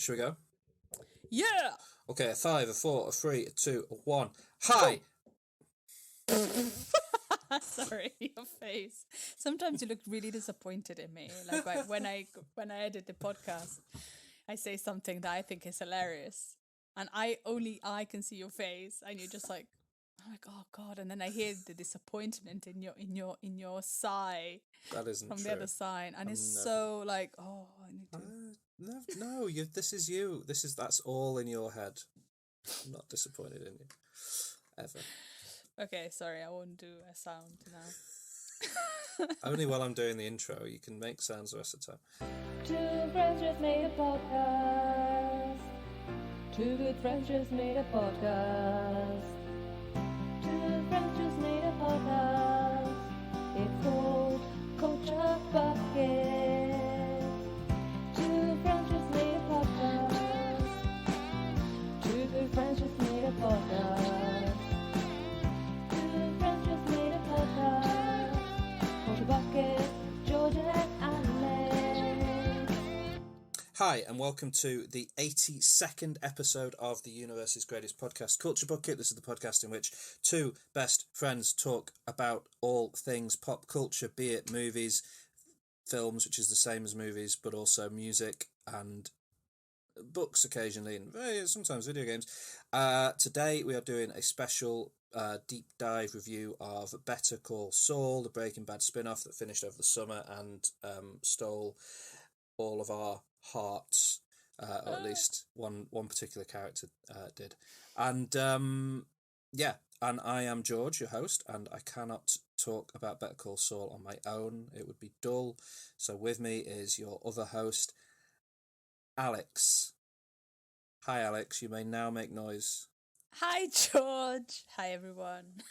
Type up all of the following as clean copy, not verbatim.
Should we go? Yeah. Okay, a 5, a 4, a 3, a 2, a 1. Hi! Sorry, your face. Sometimes you look really disappointed in me. Like when I edit the podcast, I say something that I think is hilarious, and only I can see your face, and you're just like, I'm like, oh God, and then I hear the disappointment in your sigh That isn't from true. the other side, and it's never... so like, oh, I need to. No, this is you. That's all in your head. I'm not disappointed in you. Ever. Okay, sorry, I won't do a sound now. Only while I'm doing the intro, you can make sounds the rest of the time. Two friends just made a podcast. Two good friends just made a podcast. Two friends just made a podcast. It's called Culture Bucket. Two friends just made a podcast. Two good friends just made a podcast. Two friends just made a podcast. Culture Bucket, Georgia and Alex. Hi, and welcome to the 82nd episode of the universe's greatest podcast, Culture Bucket. This is the podcast in which two best friends talk about all things pop culture, be it movies, films, which is the same as movies, but also music and books occasionally, and sometimes video games. Today we are doing a special deep dive review of Better Call Saul, the Breaking Bad spin-off that finished over the summer and stole all of our hearts, or at least one particular character did. And and I am George, your host, and I cannot talk about Better Call Saul on my own. It would be dull. So with me is your other host, Alex. Hi, Alex. You may now make noise. Hi, George. Hi, everyone.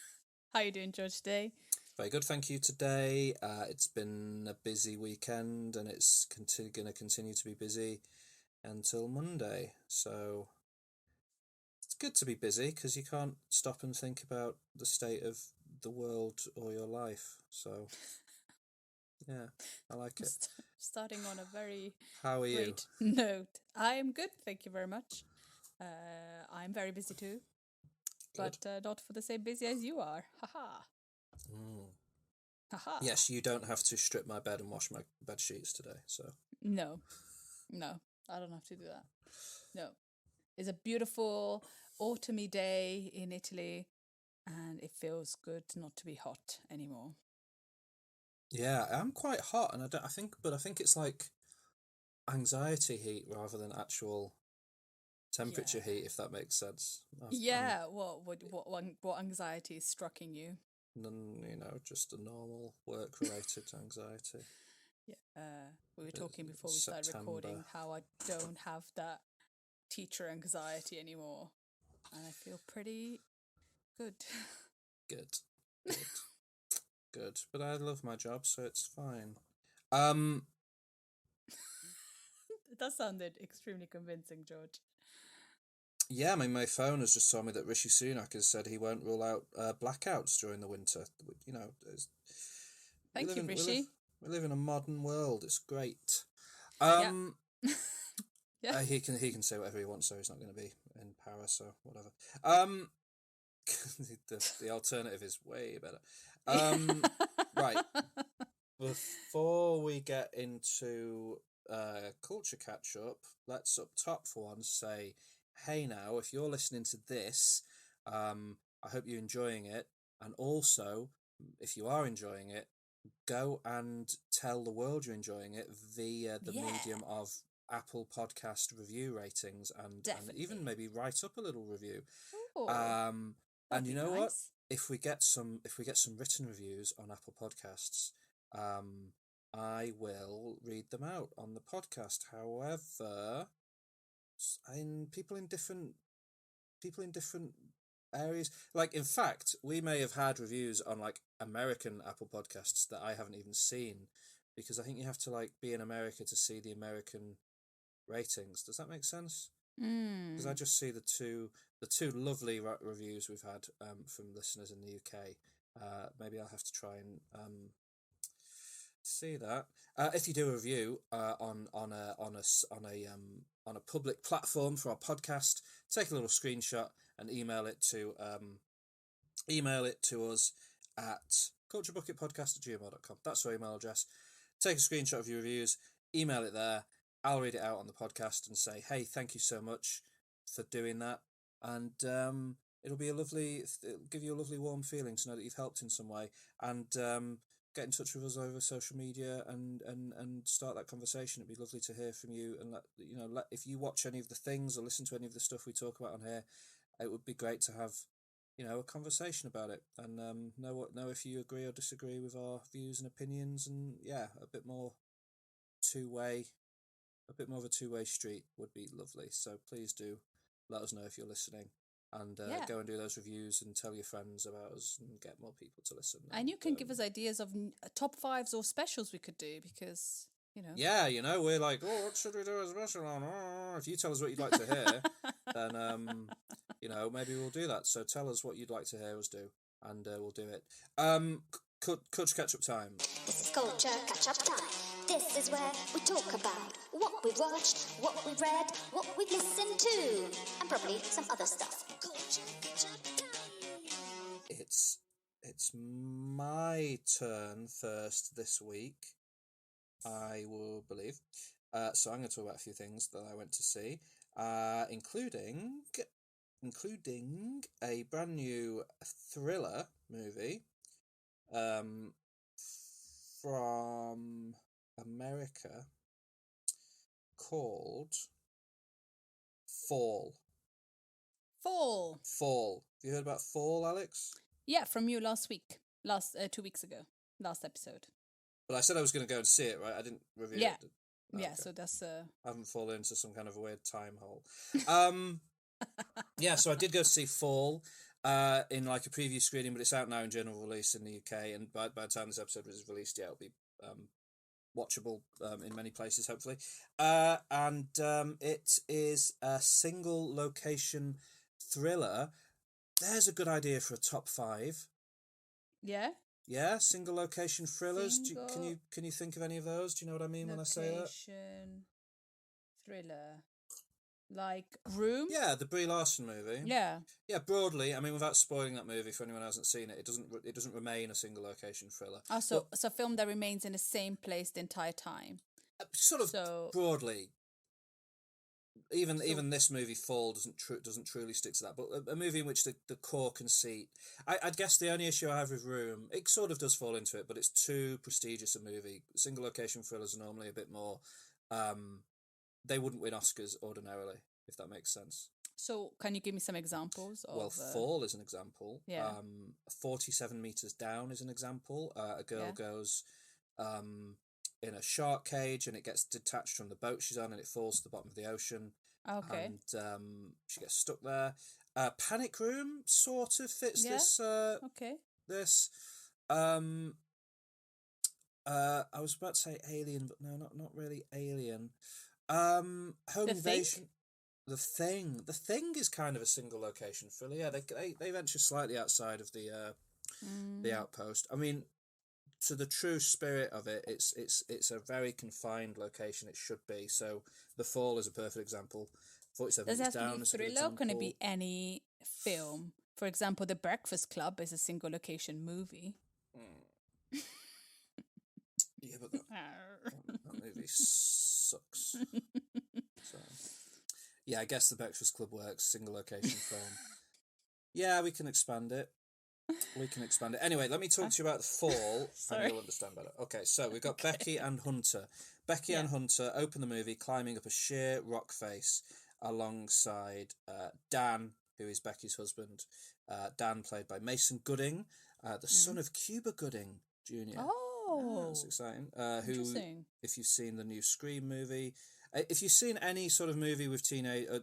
How you doing, George, today? Very good, thank you. Today, it's been a busy weekend, and it's going to continue to be busy until Monday. So it's good to be busy because you can't stop and think about the state of the world or your life. So yeah, I like it. Starting on a very How are you? great note. I'm good, thank you very much. I'm very busy too, Good. but not for the same busy as you are. Haha. Haha. Yes, you don't have to strip my bed and wash my bed sheets today. So No, I don't have to do that. No, it's a beautiful autumny day in Italy, and it feels good not to be hot anymore. yeah, I'm quite hot, and I think it's like anxiety heat rather than actual temperature heat, if that makes sense. What anxiety is striking you? Just a normal work-related anxiety. Yeah, we were talking before we started recording how I don't have that teacher anxiety anymore, and I feel pretty good. Good. But I love my job, so it's fine. That sounded extremely convincing, George. Yeah, I mean, my phone has just told me that Rishi Sunak has said he won't rule out blackouts during the winter. You know, Thank you, Rishi. We live in a modern world. It's great. Yeah. He can say whatever he wants, so he's not going to be in power, so whatever. The alternative is way better. Right. Before we get into culture catch-up, let's up top for once say, hey now, if you're listening to this, I hope you're enjoying it. And also, if you are enjoying it, go and tell the world you're enjoying it via the medium of Apple Podcast review ratings and even maybe write up a little review. And you know what? If we get some written reviews on Apple Podcasts, I will read them out on the podcast. However, people in different areas, like, in fact, we may have had reviews on like American Apple Podcasts that I haven't even seen, because I think you have to like be in America to see the American ratings. Does that make sense? Because I just see the two lovely reviews we've had from listeners in the UK. Maybe I'll have to try and see that. If you do a review on a public platform for our podcast, take a little screenshot and email it to us at culturebucketpodcast@gmail.com. That's our email address. Take a screenshot of your reviews, email it there. I'll read it out on the podcast and say, hey, thank you so much for doing that. And it'll give you a lovely warm feeling to know that you've helped in some way. And get in touch with us over social media and start that conversation. It'd be lovely to hear from you. And if you watch any of the things or listen to any of the stuff we talk about on here, it would be great to have a conversation about it and know if you agree or disagree with our views and opinions, and a bit more of a two-way street would be lovely. So please do let us know if you're listening, and go and do those reviews and tell your friends about us and get more people to listen. And you can give us ideas of top fives or specials we could do, because we're like, what should we do as a special on? If you tell us what you'd like to hear, then maybe we'll do that. So tell us what you'd like to hear us do, and we'll do it. Culture Catch-Up time. This is Culture Catch-Up time. This is where we talk about what we've watched, what we've read, what we've listened to, and probably some other stuff. Culture Catch-Up time. It's my turn first this week, I will believe. So I'm going to talk about a few things that I went to see, including a brand new thriller movie from America called Fall. Have you heard about Fall, Alex? Yeah, from you last 2 weeks ago, last episode. But I said I was going to go and see it, right? I didn't review it. Yeah, okay. so that's I haven't fallen into some kind of a weird time hole. So I did go to see Fall in like a preview screening, but it's out now in general release in the UK, and by the time this episode is released, it'll be watchable in many places, hopefully. And it is a single location thriller. There's a good idea for a top 5. Yeah. Yeah, single location thrillers. Can you think of any of those? Do you know what I mean when I say that? Location thriller, like Room. Yeah, the Brie Larson movie. Yeah. Yeah, broadly. I mean, without spoiling that movie for anyone who hasn't seen it, it doesn't remain a single location thriller. Oh, so a film that remains in the same place the entire time. Broadly. Even this movie Fall doesn't truly stick to that, but a movie in which the core conceit. I'd guess the only issue I have with Room, it sort of does fall into it, but it's too prestigious a movie. Single location thrillers are normally a bit more. They wouldn't win Oscars ordinarily, if that makes sense. So can you give me some examples of... Fall is an example. Yeah. 47 Meters Down is an example. A girl goes in a shark cage and it gets detached from the boat she's on and it falls to the bottom of the ocean. Okay. And she gets stuck there. Panic Room sort of fits this. Okay. This. I was about to say Alien, but no, not really Alien. Home Invasion. The Thing is kind of a single location thriller. Yeah, they venture slightly outside of the outpost. I mean, to the true spirit of it, it's a very confined location. It should be. So The Fall is a perfect example. 47 Does it Meters have Down to be is a good thriller, or can it example. be any film? For example, The Breakfast Club is a single location movie. Yeah, but that movie sucks. So, yeah, I guess The Breakfast Club works. Single location film. Yeah, we can expand it. Anyway, let me talk to you about The Fall, and you'll understand better. Okay, so we've got Becky and Hunter. Becky and Hunter open the movie climbing up a sheer rock face alongside Dan, who is Becky's husband. Dan, played by Mason Gooding, the son of Cuba Gooding Jr. Oh, that's exciting. interesting. If you've seen the new Scream movie, if you've seen any sort of movie with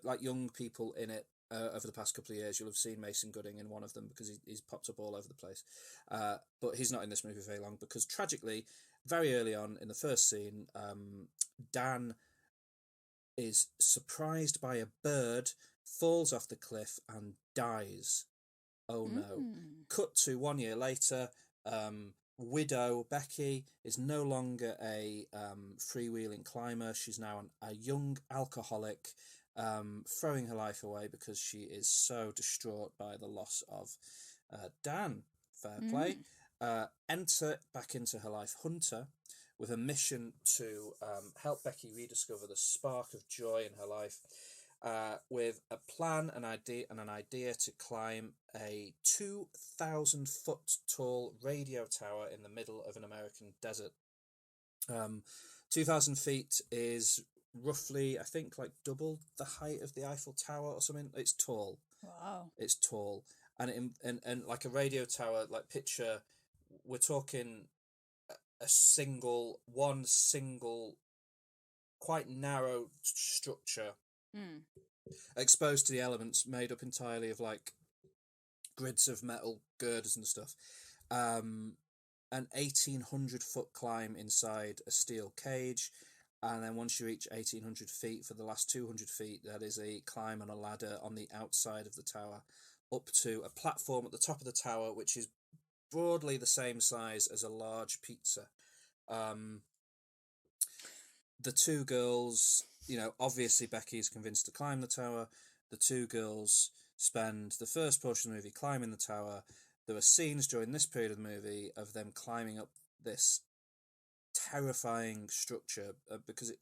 like young people in it, over the past couple of years, you'll have seen Mason Gooding in one of them because he's popped up all over the place. But he's not in this movie very long because, tragically, very early on in the first scene, Dan is surprised by a bird, falls off the cliff and dies. Oh no. Cut to 1 year later, widow Becky is no longer a freewheeling climber. She's now a young alcoholic, throwing her life away because she is so distraught by the loss of Dan. Fair play. Enter back into her life Hunter, with a mission to help Becky rediscover the spark of joy in her life, with a plan, an idea to climb a 2,000-foot tall radio tower in the middle of an American desert. 2,000 feet is roughly, I think, like double the height of the Eiffel Tower or something. It's tall. Wow. It's tall. And like a radio tower, like picture, we're talking one single, quite narrow structure, exposed to the elements, made up entirely of like grids of metal girders and stuff. An 1,800-foot climb inside a steel cage, and then once you reach 1,800 feet, for the last 200 feet, that is a climb on a ladder on the outside of the tower up to a platform at the top of the tower, which is broadly the same size as a large pizza. The two girls, obviously Becky's convinced to climb the tower. The two girls spend the first portion of the movie climbing the tower. There are scenes during this period of the movie of them climbing up this terrifying structure, because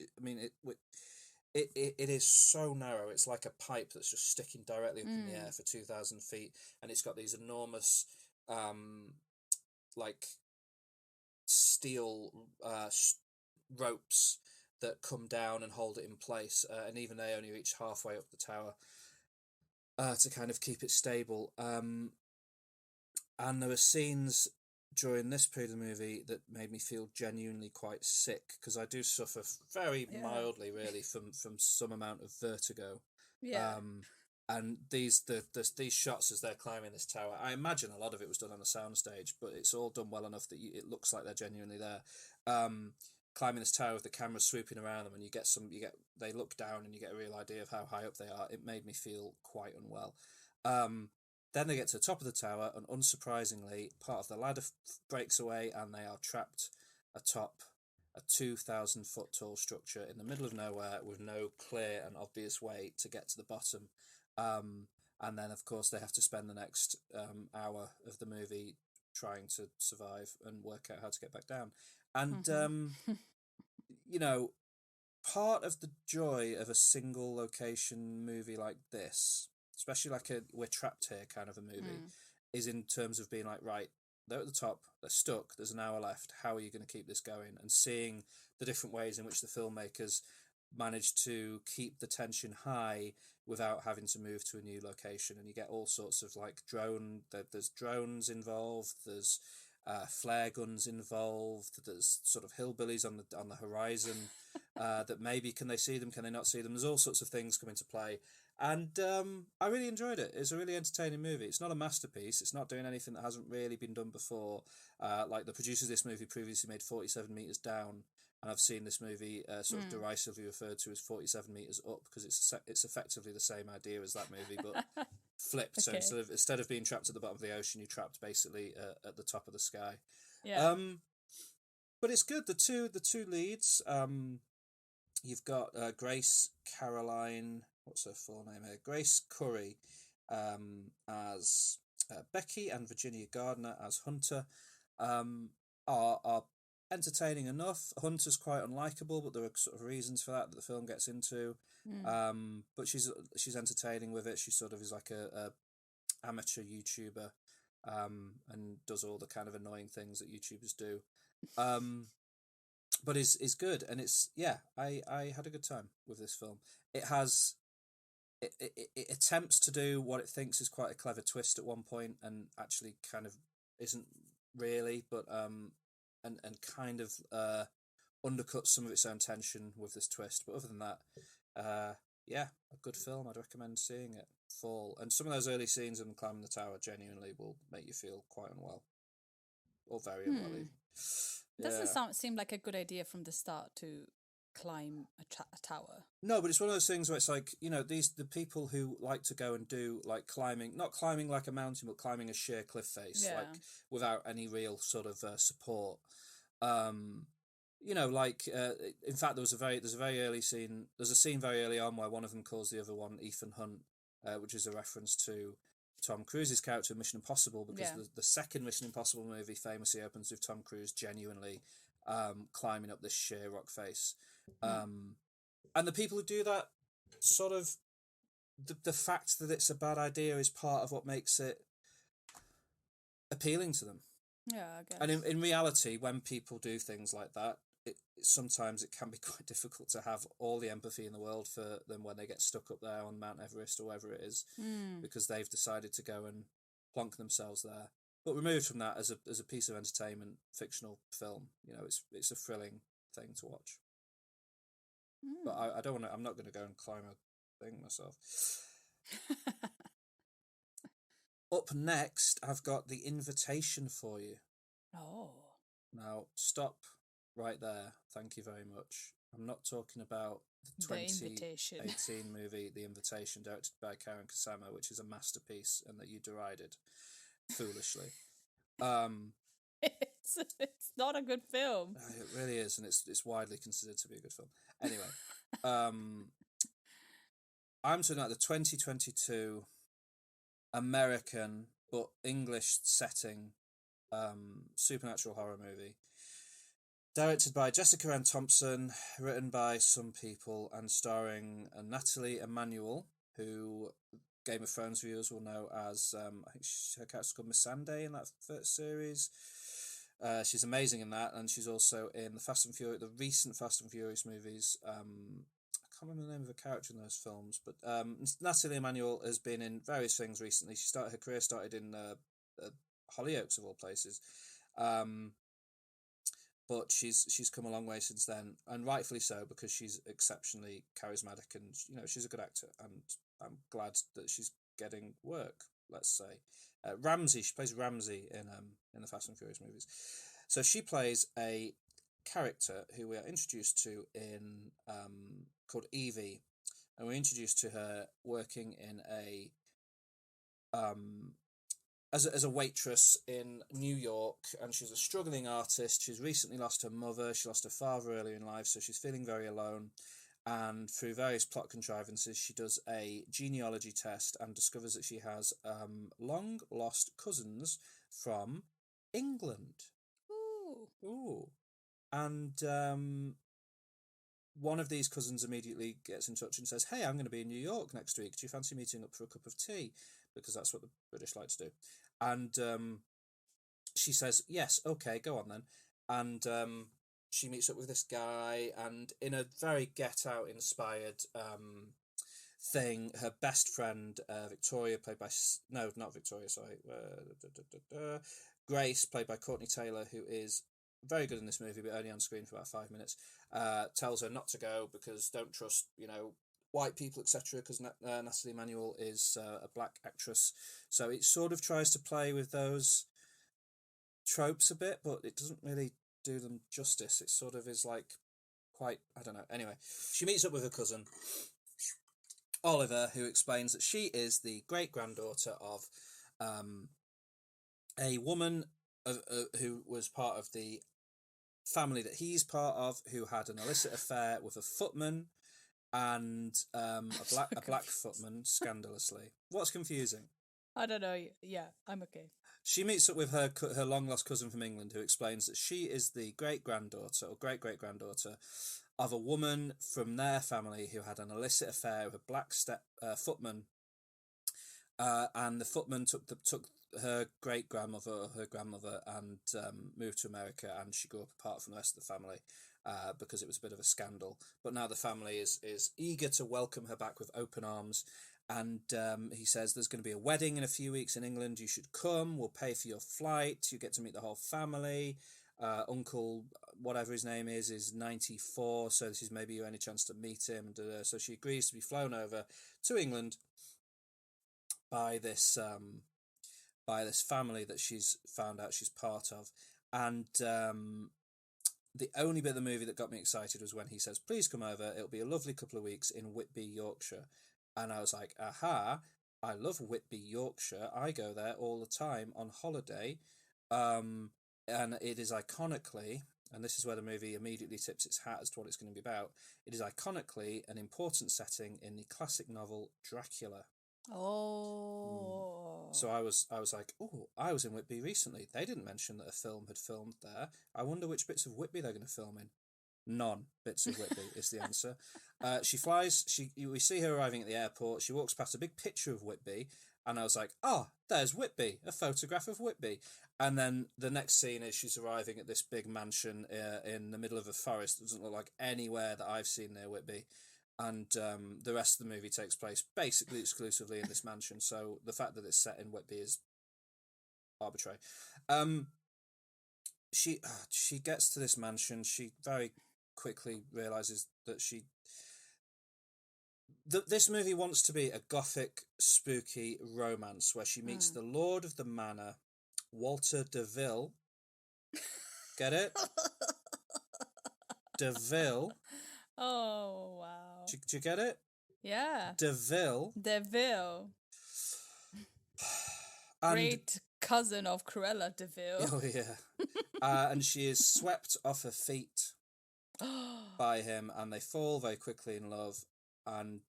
it is so narrow. It's like a pipe that's just sticking directly up in the air for 2,000 feet, and it's got these enormous like steel ropes that come down and hold it in place, and even they only reach halfway up the tower to kind of keep it stable. And there were scenes during this period of the movie that made me feel genuinely quite sick, because I do suffer very mildly, really, from some amount of vertigo. Yeah. And these shots as they're climbing this tower, I imagine a lot of it was done on a soundstage, but it's all done well enough that it looks like they're genuinely there. Climbing this tower with the camera swooping around them, and they look down and you get a real idea of how high up they are. It made me feel quite unwell. Then they get to the top of the tower, and unsurprisingly, part of the ladder breaks away, and they are trapped atop a 2,000-foot tall structure in the middle of nowhere with no clear and obvious way to get to the bottom. And then, of course, they have to spend the next hour of the movie trying to survive and work out how to get back down. And, part of the joy of a single location movie like this, especially like a we're trapped here kind of a movie, is in terms of being like, right, they're at the top, they're stuck, there's an hour left, how are you going to keep this going? And seeing the different ways in which the filmmakers managed to keep the tension high without having to move to a new location. And you get all sorts of like there's drones involved, there's flare guns involved, there's sort of hillbillies on the horizon that maybe can they see them, can they not see them? There's all sorts of things come into play. And I really enjoyed it. It's a really entertaining movie. It's not a masterpiece. It's not doing anything that hasn't really been done before. Like the producers of this movie previously made 47 Meters Down, and I've seen this movie sort of derisively referred to as 47 Meters Up, because it's effectively the same idea as that movie, but flipped. Okay. So instead of being trapped at the bottom of the ocean, you're trapped basically at the top of the sky. Yeah. But it's good. The two leads. You've got Grace Caroline. What's her full name here? Grace Curry as Becky, and Virginia Gardner as Hunter. Are entertaining enough. Hunter's quite unlikable, but there are sort of reasons for that the film gets into. But she's entertaining with it. She sort of is like a amateur YouTuber, and does all the kind of annoying things that YouTubers do. But is good, and I had a good time with this film. It has it attempts to do what it thinks is quite a clever twist at one point, and actually kind of isn't really, but and kind of undercuts some of its own tension with this twist. But other than that, a good film. I'd recommend seeing it. Fall, and some of those early scenes of them climbing the tower genuinely will make you feel quite unwell, or very unwell even. Doesn't seem like a good idea from the start to climb a tower. No, but it's one of those things where it's like, you know, the people who like to go and do like climbing, not climbing like a mountain, but climbing a sheer cliff face, Yeah. like without any real sort of support. You know, like in fact, there's a very early scene. There's a scene very early on where one of them calls the other one Ethan Hunt, which is a reference to Tom Cruise's character in Mission Impossible, because the second Mission Impossible movie famously opens with Tom Cruise genuinely climbing up this sheer rock face. And the people who do that, sort of, the fact that it's a bad idea is part of what makes it appealing to them. Yeah, I guess. And in reality, when people do things like that, sometimes it can be quite difficult to have all the empathy in the world for them when they get stuck up there on Mount Everest or wherever it is, because they've decided to go and plonk themselves there. But removed from that, as a piece of entertainment, fictional film, you know, it's a thrilling thing to watch. But I don't want to. I'm not going to go and climb a thing myself. Up next, I've got The Invitation for you. Oh. Now, stop right there. Thank you very much. I'm not talking about the 2018 movie, The Invitation, directed by Karen Kusama, which is a masterpiece and that you derided foolishly. It's not a good film. It really is, and it's widely considered to be a good film. Anyway, I'm talking about the 2022 American but English setting supernatural horror movie, directed by Jessica Ann Thompson, written by some people, and starring Natalie Emmanuel, who Game of Thrones viewers will know as I think her character's called Missandei in that first series. She's amazing in that, and she's also in the recent Fast and Furious movies. I can't remember the name of the character in those films, but Natalie Emmanuel has been in various things recently. Her career started in Hollyoaks of all places, but she's come a long way since then, and rightfully so, because she's exceptionally charismatic, and you know, she's a good actor, and I'm glad that she's getting work. Let's say Ramsey. She plays Ramsey in the Fast and Furious movies. So she plays a character who we are introduced to in called Evie, and we're introduced to her working in a as a waitress in New York, and she's a struggling artist. She's recently lost her mother. She lost her father earlier in life, so she's feeling very alone. And through various plot contrivances, she does a genealogy test and discovers that she has long lost cousins from England. Ooh. And one of these cousins immediately gets in touch and says, "Hey, I'm going to be in New York next week. Do you fancy meeting up for a cup of tea?" Because that's what the British like to do. And she says, "Yes, okay, go on then." And she meets up with this guy, and in a very Get Out inspired thing, her best friend Victoria, played by Grace, played by Courtney Taylor, who is very good in this movie, but only on screen for about 5 minutes, tells her not to go because don't trust, you know, white people, etc., because Natalie Emmanuel is a black actress. So it sort of tries to play with those tropes a bit, but it doesn't really do them justice. It sort of is like quite, I don't know. Anyway, she meets up with her cousin Oliver, who explains that she is the great-granddaughter of a woman who was part of the family that he's part of, who had an illicit affair with a footman, and a black footman, scandalously. What's confusing? I don't know. Yeah, I'm okay. She meets up with her long-lost cousin from England, who explains that she is the great-granddaughter or great-great-granddaughter of a woman from their family who had an illicit affair with a black footman, and the footman took her great-grandmother, her grandmother, and moved to America, and she grew up apart from the rest of the family because it was a bit of a scandal. But now the family is eager to welcome her back with open arms. And he says, "There's going to be a wedding in a few weeks in England. You should come. We'll pay for your flight. You get to meet the whole family. Uncle, whatever his name is 94. So this is maybe your only chance to meet him." So she agrees to be flown over to England by this family that she's found out she's part of. And the only bit of the movie that got me excited was when he says, "Please come over. It'll be a lovely couple of weeks in Whitby, Yorkshire." And I was like, aha, I love Whitby, Yorkshire. I go there all the time on holiday. And it is iconically, and this is where the movie immediately tips its hat as to what it's going to be about, it is iconically an important setting in the classic novel Dracula. Oh. So I was like, oh, I was in Whitby recently. They didn't mention that a film had filmed there. I wonder which bits of Whitby they're going to film in. None bits of Whitby is the answer. She flies. We see her arriving at the airport. She walks past a big picture of Whitby, and I was like, "Oh, there's Whitby, a photograph of Whitby." And then the next scene is she's arriving at this big mansion in the middle of a forest. It doesn't look like anywhere that I've seen near Whitby, and the rest of the movie takes place basically exclusively in this mansion. So the fact that it's set in Whitby is arbitrary. She gets to this mansion. She very quickly realizes that this movie wants to be a gothic, spooky romance where she meets the Lord of the Manor, Walter DeVille. Get it? DeVille. Oh, wow. Do you get it? Yeah. DeVille. DeVille. And, Great cousin of Cruella DeVille. oh, yeah. And she is swept off her feet by him, and they fall very quickly in love. And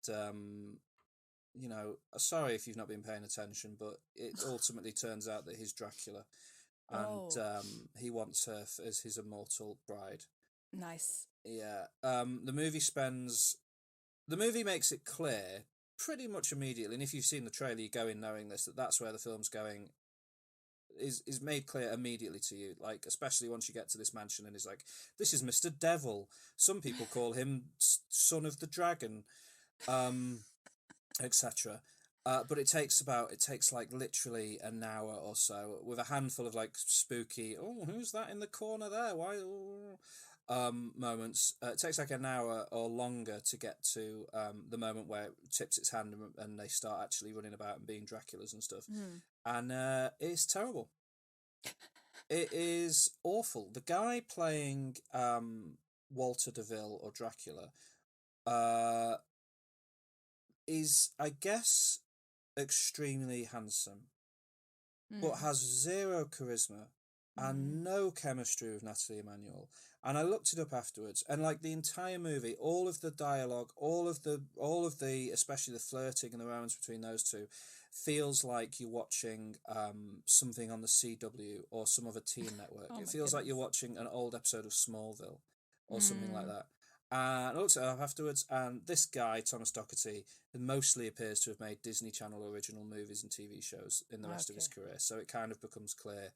sorry if you've not been paying attention, but it ultimately turns out that he's Dracula, and he wants her as his immortal bride. Nice. Yeah. The movie makes it clear pretty much immediately, and if you've seen the trailer, you go in knowing this, that's where the film's going. Is made clear immediately to you, like especially once you get to this mansion, and it's like, this is Mr. Devil. Some people call him Son of the Dragon, etc. But it takes like literally an hour or so with a handful of like spooky, oh, who's that in the corner there? Why? Moments. It takes like an hour or longer to get to the moment where it tips its hand and they start actually running about and being Draculas and stuff. And it's terrible. It is awful. The guy playing Walter DeVille or Dracula is, I guess, extremely handsome, but has zero charisma and no chemistry with Natalie Emmanuel. And I looked it up afterwards, and like the entire movie, all of the dialogue, all of the especially the flirting and the romance between those two, feels like you're watching something on the CW or some other teen network. It feels like you're watching an old episode of Smallville or something like that. And I looked it up afterwards, and this guy, Thomas Doherty, mostly appears to have made Disney Channel original movies and TV shows in the rest of his career. So it kind of becomes clear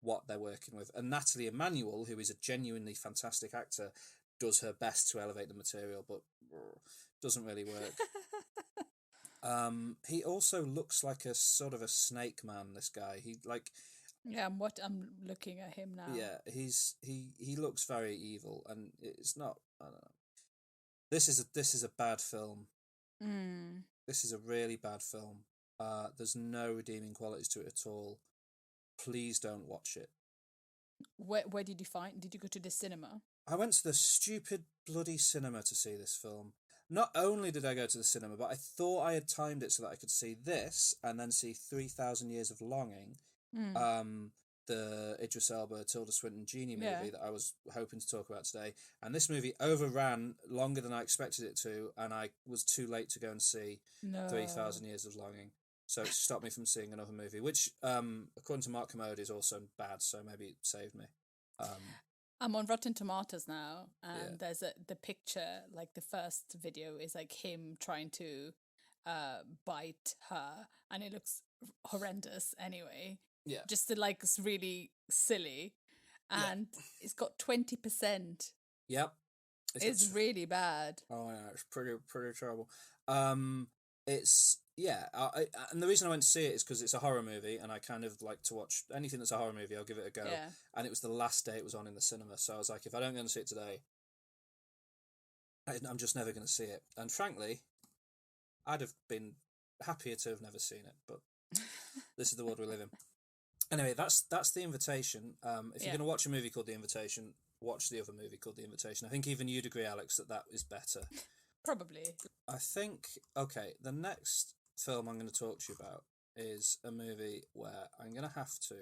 what they're working with. And Natalie Emmanuel, who is a genuinely fantastic actor, does her best to elevate the material, but doesn't really work. He also looks like a sort of a snake man, this guy. Yeah, I'm looking at him now. Yeah, he looks very evil, and it's not, I don't know. This is a bad film. This is a really bad film. There's no redeeming qualities to it at all. Please don't watch it. Where did you go to the cinema? I went to the stupid bloody cinema to see this film. Not only did I go to the cinema, but I thought I had timed it so that I could see this and then see 3,000 Years of Longing, the Idris Elba, Tilda Swinton Genie movie that I was hoping to talk about today. And this movie overran longer than I expected it to, and I was too late to go and see 3,000 Years of Longing. So it stopped me from seeing another movie, which, according to Mark Commode, is also bad, so maybe it saved me. I'm on Rotten Tomatoes now, and there's the picture, like the first video is like him trying to bite her, and it looks horrendous anyway. Yeah. Just it's really silly. And it's got 20%. Yep. It's really bad. Oh yeah, it's pretty terrible. It's and the reason I went to see it is because it's a horror movie, and I kind of like to watch anything that's a horror movie. I'll give it a go. Yeah. And it was the last day it was on in the cinema, so I was like, if I don't go and see it today, I'm just never going to see it. And frankly, I'd have been happier to have never seen it, but this is the world we live in. Anyway, that's The Invitation. If you're going to watch a movie called The Invitation, watch the other movie called The Invitation. I think even you'd agree, Alex, that is better. Probably. I think, okay, the next film I'm going to talk to you about is a movie where I'm going to have to...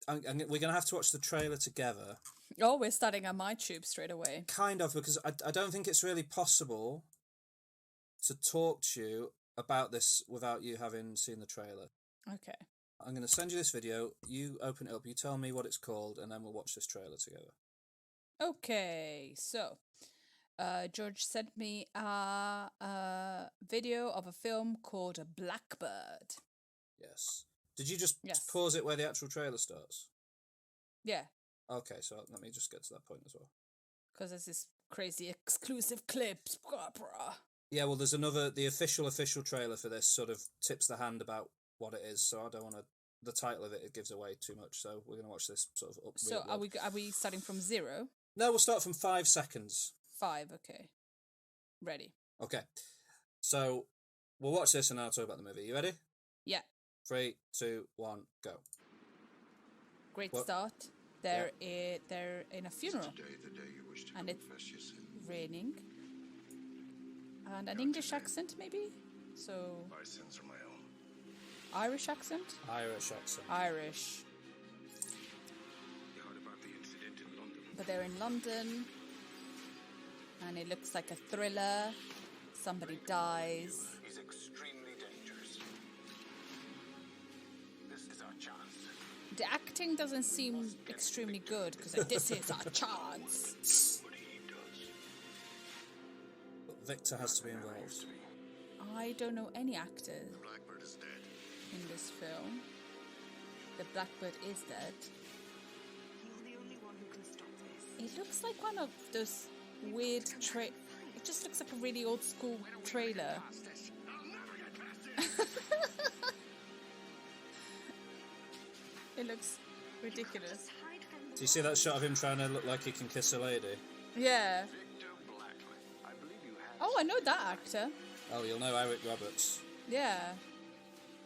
we're going to have to watch the trailer together. Oh, we're starting on MyTube straight away. Kind of, because I don't think it's really possible to talk to you about this without you having seen the trailer. Okay. I'm going to send you this video, you open it up, you tell me what it's called, and then we'll watch this trailer together. Okay, so George sent me a video of a film called Blackbird. Yes. Did you just Yes. pause it where the actual trailer starts? Yeah, Okay, so let me just get to that point as well. because there's this crazy exclusive clips. Yeah, well, there's the official trailer for this sort of tips the hand about what it is, so I don't want to, the title of it gives away too much, so we're going to watch this sort of up. So are we starting from 0? No, we'll start from 5 seconds. 5, okay. Ready. Okay, so we'll watch this and I'll talk about the movie. You ready? Yeah, 3, 2, 1, go. great What? start. They're in a funeral, and it's raining. And an English accent, maybe? So, My sins are my own. Irish accent? Irish accent. Irish. You heard about the incident in London? But they're in London, and it looks like a thriller. Somebody dies. He's extremely dangerous. This is our chance. The acting doesn't seem extremely good, because like, this is our chance. What he does. But Victor has to be involved. I don't know any actors Blackbird is dead. in this film. The Blackbird is dead. You're the only one who can stop this. It looks like one of those weird It just looks like a really old school trailer. I'll never get past this. It looks ridiculous. Do you see that shot of him trying to look like he can kiss a lady? Yeah. Victor Blackman. I believe you have. Oh, I know that actor. Oh, you'll know Eric Roberts. Yeah.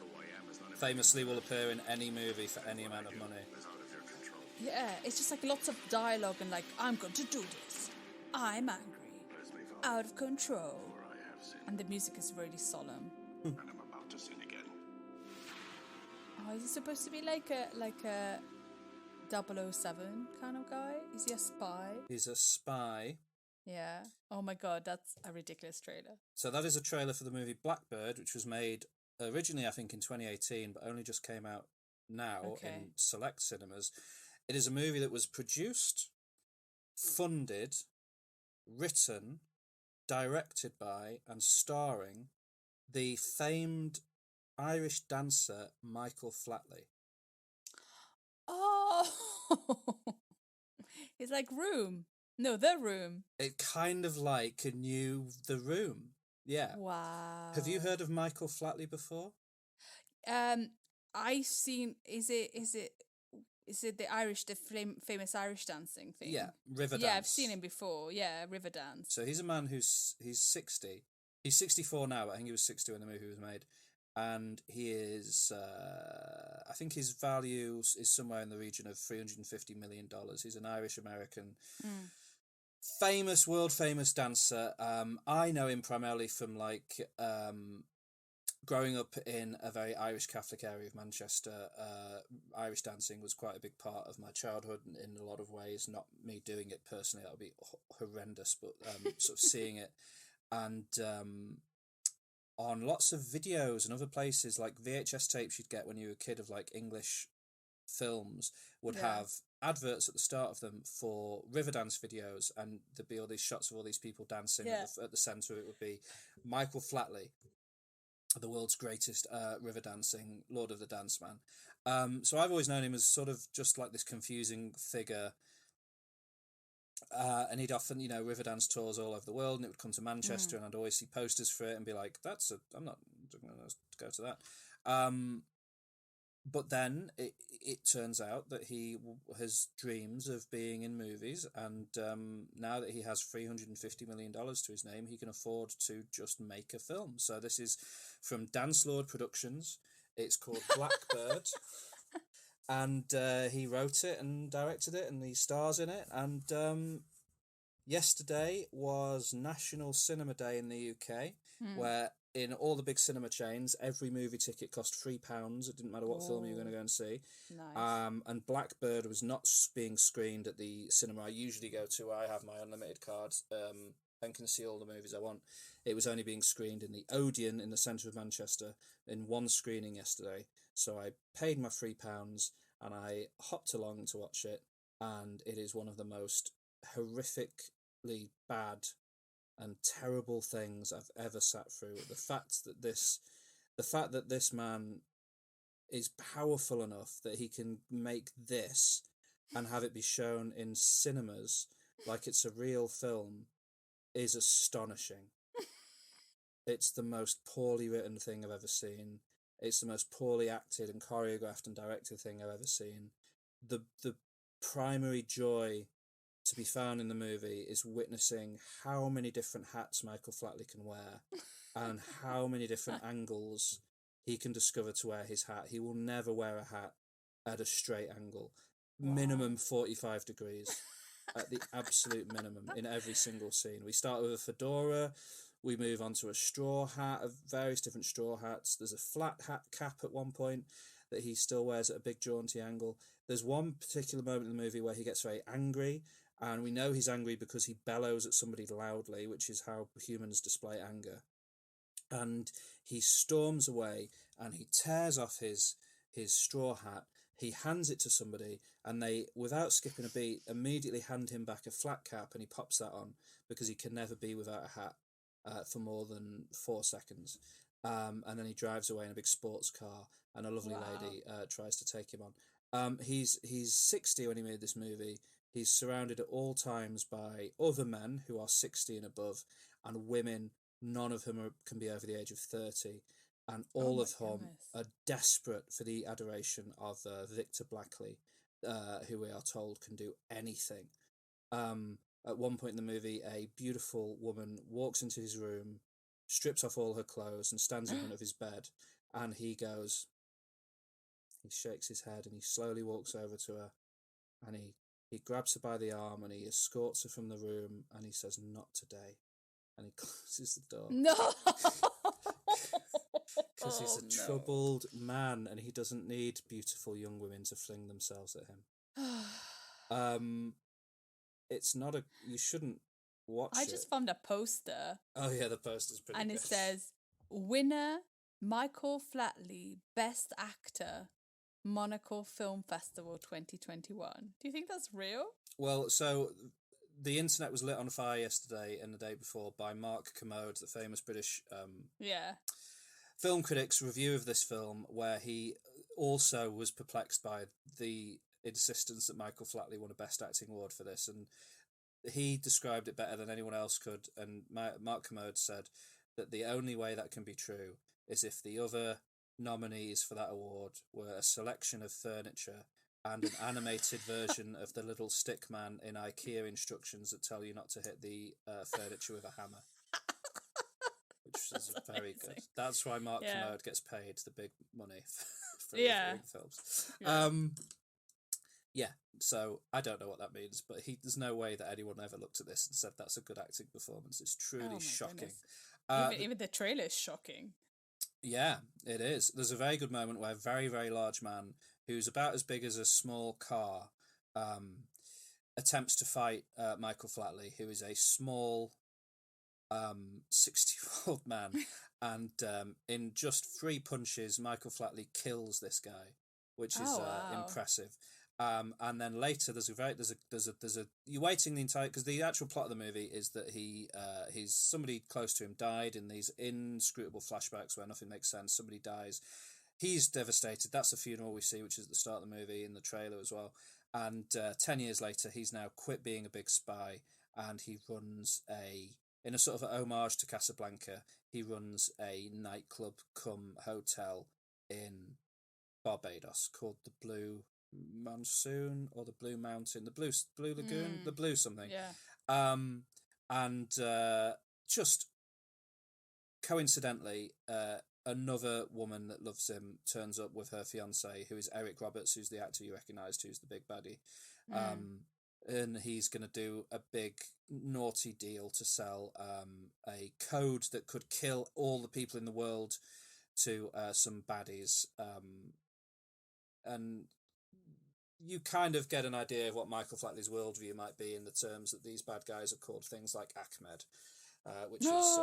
Who I am is not Famously will appear in any movie for any amount of money. is out of your control. Yeah, it's just like lots of dialogue and like, I'm going to do this. I'm angry. Bless me, Father, Out of control. for I have sinned, And the music is really solemn. and I'm about to sin again. Oh, is he supposed to be like a 007 kind of guy? Is he a spy? He's a spy. Yeah. Oh my god, that's a ridiculous trailer. So that is a trailer for the movie Blackbird, which was made originally, I think, in 2018, but only just came out now Okay. in select cinemas. It is a movie that was produced, funded, written, directed by, and starring the famed Irish dancer Michael Flatley. Oh, it's like Room. No, The Room. It kind of like a new The Room. Yeah. Wow. Have you heard of Michael Flatley before? I've seen. Is it the famous Irish dancing thing? Yeah, River Dance. Yeah, I've seen him before. Yeah, River Dance. So he's a man he's 60. He's 64 now, but I think he was 60 when the movie was made. And he is, I think his value is somewhere in the region of $350 million. He's an Irish-American, world famous dancer. I know him primarily from growing up in a very Irish Catholic area of Manchester. Irish dancing was quite a big part of my childhood in a lot of ways. Not me doing it personally, that would be horrendous, but sort of seeing it. And on lots of videos and other places, like VHS tapes you'd get when you were a kid of like English films would have adverts at the start of them for river dance videos, and there'd be all these shots of all these people dancing. At the centre of it would be Michael Flatley, the world's greatest river dancing Lord of the Dance Man. So I've always known him as sort of just like this confusing figure. And he'd often, river dance tours all over the world, and it would come to Manchester, and I'd always see posters for it and be like, I'm not going to go to that. But then it turns out that he has dreams of being in movies, and now that he has $350 million to his name, he can afford to just make a film. So this is from Dance Lord Productions. It's called Blackbird. And he wrote it and directed it, and he stars in it. And yesterday was National Cinema Day in the UK, where in all the big cinema chains, every movie ticket cost £3. It didn't matter what film you were going to go and see. Nice. And Blackbird was not being screened at the cinema I usually go to, where I have my unlimited card and can see all the movies I want. It was only being screened in the Odeon in the centre of Manchester in one screening yesterday. So I paid my £3 and I hopped along to watch it, and it is one of the most horrifically bad and terrible things I've ever sat through. The fact that this man is powerful enough that he can make this and have it be shown in cinemas like it's a real film is astonishing. It's the most poorly written thing I've ever seen. It's the most poorly acted and choreographed and directed thing I've ever seen. The primary joy to be found in the movie is witnessing how many different hats Michael Flatley can wear and how many different angles he can discover to wear his hat. He will never wear a hat at a straight angle. Minimum 45 degrees at the absolute minimum in every single scene. We start with a fedora, we move on to a straw hat, of various different straw hats. There's a flat hat cap at one point that he still wears at a big jaunty angle. There's one particular moment in the movie where he gets very angry, and we know he's angry because he bellows at somebody loudly, which is how humans display anger. And he storms away and he tears off his straw hat. He hands it to somebody, and they, without skipping a beat, immediately hand him back a flat cap, and he pops that on because he can never be without a hat for more than 4 seconds. And then he drives away in a big sports car, and a lovely lady tries to take him on. He's 60 when he made this movie. He's surrounded at all times by other men who are 60 and above, and women, none of whom can be over the age of 30. And all of whom are desperate for the adoration of Victor Blackley, who we are told can do anything. At one point in the movie, a beautiful woman walks into his room, strips off all her clothes, and stands in front of his bed. And he shakes his head, and he slowly walks over to her, and he grabs her by the arm, and he escorts her from the room, and he says, "Not today." And he closes the door. No! Because he's a troubled man, and he doesn't need beautiful young women to fling themselves at him. It's not you shouldn't watch it. I just found a poster. Oh yeah, the poster's pretty and good. it says, winner, Michael Flatley, Best Actor, Monaco Film Festival 2021. Do you think that's real? Well, so the internet was lit on fire yesterday and the day before by Mark Kermode, the famous British film critic's review of this film, where he also was perplexed by the insistence that Michael Flatley won a Best Acting award for this, and he described it better than anyone else could. And Mark Kermode said that the only way that can be true is if the other nominees for that award were a selection of furniture and an animated version of the little stick man in IKEA instructions that tell you not to hit the furniture with a hammer. Which is very good. That's why Mark Kermode gets paid the big money for reviewing films. So I don't know what that means, but there's no way that anyone ever looked at this and said that's a good acting performance. It's truly shocking. Even the trailer is shocking. Yeah, it is. There's a very good moment where a very, very large man who's about as big as a small car attempts to fight Michael Flatley, who is a small 60-year-old man, and in just 3 punches Michael Flatley kills this guy, which is impressive. And then later there's a you're waiting the entire, because the actual plot of the movie is that he's somebody close to him died in these inscrutable flashbacks where nothing makes sense. Somebody dies, he's devastated. That's the funeral we see, which is at the start of the movie, in the trailer as well. And 10 years later he's now quit being a big spy, and he runs in a sort of an homage to Casablanca, he runs a nightclub cum hotel in Barbados called the Blue Monsoon or the Blue Mountain, the Blue Lagoon, the Blue something. And just coincidentally, another woman that loves him turns up with her fiance, who is Eric Roberts, who's the actor you recognised, who's the big baddie. And he's going to do a big naughty deal to sell a code that could kill all the people in the world to some baddies. And you kind of get an idea of what Michael Flatley's worldview might be in the terms that these bad guys are called things like Ahmed, which is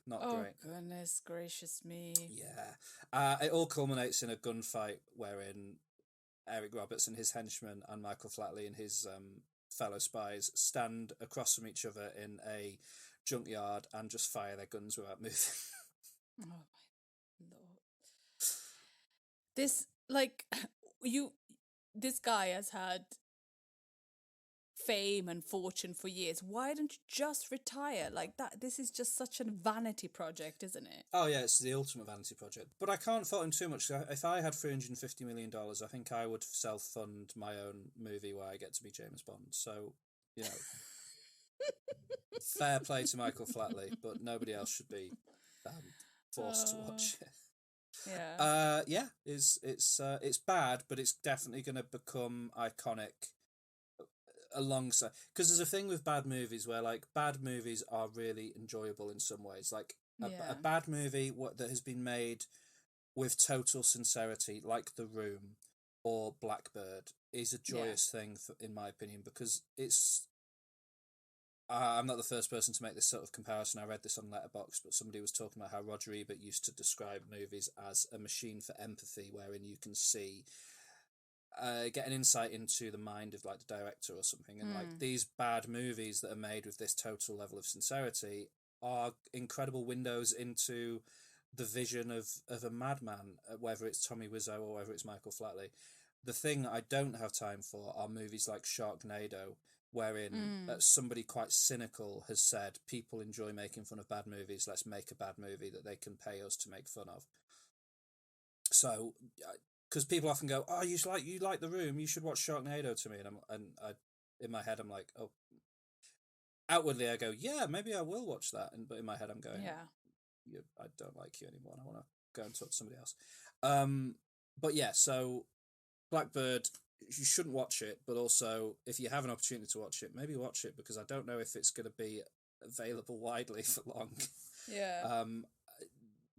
not great. Oh, goodness gracious me. Yeah. It all culminates in a gunfight wherein Eric Roberts and his henchmen and Michael Flatley and his fellow spies stand across from each other in a junkyard and just fire their guns without moving. Oh, my Lord. This, like, this guy has had fame and fortune for years. Why don't you just retire like that? This is just such a vanity project, isn't it? Oh yeah, it's the ultimate vanity project. But I can't fault him too much. If I had $350 million, I think I would self-fund my own movie where I get to be James Bond. So, you know, fair play to Michael Flatley, but nobody else should be forced to watch it. Yeah. It's bad, but it's definitely going to become iconic alongside, because there's a thing with bad movies where, like, bad movies are really enjoyable in some ways. Like a bad movie that has been made with total sincerity, like The Room or Blackbird, is a joyous thing in my opinion, because it's I'm not the first person to make this sort of comparison. I read this on Letterboxd, but somebody was talking about how Roger Ebert used to describe movies as a machine for empathy, wherein you can see get an insight into the mind of, like, the director or something. And like, these bad movies that are made with this total level of sincerity are incredible windows into the vision of a madman, whether it's Tommy Wiseau or whether it's Michael Flatley. The thing I don't have time for are movies like Sharknado, wherein somebody quite cynical has said, people enjoy making fun of bad movies, let's make a bad movie that they can pay us to make fun of. So, because people often go, oh, you like The Room, you should watch Sharknado to me, and I in my head I'm like, oh, outwardly I go, yeah, maybe I will watch that, but in my head I'm going, I don't like you anymore, I want to go and talk to somebody else. But yeah, so Blackbird, you shouldn't watch it, but also if you have an opportunity to watch it, maybe watch it, because I don't know if it's going to be available widely for long.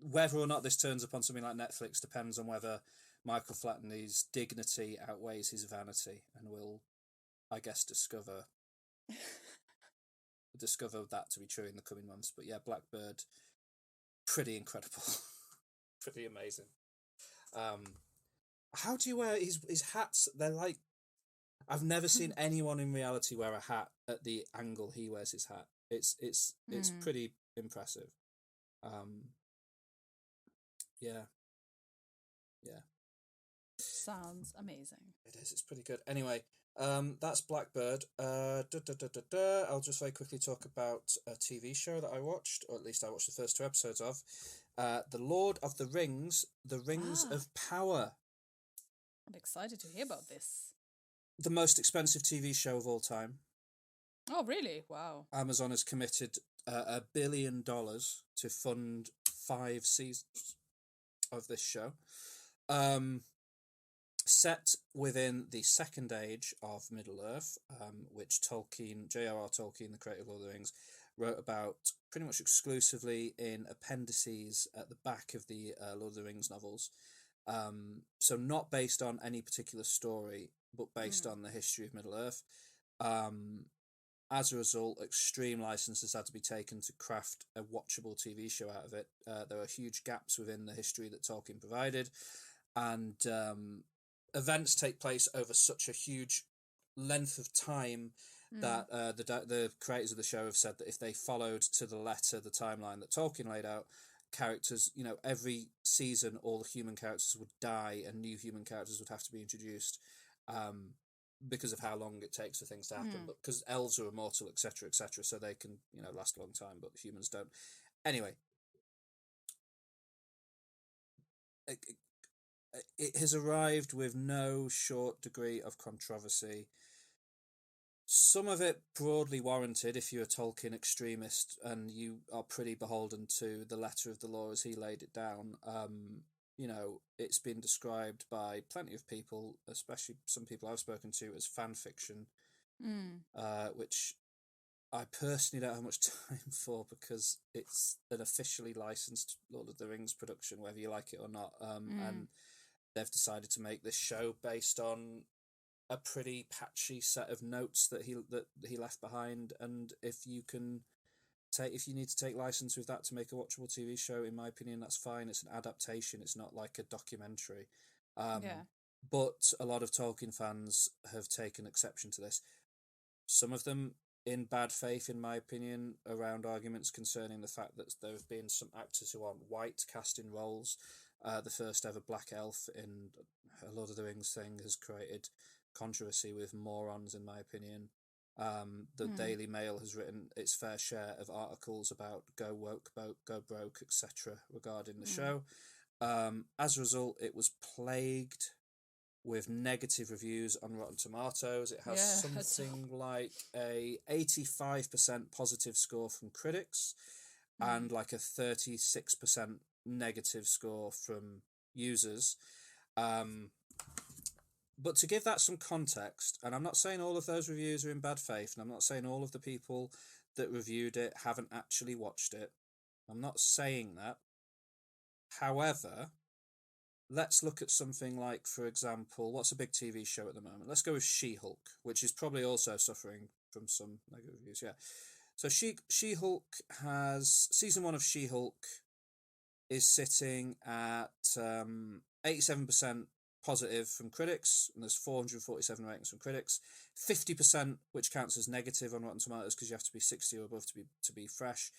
Whether or not this turns upon something like Netflix depends on whether Michael Flatley's dignity outweighs his vanity, and we'll, I guess, discover that to be true in the coming months. But yeah, Blackbird, pretty incredible. Pretty amazing. How do you wear his hats? They're like, I've never seen anyone in reality wear a hat at the angle he wears his hat. It's pretty impressive. Yeah. Sounds amazing. It is. It's pretty good. Anyway, that's Blackbird. I'll just very quickly talk about a TV show that I watched, or at least I watched the first 2 episodes of. The Lord of the Rings, The Rings of Power. I'm excited to hear about this. The most expensive TV show of all time. Oh, really? Wow. Amazon has committed $1 billion to fund 5 seasons of this show. Set within the second age of Middle-earth, which J.R.R. Tolkien, the creator of Lord of the Rings, wrote about pretty much exclusively in appendices at the back of the Lord of the Rings novels. So not based on any particular story, but based on the history of Middle-earth. As a result, extreme licenses had to be taken to craft a watchable TV show out of it. There are huge gaps within the history that Tolkien provided, and events take place over such a huge length of time that the creators of the show have said that if they followed to the letter the timeline that Tolkien laid out, characters, every season all the human characters would die and new human characters would have to be introduced, because of how long it takes for things to happen. But because elves are immortal, etc., so they can last a long time, but humans don't. Anyway, it has arrived with no short degree of controversy. Some of it broadly warranted if you're a Tolkien extremist and you are pretty beholden to the letter of the law as he laid it down. You know, it's been described by plenty of people, especially some people I've spoken to, as fan fiction, which I personally don't have much time for because it's an officially licensed Lord of the Rings production, whether you like it or not. And they've decided to make this show based on a pretty patchy set of notes that he left behind. And if you need to take license with that to make a watchable TV show, in my opinion, that's fine. It's an adaptation. It's not like a documentary. But a lot of Tolkien fans have taken exception to this. Some of them in bad faith, in my opinion, around arguments concerning the fact that there have been some actors who aren't white cast in roles. The first ever black elf in a Lord of the Rings thing has created controversy with morons, in my opinion. The Daily Mail has written its fair share of articles about go woke, go broke, etc. regarding the show. As a result, it was plagued with negative reviews on Rotten Tomatoes. It has something like a 85% positive score from critics and like a 36% negative score from users. But to give that some context, and I'm not saying all of those reviews are in bad faith, and I'm not saying all of the people that reviewed it haven't actually watched it. I'm not saying that. However, let's look at something like, for example, what's a big TV show at the moment? Let's go with She-Hulk, which is probably also suffering from some negative reviews. Yeah. So She-Hulk has... Season 1 of She-Hulk is sitting at 87% positive from critics, and there's 447 ratings from critics. 50%, which counts as negative on Rotten Tomatoes because you have to be 60 or above to be fresh.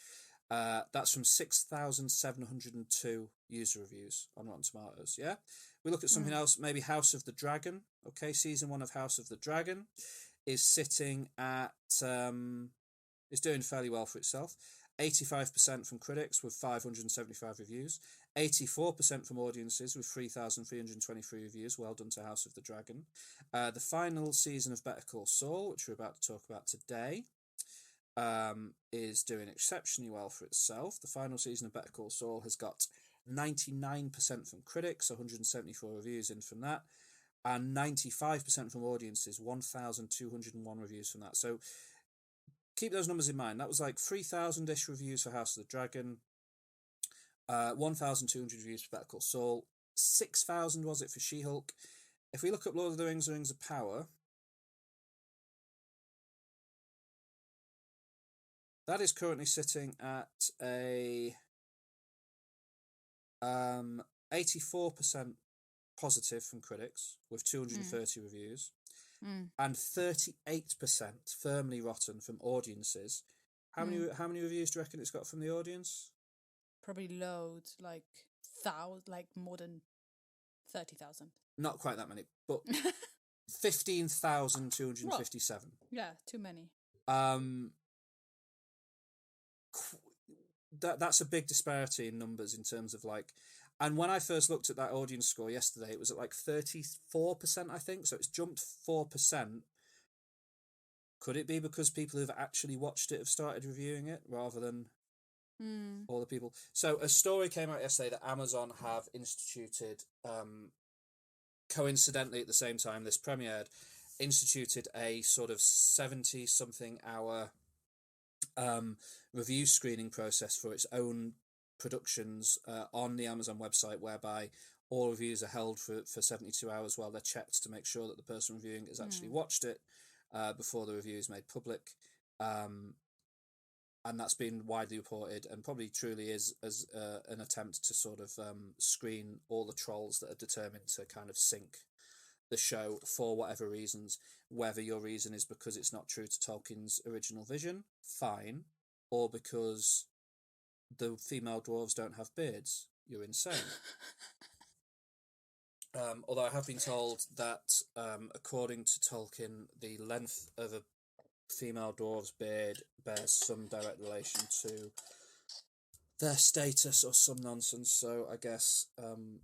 That's from 6,702 user reviews on Rotten Tomatoes. Yeah, we look at something else. Maybe House of the Dragon. Okay, season 1 of House of the Dragon is sitting at is doing fairly well for itself. 85% from critics with 575 reviews. 84% from audiences with 3,323 reviews. Well done to House of the Dragon. The final season of Better Call Saul, which we're about to talk about today, is doing exceptionally well for itself. The final season of Better Call Saul has got 99% from critics, 174 reviews in from that, and 95% from audiences, 1,201 reviews from that. So keep those numbers in mind. That was like 3,000-ish reviews for House of the Dragon, 1,200 reviews for Better Call Saul, 6,000 was it for She-Hulk. If we look at Lord of the Rings, Rings of Power, that is currently sitting at a 84% positive from critics with 230 reviews, and 38% firmly rotten from audiences. How many reviews do you reckon it's got from the audience? Probably loads, like more than 30,000. Not quite that many, but 15,257. Yeah, too many. That's a big disparity in numbers in terms of like, and when I first looked at that audience score yesterday, it was at like 34%, I think. So it's jumped 4%. Could it be because people who've actually watched it have started reviewing it rather than all the people? So a story came out yesterday that Amazon have instituted, coincidentally at the same time this premiered, instituted a sort of 70-something hour review screening process for its own productions on the Amazon website, whereby all reviews are held for 72 hours while they're checked to make sure that the person reviewing has actually watched it before the review is made public. And that's been widely reported and probably truly is as an attempt to sort of screen all the trolls that are determined to kind of sink the show for whatever reasons. Whether your reason is because it's not true to Tolkien's original vision, fine, or because the female dwarves don't have beards, you're insane. Although I have been told that according to Tolkien, the length of a female dwarf's beard bears some direct relation to their status or some nonsense. So I guess I don't know.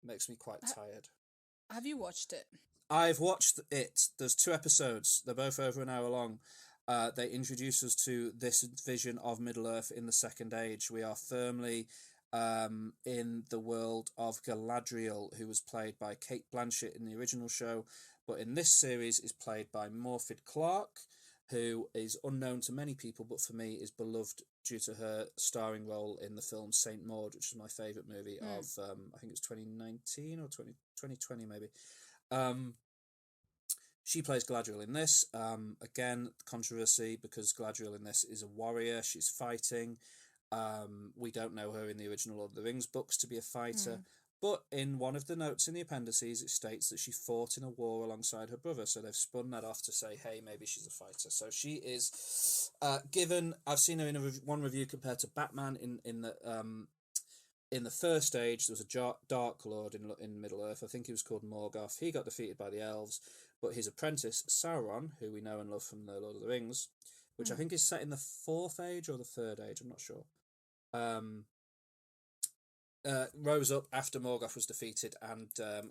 Makes me quite tired. Have you watched it? I've watched it. There's 2 episodes. They're both over an hour long. They introduce us to this vision of Middle-earth in the Second Age. We are firmly in the world of Galadriel, who was played by Kate Blanchett in the original show, but in this series is played by Morfydd Clark, who is unknown to many people, but for me is beloved due to her starring role in the film Saint Maud, which is my favourite movie of, I think it's 2019 or 2020 maybe. She plays Galadriel in this. Again, controversy because Galadriel in this is a warrior. She's fighting. We don't know her in the original Lord of the Rings books to be a fighter. But in one of the notes in the appendices, it states that she fought in a war alongside her brother. So they've spun that off to say, hey, maybe she's a fighter. So she is given. I've seen her in one review compared to Batman in the First Age. There was a Dark Lord in Middle Earth. I think he was called Morgoth. He got defeated by the elves, but his apprentice Sauron, who we know and love from the Lord of the Rings, which I think is set in the Fourth Age or the Third Age, I'm not sure. Rose up after Morgoth was defeated, and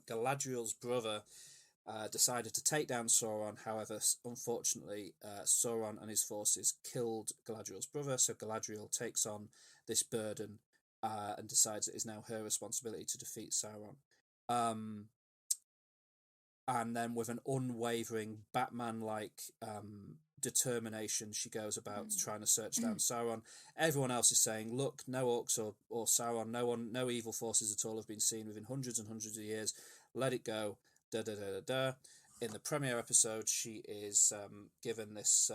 Galadriel's brother decided to take down Sauron. However, unfortunately, Sauron and his forces killed Galadriel's brother, so Galadriel takes on this burden and decides it is now her responsibility to defeat Sauron. And then with an unwavering Batman-like determination, she goes about trying to search down Sauron. Everyone else is saying, look, no orcs or Sauron, no evil forces at all have been seen within hundreds and hundreds of years. Let it go. Da da da da da. In the premiere episode, she is given this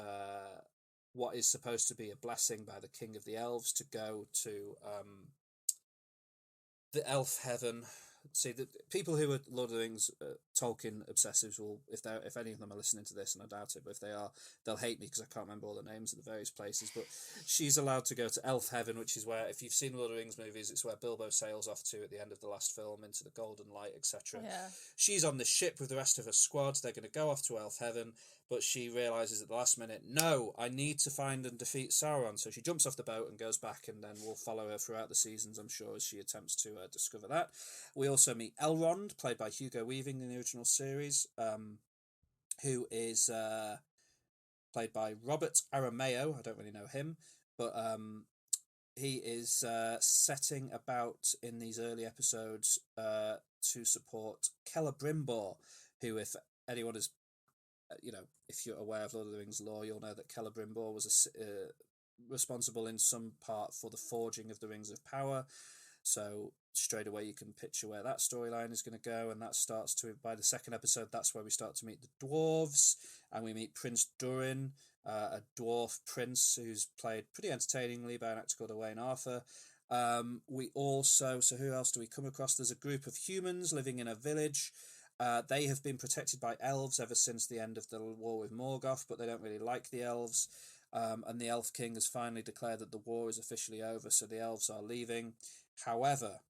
what is supposed to be a blessing by the King of the Elves to go to the elf heaven. See, the people who are Lord of the Rings Tolkien obsessives will, if any of them are listening to this, and I doubt it, but if they are, they'll hate me because I can't remember all the names of the various places. But she's allowed to go to Elf Heaven, which is where, if you've seen Lord of the Rings movies, it's where Bilbo sails off to at the end of the last film into the Golden Light, etc. Yeah. She's on the ship with the rest of her squad. They're going to go off to Elf Heaven, but she realises at the last minute, no, I need to find and defeat Sauron. So she jumps off the boat and goes back, and then we'll follow her throughout the seasons, I'm sure, as she attempts to discover that. We also meet Elrond, played by Hugo Weaving in the original series, who is played by Robert Arameo. I don't really know him, but he is setting about in these early episodes to support Celebrimbor, who, if anyone is, if you're aware of Lord of the Rings lore, you'll know that Celebrimbor was responsible in some part for the forging of the Rings of Power. So straight away you can picture where that storyline is going to go, and that starts to, by the second episode, that's where we start to meet the dwarves, and we meet Prince Durin, a dwarf prince who's played pretty entertainingly by an actor called Owain Arthur. We also, so who else do we come across? There's a group of humans living in a village. They have been protected by elves ever since the end of the war with Morgoth, but they don't really like the elves. And the Elf King has finally declared that the war is officially over, so the elves are leaving. However,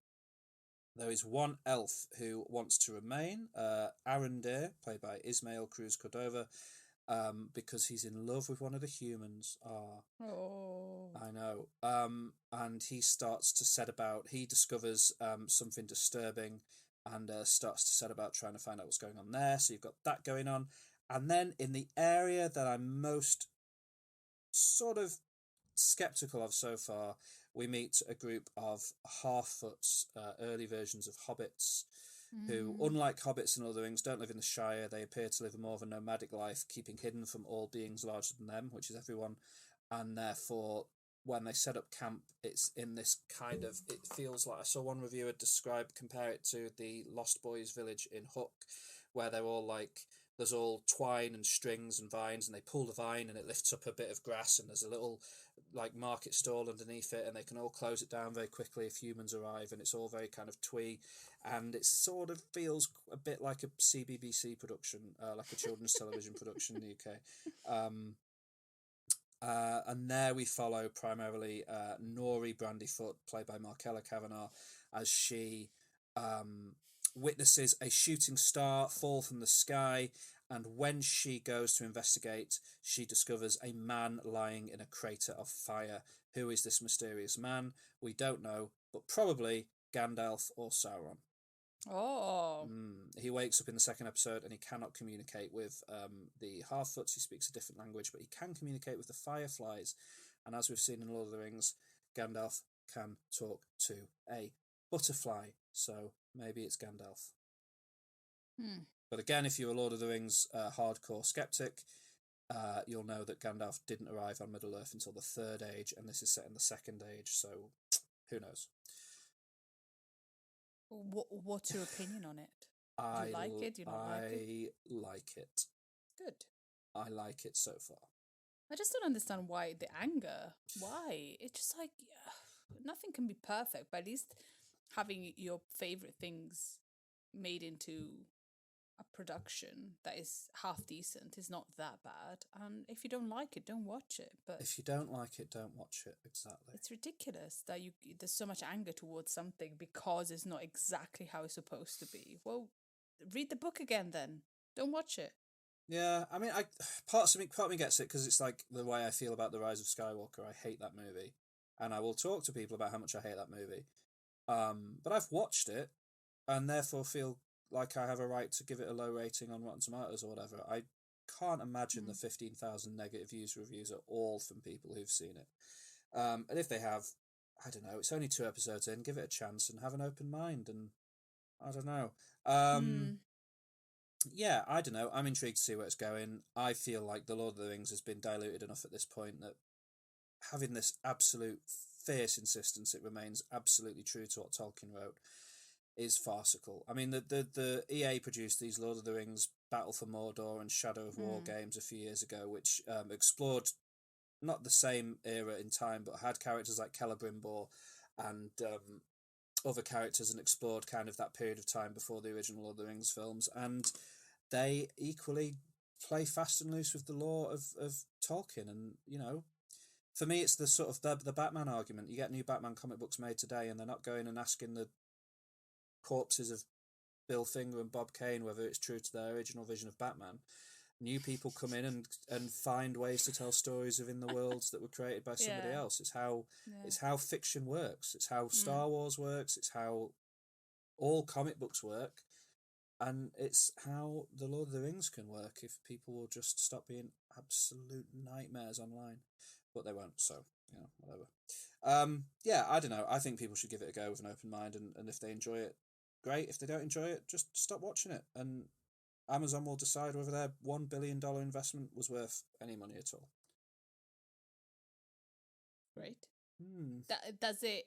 there is one elf who wants to remain, Arondir, played by Ismael Cruz Cordova, because he's in love with one of the humans. Oh. I know. And he starts to set about, he discovers something disturbing and starts to set about trying to find out what's going on there. So you've got that going on. And then in the area that I'm most sort of skeptical of so far, we meet a group of Harfoots, early versions of hobbits, who, unlike hobbits in Lord of the Rings, don't live in the Shire. They appear to live more of a nomadic life, keeping hidden from all beings larger than them, which is everyone. And therefore, when they set up camp, it's in this kind of, it feels like, I saw one reviewer compare it to the Lost Boys village in Hook, where they're all like, there's all twine and strings and vines, and they pull the vine and it lifts up a bit of grass, and there's a little like market stall underneath it, and they can all close it down very quickly if humans arrive, and it's all very kind of twee, and it sort of feels a bit like a CBBC production, like a children's television production in the UK. And there we follow primarily Nori Brandyfoot, played by Markella Kavanagh, as she witnesses a shooting star fall from the sky, and when she goes to investigate, she discovers a man lying in a crater of fire. Who is this mysterious man? We don't know, but probably Gandalf or Sauron. Oh. He wakes up in the second episode and he cannot communicate with the Harfoots. He speaks a different language, but he can communicate with the Fireflies. And as we've seen in Lord of the Rings, Gandalf can talk to a butterfly. So maybe it's Gandalf. But again, if you're a Lord of the Rings hardcore skeptic, you'll know that Gandalf didn't arrive on Middle-earth until the Third Age, and this is set in the Second Age, so who knows? What's your opinion on it? Do you like it? Do you not like it? I like it. Good. I like it so far. I just don't understand why the anger. Why? It's just like nothing can be perfect, but at least having your favorite things made into a production that is half decent is not that bad. And if you don't like it, don't watch it. But if you don't like it, don't watch it. Exactly. it's ridiculous that there's so much anger towards something because it's not exactly how it's supposed to be. Well, read the book again then. Don't watch it. Yeah, I mean, part of me gets it because it's like the way I feel about The Rise of Skywalker. I hate that movie, and I will talk to people about how much I hate that movie. But I've watched it, and therefore feel like I have a right to give it a low rating on Rotten Tomatoes or whatever. I can't imagine the 15,000 negative reviews are all from people who've seen it. And if they have, I don't know, it's only 2 episodes in, give it a chance and have an open mind, and I don't know. Yeah, I don't know. I'm intrigued to see where it's going. I feel like The Lord of the Rings has been diluted enough at this point that having this absolute fierce insistence it remains absolutely true to what Tolkien wrote is farcical. I mean, the EA produced these Lord of the Rings Battle for Mordor and Shadow of War games a few years ago, which explored not the same era in time, but had characters like Celebrimbor and other characters, and explored kind of that period of time before the original Lord of the Rings films. And they equally play fast and loose with the lore of Tolkien. And, you know, for me, it's the sort of the Batman argument. You get new Batman comic books made today, and they're not going and asking the corpses of Bill Finger and Bob Kane whether it's true to their original vision of Batman. New people come in and find ways to tell stories within the worlds that were created by somebody else. It's how fiction works. It's how Star Wars works. It's how all comic books work. And it's how the Lord of the Rings can work if people will just stop being absolute nightmares online. But they won't, so, you know, whatever. Yeah, I don't know. I think people should give it a go with an open mind, and if they enjoy it, great. If they don't enjoy it, just stop watching it. And Amazon will decide whether their $1 billion investment was worth any money at all. Great. Does it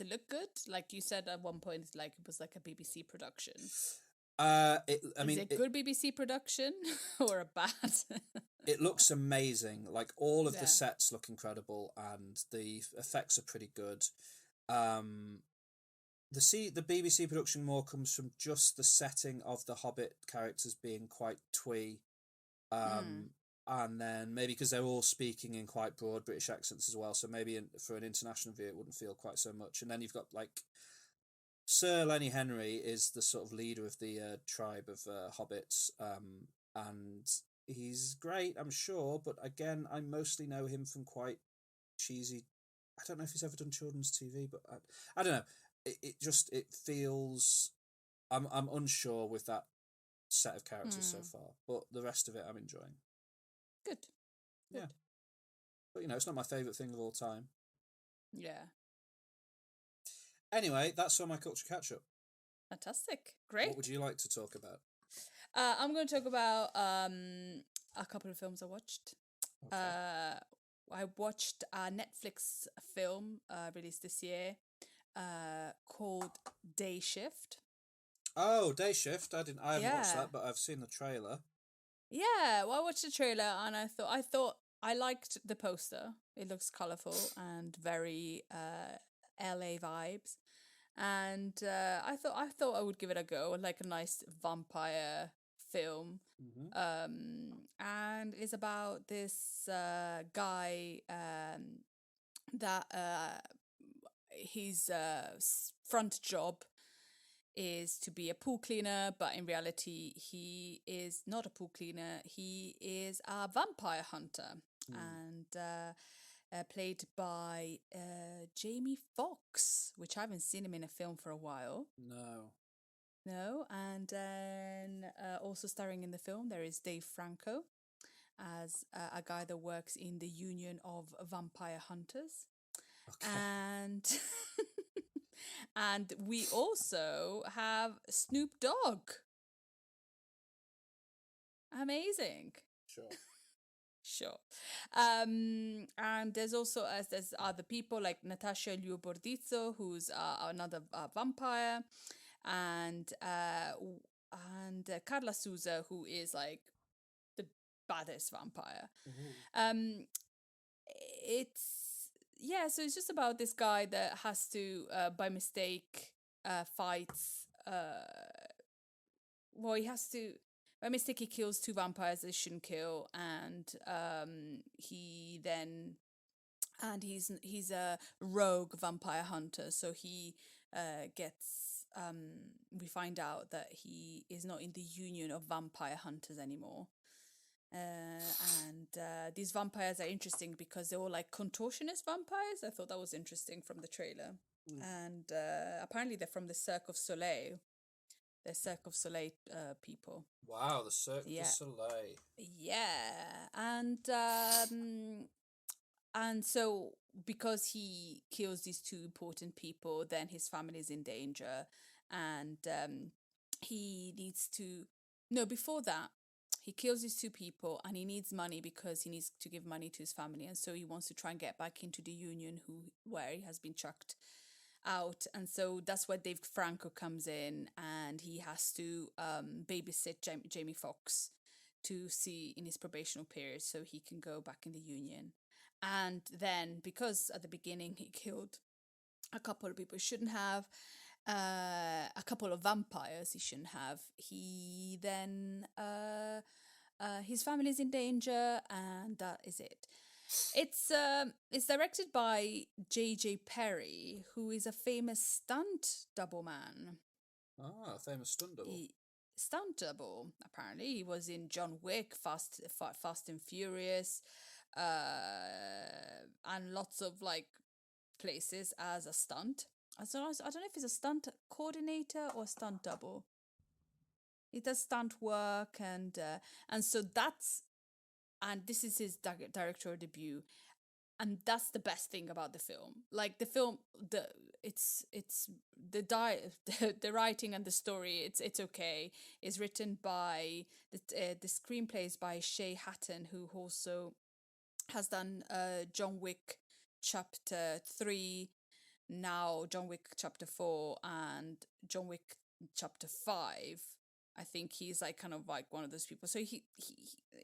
look good? Like you said at one point, like it was like a BBC production. Is it good BBC production or a bad? It looks amazing. Like all of the sets look incredible, and the effects are pretty good. The BBC production more comes from just the setting of the Hobbit characters being quite twee, and then maybe because they're all speaking in quite broad British accents as well, so maybe for an international view it wouldn't feel quite so much. And then you've got like Sir Lenny Henry is the sort of leader of the tribe of hobbits, and he's great, I'm sure, but again, I mostly know him from quite cheesy. I don't know if he's ever done children's TV, but I don't know. It feels I'm unsure with that set of characters so far, but the rest of it I'm enjoying. Good. Yeah, but you know, it's not my favourite thing of all time. Yeah. Anyway, that's all my culture catch-up. Fantastic. Great. What would you like to talk about? I'm going to talk about a couple of films I watched. Okay. I watched a Netflix film released this year called Day Shift. Oh, Day Shift. I haven't watched that, but I've seen the trailer. Yeah, well, I watched the trailer and I thought I liked the poster. It looks colourful and very LA vibes, and I thought I would give it a go, like a nice vampire film. And it's about this guy that his front job is to be a pool cleaner, but in reality he is not a pool cleaner, he is a vampire hunter. And played by Jamie Foxx, which I haven't seen him in a film for a while. No, and then also starring in the film there is Dave Franco as a guy that works in the Union of Vampire Hunters, and and we also have Snoop Dogg. Amazing. Sure. Sure. And there's also there's other people like Natasha Liu-Bordizzo, who's another vampire, and Carla Souza, who is like the baddest vampire. Um, it's yeah, so it's just about this guy that has to by mistake fights. Well, he has to by mistake he kills two vampires that he shouldn't kill, and he's a rogue vampire hunter, so he gets we find out that he is not in the Union of Vampire Hunters anymore. And these vampires are interesting because they're all like contortionist vampires. I thought that was interesting from the trailer. And apparently they're from the Cirque of Soleil. They're Cirque of Soleil people. Wow, the Cirque du Yeah. Soleil. Yeah, and so because he kills these two important people, then his family is in danger, and he needs to. No, before that, he kills these two people, and he needs money because he needs to give money to his family, and so he wants to try and get back into the Union, where he has been chucked out, and so that's where Dave Franco comes in, and he has to babysit Jamie Foxx to see in his probational period so he can go back in the Union. And then because at the beginning he killed a couple of people he shouldn't have, a couple of vampires he shouldn't have, he then his family is in danger, and that is it. It's directed by J.J. Perry, who is a famous stunt double man. Ah, famous stunt double. Stunt double, apparently. He was in John Wick, Fast and Furious, and lots of like places as a stunt. I don't know if he's a stunt coordinator or stunt double. He does stunt work, and so this is his directorial debut, and that's the best thing about the film. Like the film, it's the writing and the story. It's okay. It's written by the screenplay is by Shay Hatton, who also has done John Wick Chapter 3, now John Wick Chapter 4, and John Wick Chapter 5. I think he's like kind of like one of those people. So he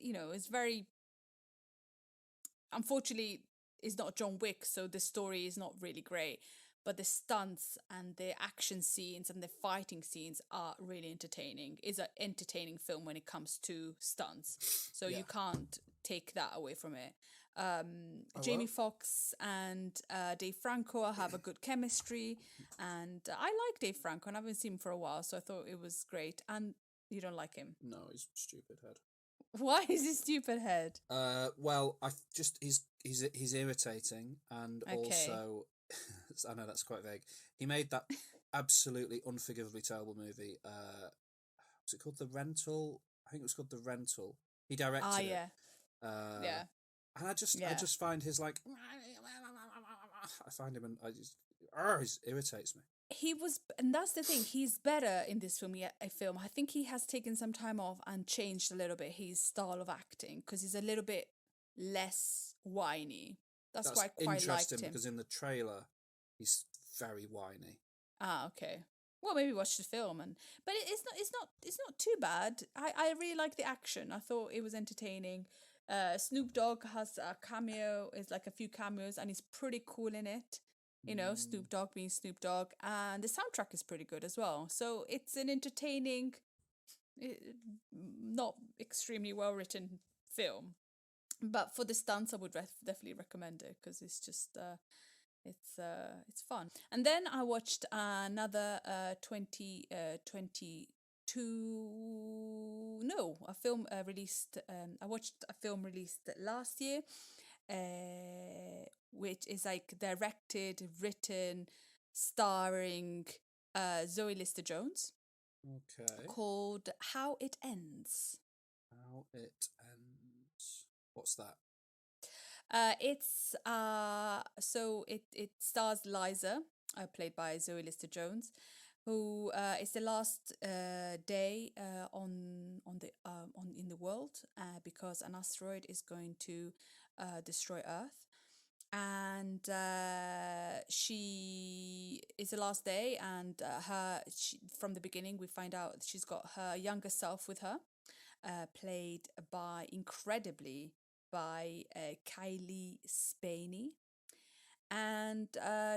is very, unfortunately, is not John Wick, so the story is not really great, but the stunts and the action scenes and the fighting scenes are really entertaining. It's an entertaining film when it comes to stunts, so you can't take that away from it. Jamie Foxx and Dave Franco have a good chemistry, and I like Dave Franco, and I haven't seen him for a while, so I thought it was great. And you don't like him? No, he's stupid head. Why is he stupid head? Well, he's irritating, and also I know that's quite vague. He made that absolutely unforgivably terrible movie. Was it called The Rental? I think it was called The Rental. He directed it. Yeah. And I just find his like, I find him and he irritates me. He was, and that's the thing, he's better in this film. I think he has taken some time off and changed a little bit his style of acting, because he's a little bit less whiny. That's why I quite liked interesting, him. because in the trailer he's very whiny. Ah, okay. Well, maybe watch the film, but it's not too bad. I really like the action. I thought it was entertaining. Snoop Dogg has a cameo, is like a few cameos, and he's pretty cool in it. Snoop Dogg being Snoop Dogg, and the soundtrack is pretty good as well. So it's an entertaining, not extremely well written film, but for the stunts, I would definitely recommend it, because it's just it's fun. And then I watched another 2022. No, a film released. I watched a film released last year, which is like directed, written, starring Zoe Lister-Jones. Okay. called How It Ends. How It Ends. What's that? It stars Liza, played by Zoe Lister-Jones, who is the last day on in the world because an asteroid is going to destroy Earth, and she is the last day, and from the beginning we find out she's got her younger self with her, played by incredibly by Kylie Spaney. And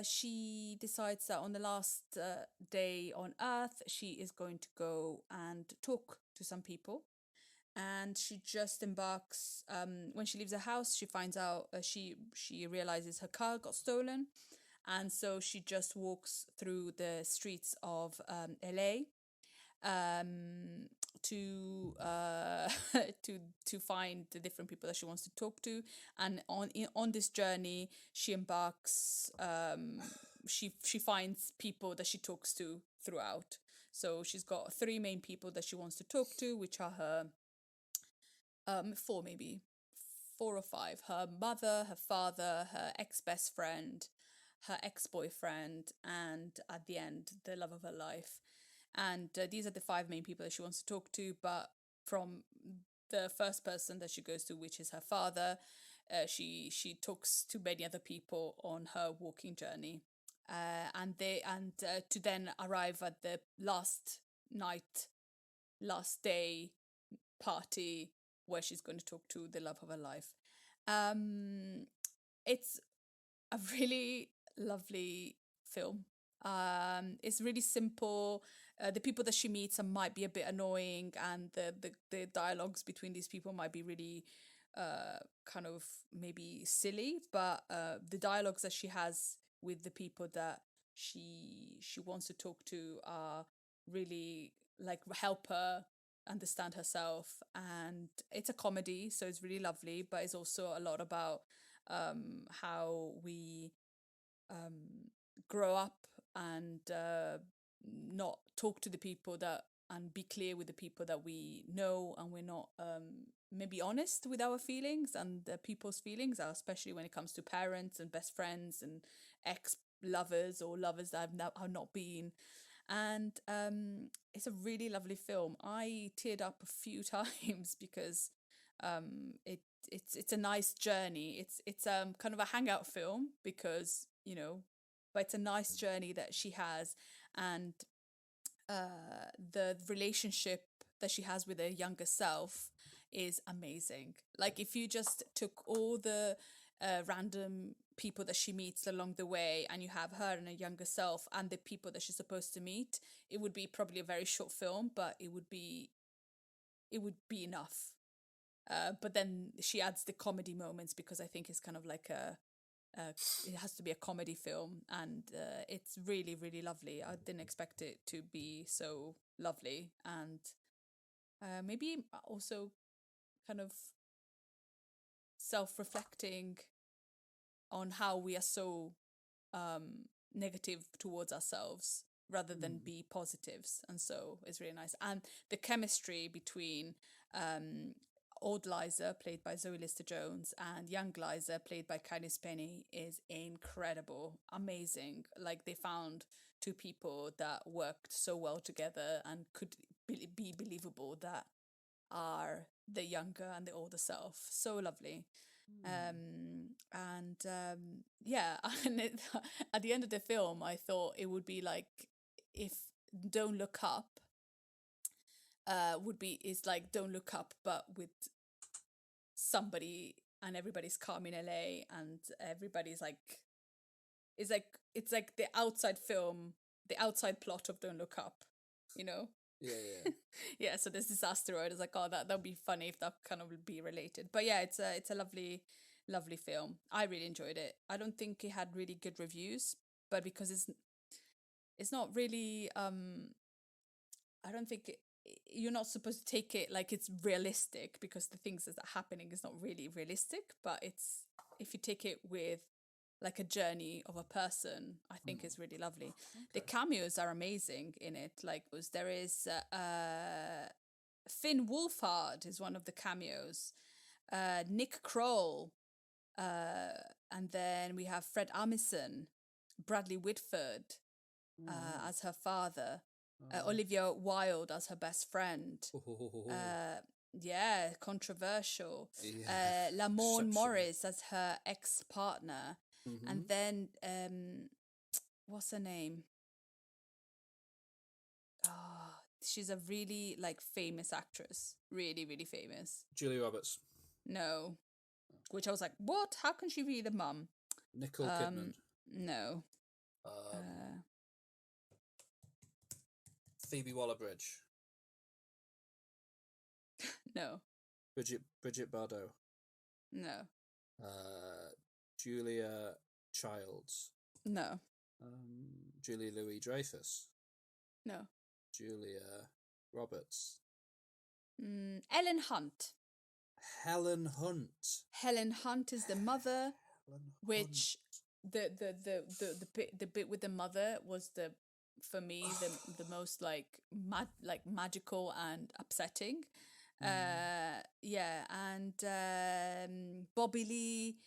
she decides that on the last day on Earth, she is going to go and talk to some people. And she just embarks. When she leaves the house, she finds out she realizes her car got stolen, and so she just walks through the streets of LA to to find the different people that she wants to talk to, and on this journey she embarks. She finds people that she talks to throughout. So she's got three main people that she wants to talk to, which are her four, maybe four or five: her mother, her father, her ex-best friend, her ex-boyfriend, and at the end the love of her life. And these are the five main people that she wants to talk to. But from the first person that she goes to, which is her father, she talks to many other people on her walking journey, and to then arrive at the last day party where she's going to talk to the love of her life. It's a really lovely film. It's really simple. The people that she meets might be a bit annoying, and the dialogues between these people might be really kind of maybe silly, but the dialogues that she has with the people that she wants to talk to are really like help her understand herself. And it's a comedy, so it's really lovely, but it's also a lot about how we grow up and not talk to the people that and be clear with the people that we know, and we're not maybe honest with our feelings and people's feelings, especially when it comes to parents and best friends and ex lovers or lovers that have not been. And it's a really lovely film. I teared up a few times because it's a nice journey. It's kind of a hangout film because but it's a nice journey that she has. And the relationship that she has with her younger self is amazing. Like, if you just took all the random people that she meets along the way, and you have her and her younger self and the people that she's supposed to meet, it would be probably a very short film, but it would be enough. But then she adds the comedy moments, because I think it's kind of like it has to be a comedy film, and it's really, really lovely. I didn't expect it to be so lovely, and maybe also kind of self-reflecting on how we are so negative towards ourselves rather than be positives. And so it's really nice. And the chemistry between old Liza, played by Zoe Lister-Jones, and young Liza, played by Kylie Spaney, is incredible, amazing. Like, they found two people that worked so well together and could be believable, that are the younger and the older self. So lovely. Yeah, and at the end of the film, I thought it would be like if Don't Look Up is like Don't Look Up, but with somebody, and everybody's calm in LA, and everybody's like, it's like the outside film, the outside plot of Don't Look Up, Yeah. Yeah, so there's this asteroid. It's like, oh, that'd be funny if that kind of would be related. But yeah, it's a lovely film. I really enjoyed it. I don't think it had really good reviews, but because it's not really I don't think you're not supposed to take it like it's realistic, because the things that are happening is not really realistic. But it's, if you take it with like a journey of a person, I think is really lovely. The cameos are amazing in it. Like there is Finn Wolfhard is one of the cameos, Nick Kroll, and then we have Fred Armisen, Bradley Whitford as her father, Olivia Wilde as her best friend. Yeah, controversial. Yeah, Lamorne exceptional. Morris as her ex-partner. And then, what's her name? Oh, she's a really like famous actress. Really, really famous. Julia Roberts. No. Which I was like, what? How can she be the mum? Nicole Kidman. No. Phoebe Waller-Bridge. No. Bridget Bardot. No. Julia Childs. No. Julia Louis-Dreyfus. No. Julia Roberts. Ellen Hunt. Helen Hunt. Helen Hunt is the mother, Helen which the bit with the mother was for me the most like magical and upsetting. Yeah, and Bobby Lee,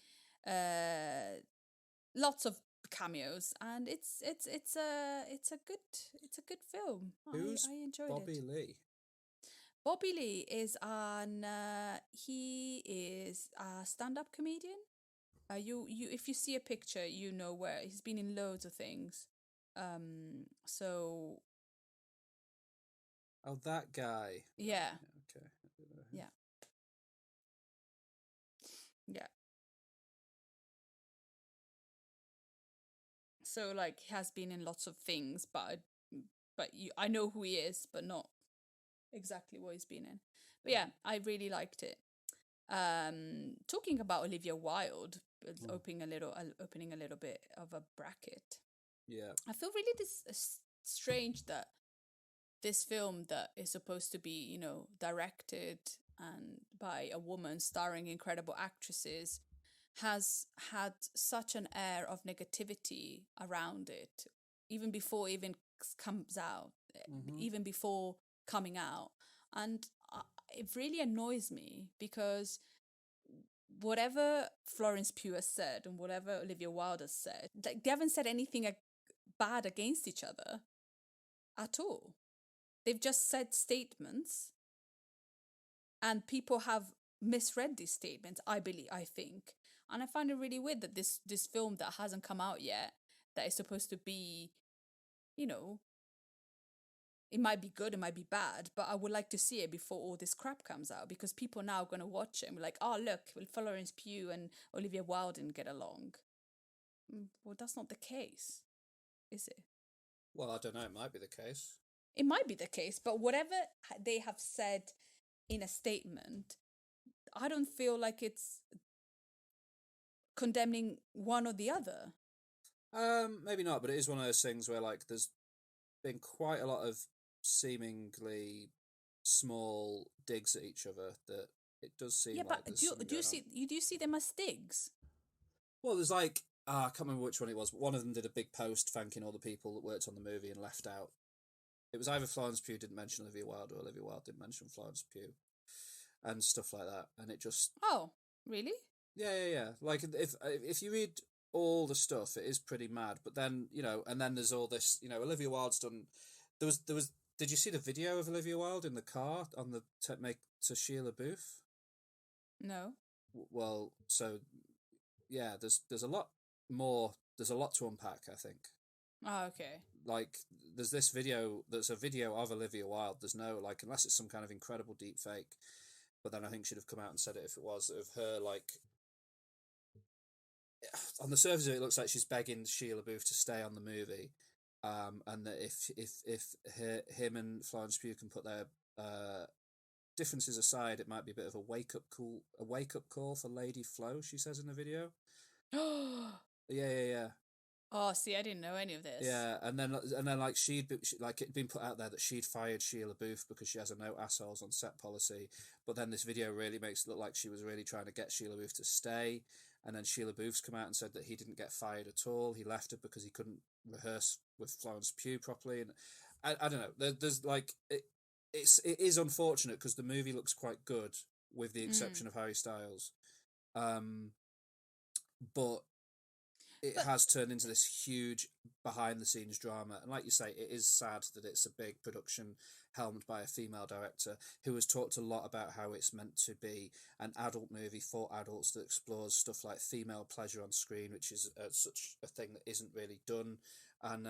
lots of cameos, and it's a good film. Who's I enjoyed Bobby it. Lee? Bobby Lee is he is a stand-up comedian. You if you see a picture, you know where he's been in loads of things. So Oh, that guy. yeah. Okay. Yeah. Yeah. So like he has been in lots of things, but I know who he is, but not exactly what he's been in. But yeah, I really liked it. Talking about Olivia Wilde, opening a little bit of a bracket. Yeah. I feel really strange that this film that is supposed to be, directed and by a woman starring incredible actresses has had such an air of negativity around it, even before even comes out, even before coming out. And it really annoys me because whatever Florence Pugh has said and whatever Olivia Wilde has said, they haven't said anything bad against each other at all. They've just said statements, and people have misread these statements, I think. And I find it really weird that this film that hasn't come out yet, that is supposed to be, it might be good, it might be bad, but I would like to see it before all this crap comes out, because people now are going to watch it and be like, oh, look, Florence Pugh and Olivia Wilde didn't get along. Well, that's not the case, is it? Well, I don't know. It might be the case. It might be the case, but whatever they have said in a statement, I don't feel like it's condemning one or the other. Maybe not, but it is one of those things where like there's been quite a lot of seemingly small digs at each other that it does seem like but there's do something you going on. see them as digs? Well, there's like I can't remember which one it was, but one of them did a big post thanking all the people that worked on the movie and left out. It was either Florence Pugh didn't mention Olivia Wilde or Olivia Wilde didn't mention Florence Pugh and stuff like that, and it just Really? Yeah. Like if you read all the stuff, it is pretty mad. But then and then there's all this. Olivia Wilde's done. There was. Did you see the video of Olivia Wilde in the car on the to Sheila Booth? No. Well, so yeah, there's a lot more. There's a lot to unpack, I think. Oh, okay. Like there's this video. There's a video of Olivia Wilde. There's no unless it's some kind of incredible deep fake. But then I think she'd have come out and said it if it was of her on the surface of it, looks like she's begging Sheila Booth to stay on the movie, and that if him and Florence Pugh can put their differences aside, it might be a bit of a wake up call for Lady Flo. She says in the video. Yeah. Oh, see, I didn't know any of this. Yeah, and then it'd been put out there that she'd fired Sheila Booth because she has a no assholes on set policy. But then this video really makes it look like she was really trying to get Sheila Booth to stay. And then Sheila Booth's come out and said that he didn't get fired at all. He left her because he couldn't rehearse with Florence Pugh properly. And I don't know. There's like it is unfortunate because the movie looks quite good with the exception of Harry Styles, but it has turned into this huge behind the scenes drama. And like you say, it is sad that it's a big production helmed by a female director who has talked a lot about how it's meant to be an adult movie for adults that explores stuff like female pleasure on screen, which is such a thing that isn't really done. And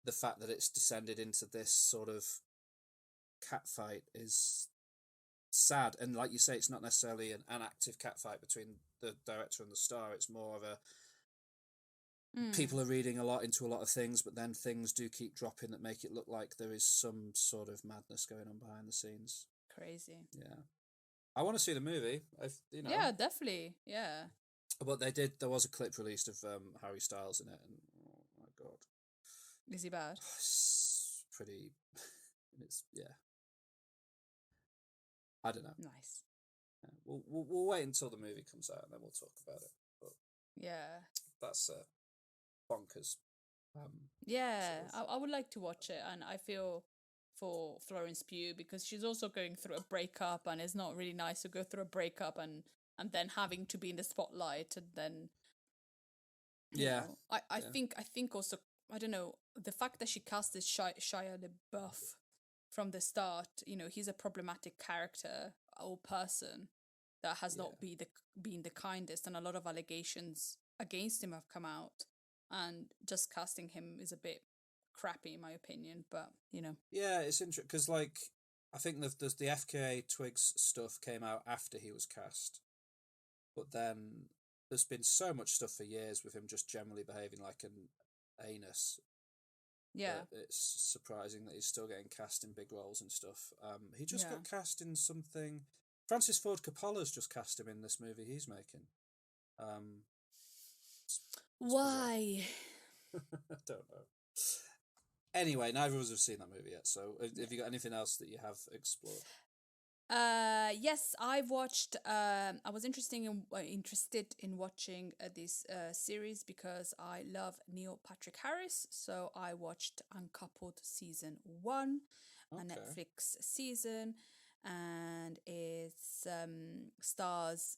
the fact that it's descended into this sort of catfight is sad. And like you say, it's not necessarily an active catfight between the director and the star. It's more of a people are reading a lot into a lot of things, but then things do keep dropping that make it look like there is some sort of madness going on behind the scenes. Crazy. Yeah, I want to see the movie. Yeah, definitely. Yeah. But there was a clip released of Harry Styles in it, and oh my god, Is he bad? it's pretty. I don't know. Nice. Yeah, we'll wait until the movie comes out and then we'll talk about it. But yeah, that's bonkers. Yeah, sort of. I would like to watch it, and I feel for Florence Pugh because she's also going through a breakup, and it's not really nice to go through a breakup and then having to be in the spotlight, and then you know, I think also, I don't know, the fact that she cast this Shia LaBeouf from the start, you know, he's a problematic character or person that has not been the kindest, and a lot of allegations against him have come out, and just casting him is a bit crappy in my opinion, but you know. Yeah, it's interesting because like I think the FKA Twigs stuff came out after he was cast, but then there's been so much stuff for years with him just generally behaving like an anus. Yeah, it's surprising that he's still getting cast in big roles and stuff. He just got cast in something. Francis Ford Coppola's just cast him in this movie he's making. Why? I don't know. Anyway, neither of us have seen that movie yet. So, have you got anything else that you have explored? Yes, I've watched. I was interested in watching this series because I love Neil Patrick Harris. So I watched Uncoupled season 1, a Netflix season, and it stars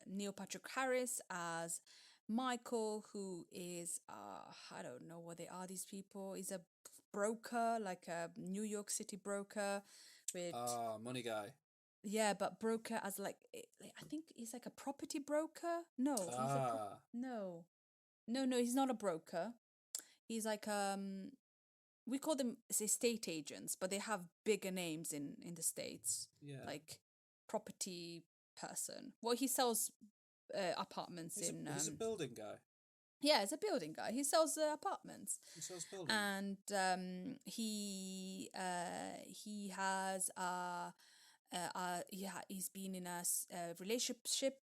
Neil Patrick Harris as Michael, who is I don't know what they are. These people. He's a broker, like a New York City broker with money guy. Yeah, but broker as like I think he's like a property broker. No, no, he's not a broker. He's like we call them estate agents, but they have bigger names in the States. Yeah, like property person. Well, he sells apartments he's a building guy. Yeah, he's a building guy. He sells apartments. He sells buildings. And he has he's been in a relationship.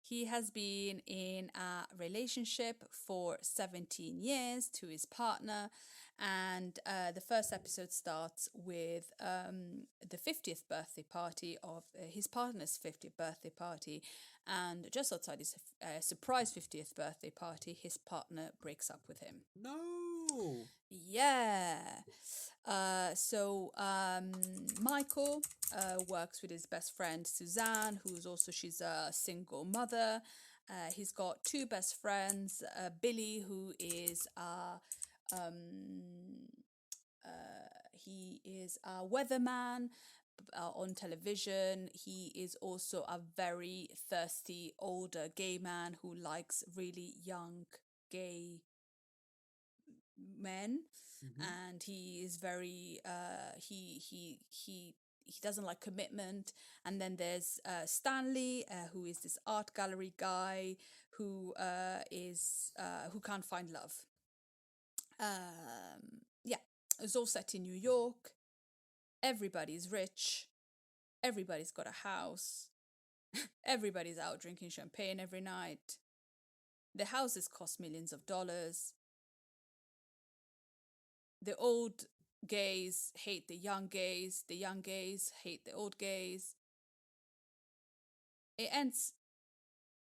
He has been in a relationship for 17 years to his partner, and the first episode starts with the 50th birthday party of his partner's 50th birthday party, and just outside his surprise 50th birthday party, his partner breaks up with him. No! Yeah. So Michael works with his best friend Suzanne, she's a single mother. He's got two best friends, Billy, who is he is a weatherman on television. He is also a very thirsty older gay man who likes really young gay men. And he is very he doesn't like commitment. And then there's Stanley, who is this art gallery guy who can't find love. It's all set in New York. Everybody's rich. Everybody's got a house. Everybody's out drinking champagne every night. The houses cost millions of dollars. The old gays hate the young gays hate the old gays. It ends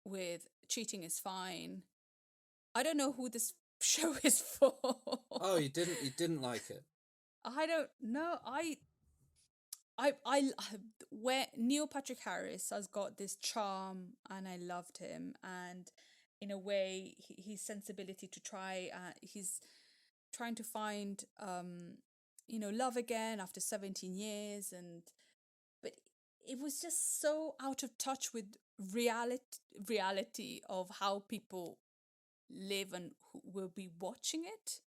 with cheating is fine. I don't know who this show is for. Oh, you didn't like it? I don't know. Where Neil Patrick Harris has got this charm, and I loved him, and in a way, his sensibility to try, he's trying to find, love again after 17 years, but it was just so out of touch with reality of how people live and who will be watching it.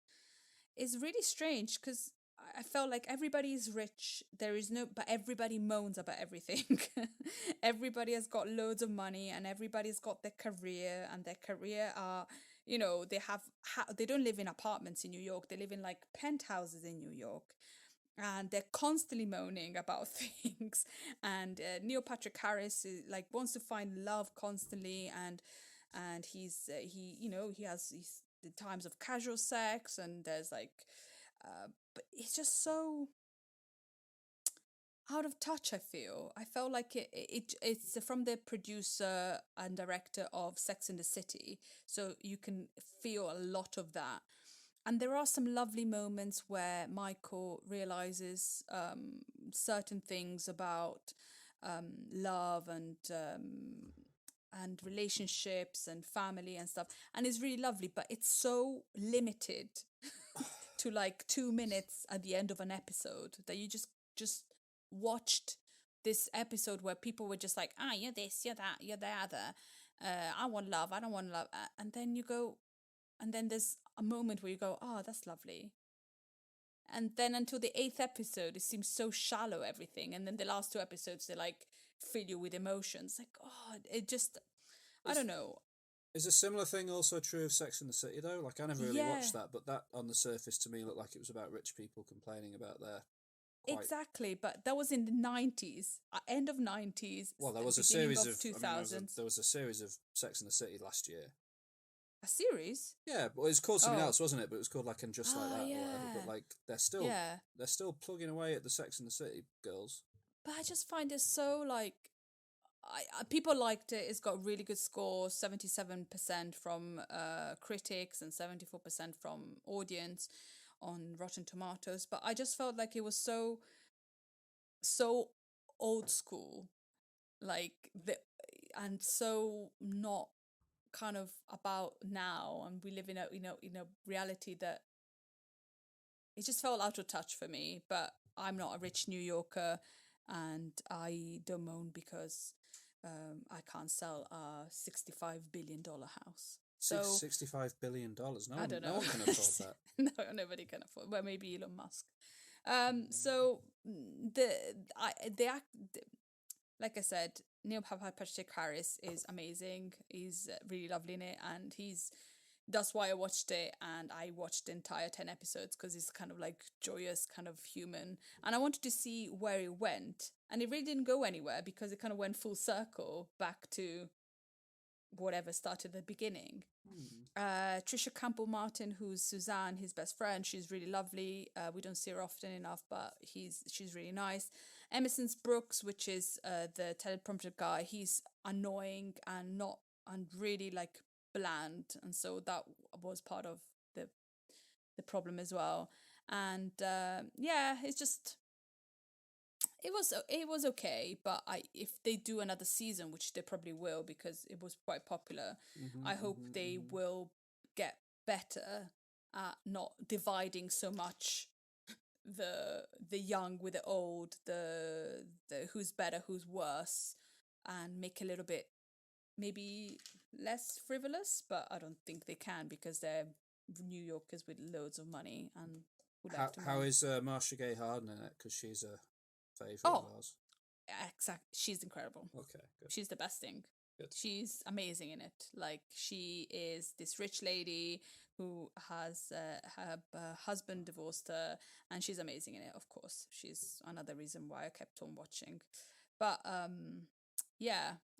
It's really strange because I felt like everybody is rich. But everybody moans about everything. Everybody has got loads of money, and everybody's got their career, and their career are, they don't live in apartments in New York. They live in like penthouses in New York, and they're constantly moaning about things. And Neil Patrick Harris like wants to find love constantly, and he has the times of casual sex, and there's like. But it's just so out of touch. I felt like it's from the producer and director of Sex and the City, so you can feel a lot of that. And there are some lovely moments where Michael realizes certain things about love and relationships and family and stuff, and it's really lovely, but it's so limited to like 2 minutes at the end of an episode that you just watched this episode where people were just like, you're this, you're that, you're the other, I want love, I don't want love, and then you go, and then there's a moment where you go, oh, that's lovely, and then until the 8th episode it seems so shallow, everything, and then the last 2 episodes they like fill you with emotions, like, oh, it just, I don't know. Is a similar thing also true of Sex and the City, though? Like, I never really watched that, but that, on the surface, to me, looked like it was about rich people complaining about their... Exactly, but that was in the 90s, end of 90s. Well, there was a series of 2000s. there was a series of Sex and the City last year. A series? Yeah, but it was called something else, wasn't it? But it was called like And Just Like That, yeah. or whatever. But like, they're still plugging away at the Sex and the City girls. But I just find it so like... people liked it. It's got really good scores, 77% from critics and 74% from audience on Rotten Tomatoes. But I just felt like it was so old school, and so not kind of about now. And we live in a reality that it just felt out of touch for me. But I'm not a rich New Yorker, and I don't moan because I can't sell a $65 billion house. So $65 billion. No I don't know. No one can afford that. No, nobody can afford. Well, maybe Elon Musk. So like I said, Neil Patrick Harris is amazing. He's really lovely in it, and that's why I watched it, and I watched the entire 10 episodes because he's kind of like joyous, kind of human, and I wanted to see where it went, and it really didn't go anywhere because it kind of went full circle back to whatever started at the beginning. Trisha Campbell-Martin, who's Suzanne, his best friend, she's really lovely. We don't see her often enough, but she's really nice. Emerson Brooks, which is the teleprompter guy, he's annoying and really like bland, and so that was part of the problem as well. And it's just it was okay, but if they do another season, which they probably will because it was quite popular, I hope they will get better at not dividing so much the young with the old, the who's better, who's worse, and make a little bit maybe less frivolous. But I don't think they can because they're New Yorkers with loads of money and would like to. How is Marsha Gay Harden in it? Because she's a favourite of ours. Exactly, she's incredible. Okay, good. She's the best thing. Good. She's amazing in it. Like, she is this rich lady who has her husband divorced her, and she's amazing in it. Of course, she's another reason why I kept on watching. But I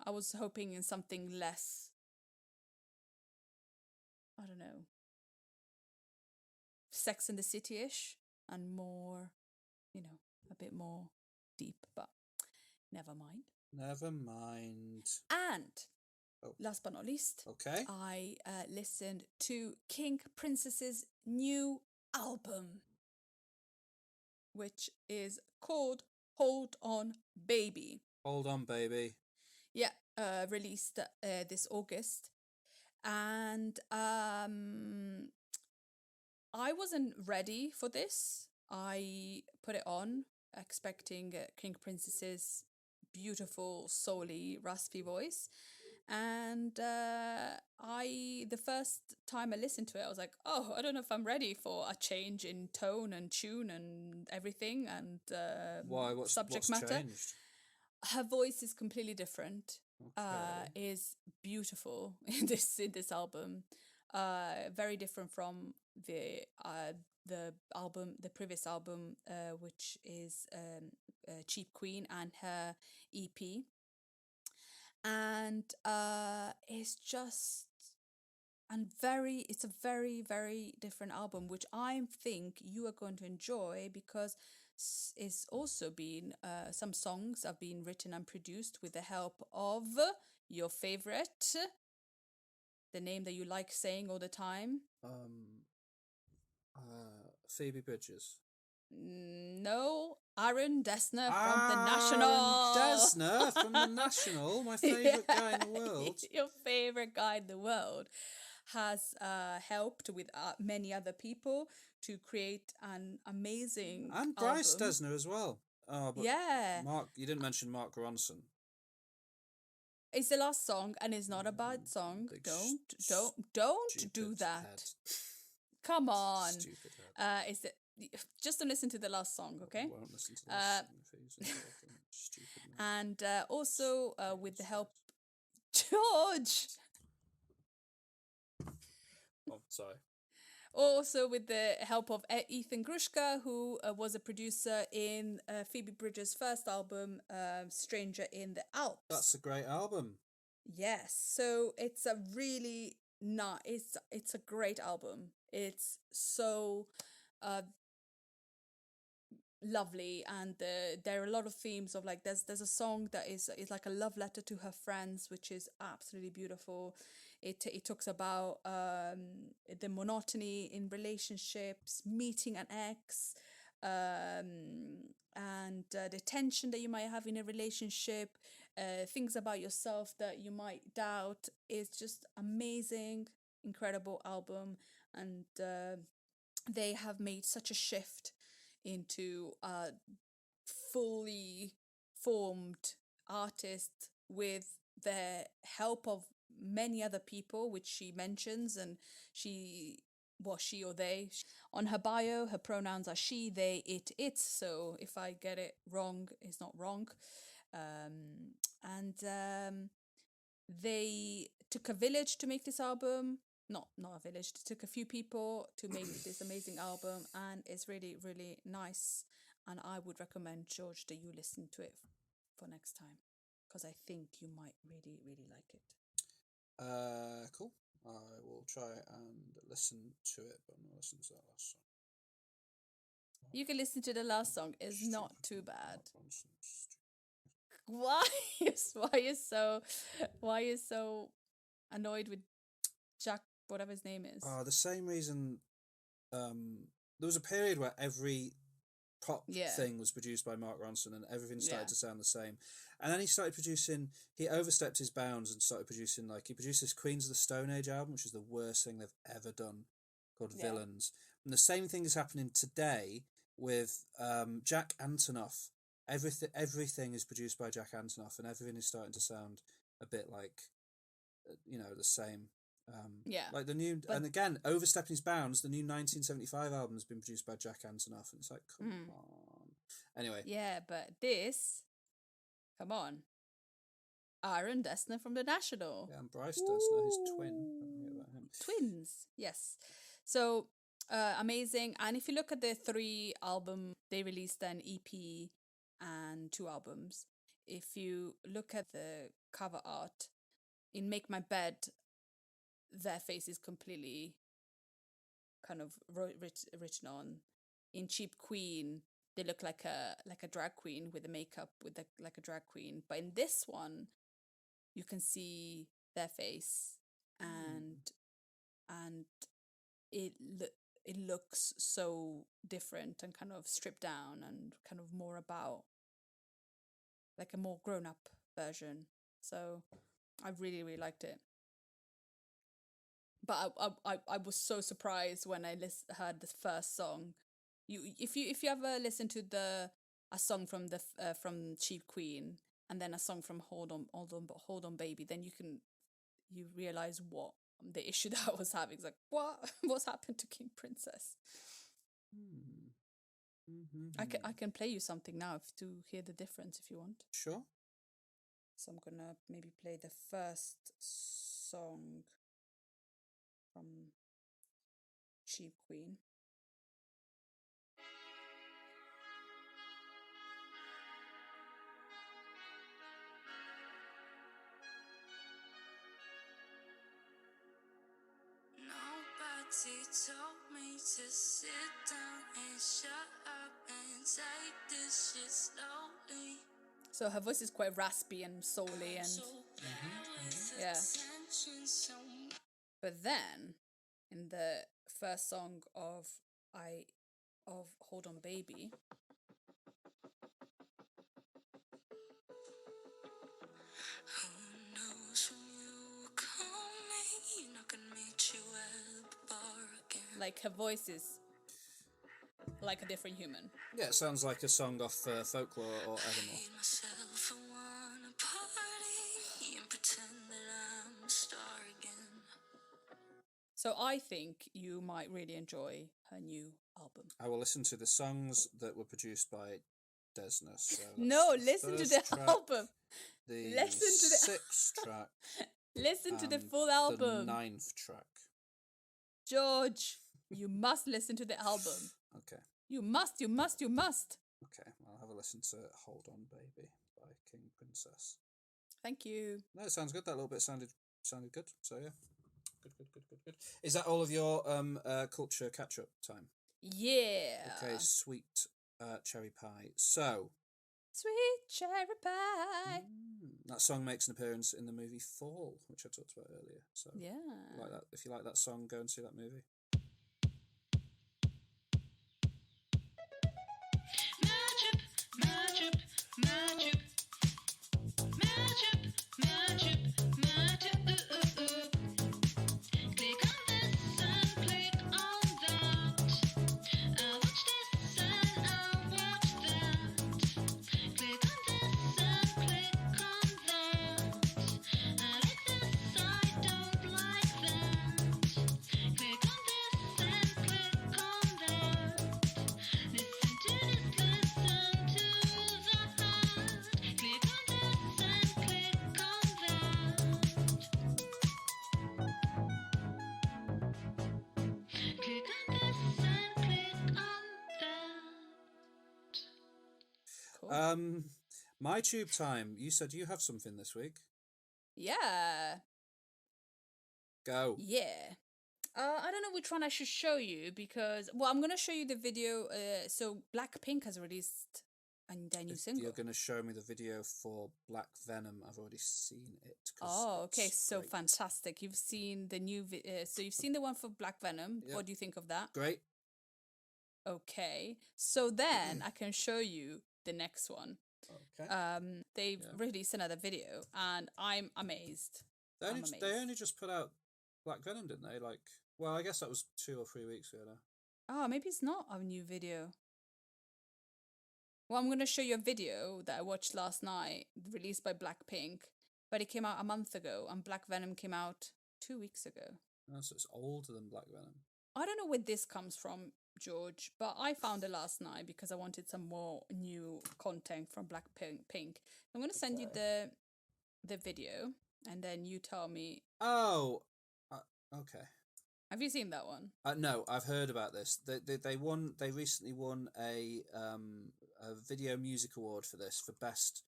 was hoping in something less, I don't know, Sex and the City-ish. and more, a bit more deep, but never mind. Never mind. And Oh. last but not least, Okay. I listened to King Princess's new album, which is called Hold On Baby. Hold on, baby. Yeah, released this August. And I wasn't ready for this. I put it on expecting King Princess's beautiful, soul-y, raspy voice. And the first time I listened to it, I was like, oh, I don't know if I'm ready for a change in tone and tune and everything and Why? What's matter. changed? Her voice is completely different. Okay. Is beautiful in this album. Very different from the previous album, which is Cheap Queen and her EP. And it's a very, very different album, which I think you are going to enjoy because it's also been some songs have been written and produced with the help of your favorite, the name that you like saying all the time. Phoebe Bridgers. No, Aaron Dessner from The National. Dessner from The National, my favourite guy in the world. Your favourite guy in the world has helped with many other people to create an amazing And Bryce album. Dessner as well. Oh, but Yeah. Mark, you didn't mention Mark Ronson. It's the last song, and it's not a bad song. Big Don't do that. Head. Come on. Stupid head. Just don't listen to the last song, okay? I won't listen to this if he's involved in it. Stupid man. And also with the help, George. Oh, sorry. Also with the help of Ethan Grushka, who was a producer in Phoebe Bridgers' first album, Stranger in the Alps. That's a great album. Yes, so it's a really it's a great album. It's so lovely, and there are a lot of themes of like there's a song that is like a love letter to her friends, which is absolutely beautiful. It talks about the monotony in relationships, meeting an ex, and the tension that you might have in a relationship, things about yourself that you might doubt. It's just amazing, incredible album, and they have made such a shift into a fully formed artist with the help of many other people, which she mentions, and she or they. On her bio, her pronouns are she, they, it, so if I get it wrong, it's not wrong. And they took a village to make this album. Not a village. It took a few people to make this amazing album, and it's really, really nice. And I would recommend, George, that you listen to it for next time, because I think you might really, really like it. Cool. I will try and listen to it, but I'm not listening to that last song. You can listen to the last song. It's not too bad. Why you so annoyed with Jack, whatever his name is? The same reason. There was a period where every pop thing was produced by Mark Ronson, and everything started to sound the same. And then he overstepped his bounds and started producing, he produced this Queens of the Stone Age album, which is the worst thing they've ever done, called Villains. And the same thing is happening today with Jack Antonoff. Everything is produced by Jack Antonoff, and everything is starting to sound a bit like, the same. Like the new, and again, overstepping his bounds, the new 1975 album has been produced by Jack Antonoff, and it's like, come on. Anyway. Yeah, but this, come on. Aaron Dessner from The National. Yeah, and Bryce Dessner, his twin. Don't forget about him. Twins, yes. So, amazing. And if you look at the 3 albums, they released an EP and 2 albums. If you look at the cover art, in Make My Bed, their face is completely kind of written on. in Cheap Queen, they look like a drag queen with the makeup like a drag queen. But in this one, you can see their face, and it looks so different and kind of stripped down and kind of more about like a more grown up version. So I really, really liked it. But I was so surprised when I heard the first song. If you ever listen to a song from from Cheap Queen and then a song from Hold On Baby, then you realize what the issue that I was having. It's like, what's happened to King Princess? I can play you something now to hear the difference if you want. Sure. So I'm gonna maybe play the first song from Cheap Queen. Nobody told me to sit down and shut up and take this shit slowly. So her voice is quite raspy and soul-y and yeah. But then in the first song of Hold On Baby, Who knows when you call me? You're not gonna meet you at the bar again. like her voice is like a different human. Yeah, it sounds like a song off Folklore or Evermore. Made myself a wanna party and pretend that I'm a star again. So I think you might really enjoy her new album. I will listen to the songs that were produced by Desna. So No, that's listen to first the track, album. The Listen to the- sixth track. Listen to the and full The album. ninth track. George, you must listen to the album. Okay. You must. Okay. I'll have a listen to Hold On Baby by King Princess. Thank you. No, it sounds good. That little bit sounded good. So yeah. Good. Is that all of your culture catch-up time? Yeah. Okay, sweet cherry pie. So Sweet cherry pie. that song makes an appearance in the movie Fall, which I talked about earlier. So Yeah. like that. If you like that song, go and see that movie. Cool. MyTube time. You said you have something this week. Yeah. Go. Yeah. I don't know which one I should show you because, well, I'm going to show you the video. So Blackpink has released their new single. You're going to show me the video for Black Venom. I've already seen it. 'Cause Oh, okay. it's So great. fantastic. You've seen the new so you've seen the one for Black Venom. Yep. What do you think of that? Great. Okay. So then I can show you the next one. Okay. They've Yeah. released another video and I'm amazed. They I'm only, amazed. they only just put out Black Venom, didn't they? Like, well, I guess that was 2 or 3 weeks ago now. Oh, maybe it's not a new video. Well, I'm going to show you a video that I watched last night, released by Blackpink, but it came out a month ago, and Black Venom came out 2 weeks ago. Oh, so it's older than Black Venom. I don't know where this comes from, George, but I found it last night because I wanted some more new content from Blackpink. I'm going to send you the video, and then you tell me. Oh, okay. Have you seen that one? No, I've heard about this. They won. They recently won a video music award for this for best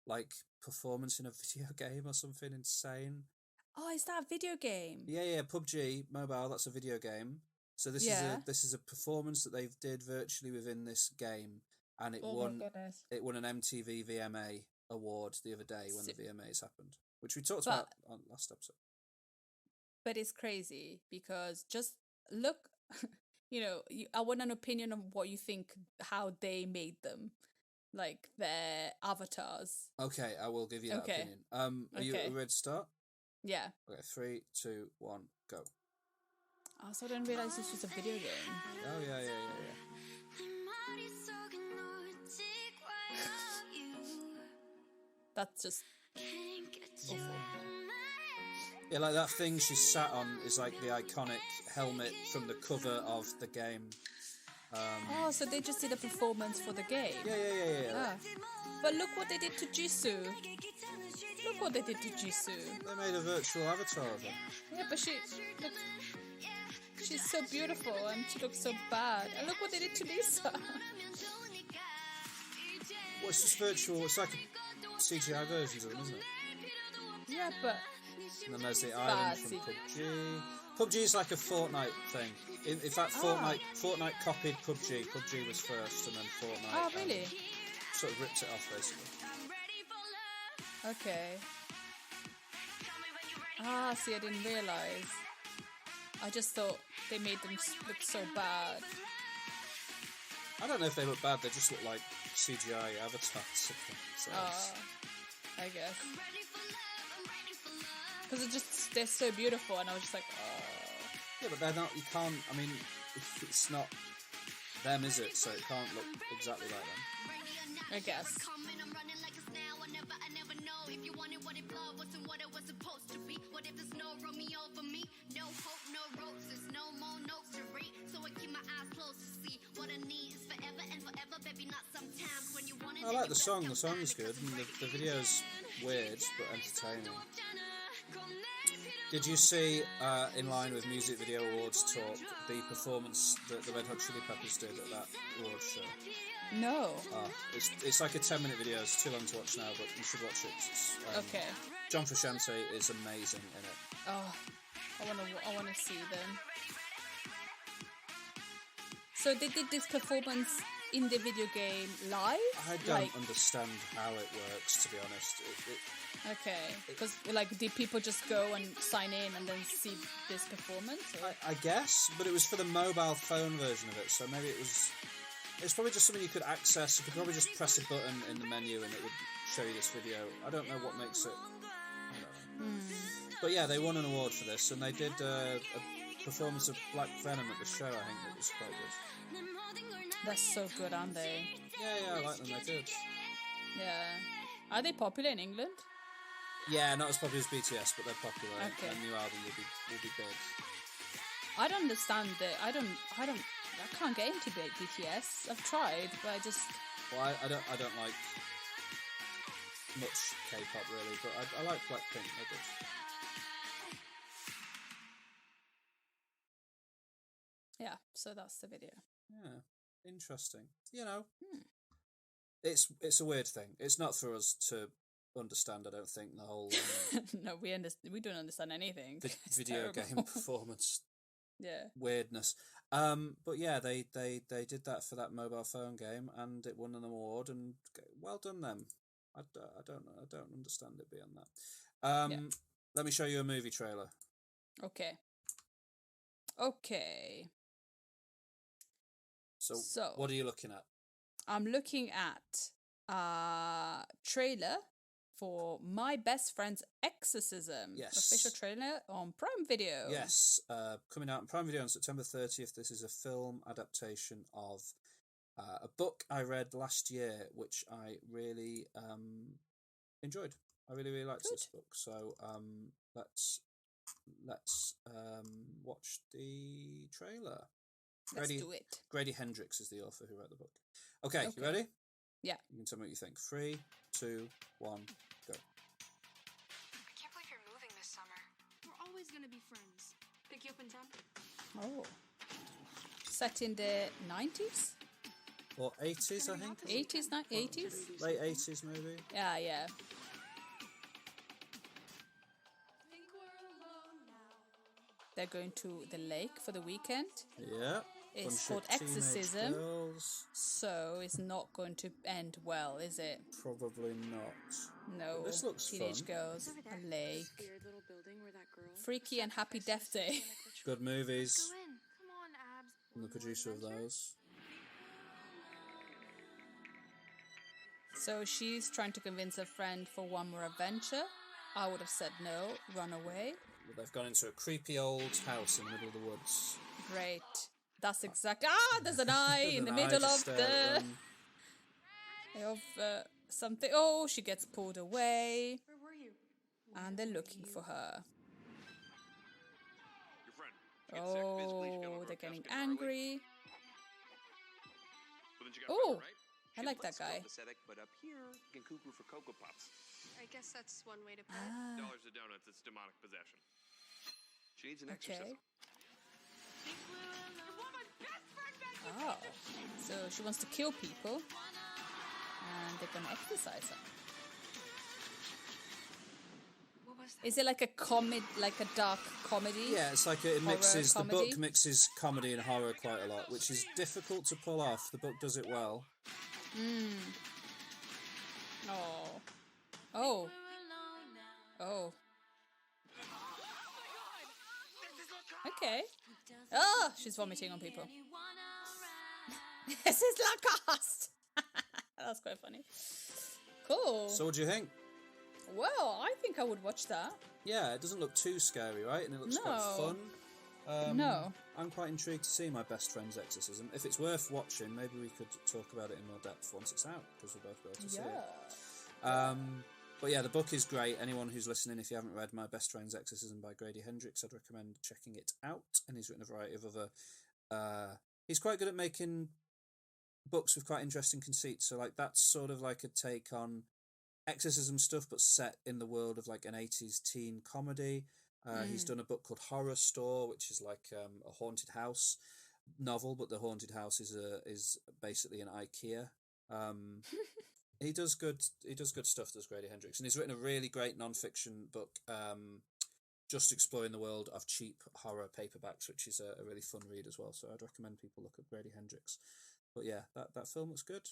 like performance in a video game or something insane. Oh, is that a video game? Yeah, PUBG Mobile. That's a video game. So this is a performance that they did virtually within this game, and it Oh my goodness. won an MTV VMA award the other day when the VMAs happened, which we talked about on last episode. But it's crazy because just look, I want an opinion of what you think, how they made them, like their avatars. Okay, I will give you that opinion. Are you ready to start? Yeah. Okay, 3, 2, 1, go. Oh, so I didn't realize this was a video game. Oh, yeah. That's just awful. Yeah, like that thing she sat on is like the iconic helmet from the cover of the game. So they just did a performance for the game. Yeah. Ah. But look what they did to Jisoo. Look what they did to Jisoo. They made a virtual avatar of her. Yeah, but she's so beautiful and she looks so bad. And look what they did to Lisa. Well, it's just virtual. It's like a CGI versions of them, isn't it? Yeah, but... And then there's the island from PUBG. PUBG is like a Fortnite thing. In fact, Fortnite copied PUBG. PUBG was first, and then Fortnite. Oh, really? Sort of ripped it off, basically. Okay. See, I didn't realise. I just thought they made them look so bad. I don't know if they look bad. They just look like CGI avatars. So I guess. Because they're so beautiful, and I was just like, oh. Yeah, but they're not. You can't. I mean, it's not them, is it? So it can't look exactly like them. I guess. I like the song. The song's good, and the video's weird but entertaining. Did you see, in line with Music Video Awards talk, the performance that the Red Hot Chili Peppers did at that awards show? No. It's like a 10-minute video. It's too long to watch now, but you should watch it. Okay. John Frusciante is amazing in it. Oh, I wanna see them. So they did this performance in the video game live? I don't understand how it works, to be honest. Okay, because did people just go and sign in and then see this performance? I guess, but it was for the mobile phone version of it, so maybe it's probably just something you could access. You could probably just press a button in the menu and it would show you this video. I don't know what makes it. I don't know. But yeah, they won an award for this, and they did a performance of Black Venom at the show. I think that was quite good. They're so good, aren't they? Yeah, I like them. They did. Yeah. Are they popular in England? Yeah, not as popular as BTS, but they're popular. Okay. Their new album will be big. I don't understand it. I can't get into BTS. I've tried, but I just. Well, I don't like much K-pop really, but I like Blackpink. They're good. Yeah, so that's the video. Yeah, interesting. It's a weird thing. It's not for us to understand. I don't think the whole no, we don't understand anything. Video game performance. Yeah, weirdness. But yeah, they did that for that mobile phone game, and it won an award. And well done them. I don't understand it beyond that. Let me show you a movie trailer. Okay. So what are you looking at? I'm looking at a trailer for My Best Friend's Exorcism. Yes. Official trailer on Prime Video. Yes. Coming out on Prime Video on September 30th. This is a film adaptation of a book I read last year, which I really enjoyed. I really liked this book. So let's watch the trailer. Let's do it. Grady Hendrix is the author who wrote the book. Okay, you ready? Yeah. You can tell me what you think. 3, 2, 1, go. I can't believe you're moving this summer. We're always gonna be friends. Pick you up in town? Oh. Set in the 90s? Or 80s, I think. 80s, 80s? Late 80s, maybe. Yeah. they're going to the lake for the weekend. Yeah. It's Bunch called of teenage Exorcism. girls. So it's not going to end well, is it? Probably not. No. But this looks Teenage fun. girls, a lake. Weird little building where that girl. Freaky and Happy Death Day. Good movies. Go in. Come on, Abs. I'm the producer of those. So she's trying to convince her friend for one more adventure. I would have said no, run away. Well, they've gone into a creepy old house in the middle of the woods. Great. That's exactly. There's an eye in the An eye middle of just the there at them. something. Oh, she gets pulled away, Where were you? and they're looking for her. Your friend. She gets sick, physically, she fell Oh, over they're a getting casket early. angry. But then she got Oh, better, right? I like that guy. Pathetic, but up here, you can cuckoo for Cocoa Puffs. I guess that's one way to put it. Ah, Dollars to donuts, it's demonic possession. She needs an okay. exorcism. Oh, so she wants to kill people, and they're gonna exercise her. What was that? Is it like a dark comedy? Yeah, it's like it Horror mixes. The comedy? book mixes comedy and horror quite a lot, which is difficult to pull off. The book does it well. Oh. Oh. Oh. Okay. Oh, she's vomiting on people. This is Lacoste. That's quite funny. Cool. So, what do you think? Well, I think I would watch that. Yeah, it doesn't look too scary, right? And it looks quite No. fun. No. I'm quite intrigued to see my best friend's Exorcism. If it's worth watching, maybe we could talk about it in more depth once it's out, because we'll both be able to see it. But yeah, the book is great. Anyone who's listening, if you haven't read My Best Friend's Exorcism by Grady Hendrix, I'd recommend checking it out. And he's written a variety of other... he's quite good at making books with quite interesting conceits. So like that's sort of like a take on exorcism stuff, but set in the world of like an 80s teen comedy. He's done a book called Horror Store, which is like a haunted house novel, but the haunted house is basically an IKEA. He does good stuff, does Grady Hendrix, and he's written a really great non-fiction book, just exploring the world of cheap horror paperbacks, which is a really fun read as well. So I'd recommend people look at Grady Hendrix. But yeah, that film looks good,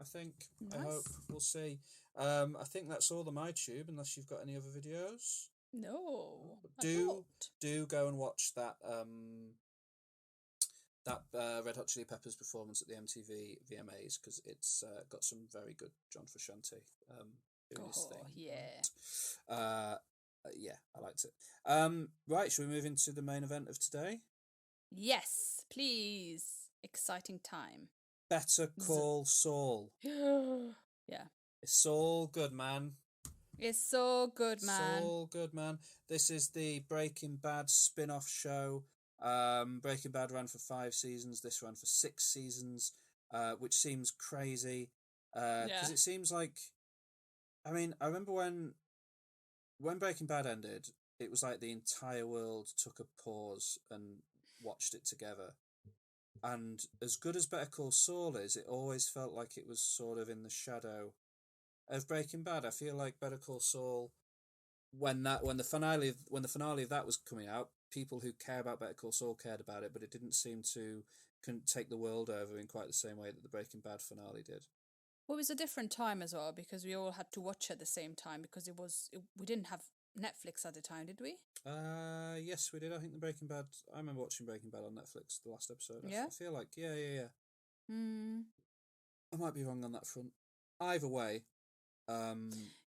I think. Nice. I hope. We'll see. I think that's all the MyTube, unless you've got any other videos. No. I Do don't. go and watch that Red Hot Chili Peppers performance at the MTV VMAs, because it's got some very good John Frusciante doing his thing. Yeah. Yeah, I liked it. Right, shall we move into the main event of today? Yes, please. Exciting time. Better Call Saul. Yeah. It's all good, man. It's so good, man. It's all good, man. This is the Breaking Bad spin-off show. Breaking Bad ran for 5 seasons. This ran for 6 seasons, which seems crazy. Because it seems like, I mean, I remember when Breaking Bad ended, it was like the entire world took a pause and watched it together. And as good as Better Call Saul is, it always felt like it was sort of in the shadow of Breaking Bad. I feel like Better Call Saul, when the finale of that was coming out, people who care about Better Call Saul cared about it, but it didn't seem to take the world over in quite the same way that the Breaking Bad finale did. Well, it was a different time as well, because we all had to watch at the same time, because we didn't have Netflix at the time, did we? Yes, we did. I think I remember watching Breaking Bad on Netflix, the last episode. Yeah? I feel like, yeah. Hmm. I might be wrong on that front. Either way,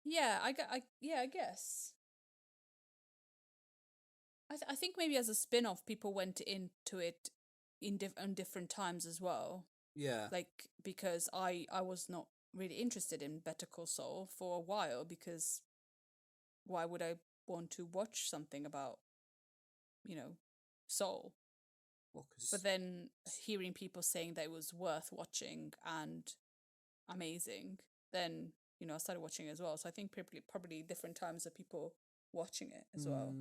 Yeah, I guess. I think maybe as a spin-off, people went into it on different times as well. yeah. Like, because I was not really interested in Better Call Saul for a while, because why would I want to watch something about, Saul? Well, 'cause But then hearing people saying that it was worth watching and amazing, then, I started watching it as well. So I think probably different times of people watching it as well.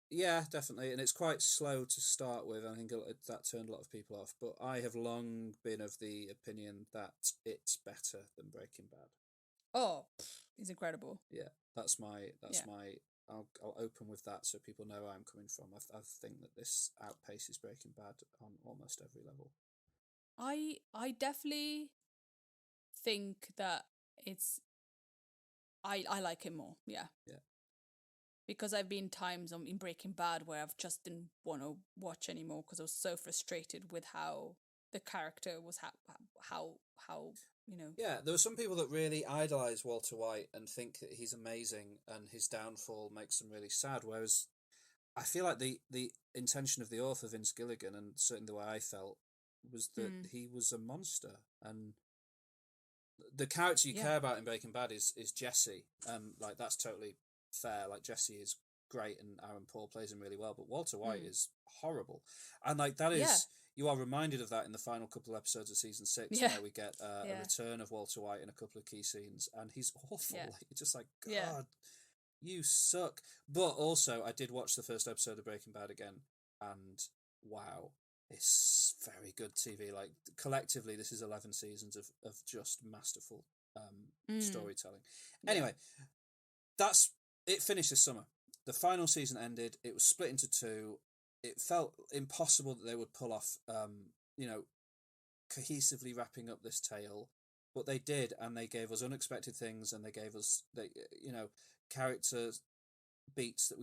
Yeah, definitely, and it's quite slow to start with. I think that turned a lot of people off. But I have long been of the opinion that it's better than Breaking Bad. Oh, it's incredible. Yeah, that's my. I'll open with that so people know where I'm coming from. I think that this outpaces Breaking Bad on almost every level. I definitely think that it's I like it more. Yeah. Yeah. Because I've been times in Breaking Bad where I've just didn't want to watch anymore because I was so frustrated with how the character was how Yeah, there are some people that really idolize Walter White and think that he's amazing, and his downfall makes them really sad. Whereas I feel like the intention of the author, Vince Gilligan, and certainly the way I felt, was that he was a monster, and the character you care about in Breaking Bad is Jesse. Like, that's totally fair. Like, Jesse is great, and Aaron Paul plays him really well, but Walter White is horrible, and like that is you are reminded of that in the final couple of episodes of season 6, where we get a return of Walter White in a couple of key scenes, and he's awful. Like, you're just like, God, you suck. But also, I did watch the first episode of Breaking Bad again, and wow, it's very good TV. Like, collectively, this is 11 seasons of just masterful storytelling. Anyway, that's it. Finished this summer. The final season ended. It was split into 2. It felt impossible that they would pull off, cohesively wrapping up this tale, but they did, and they gave us unexpected things, and they gave us, character beats that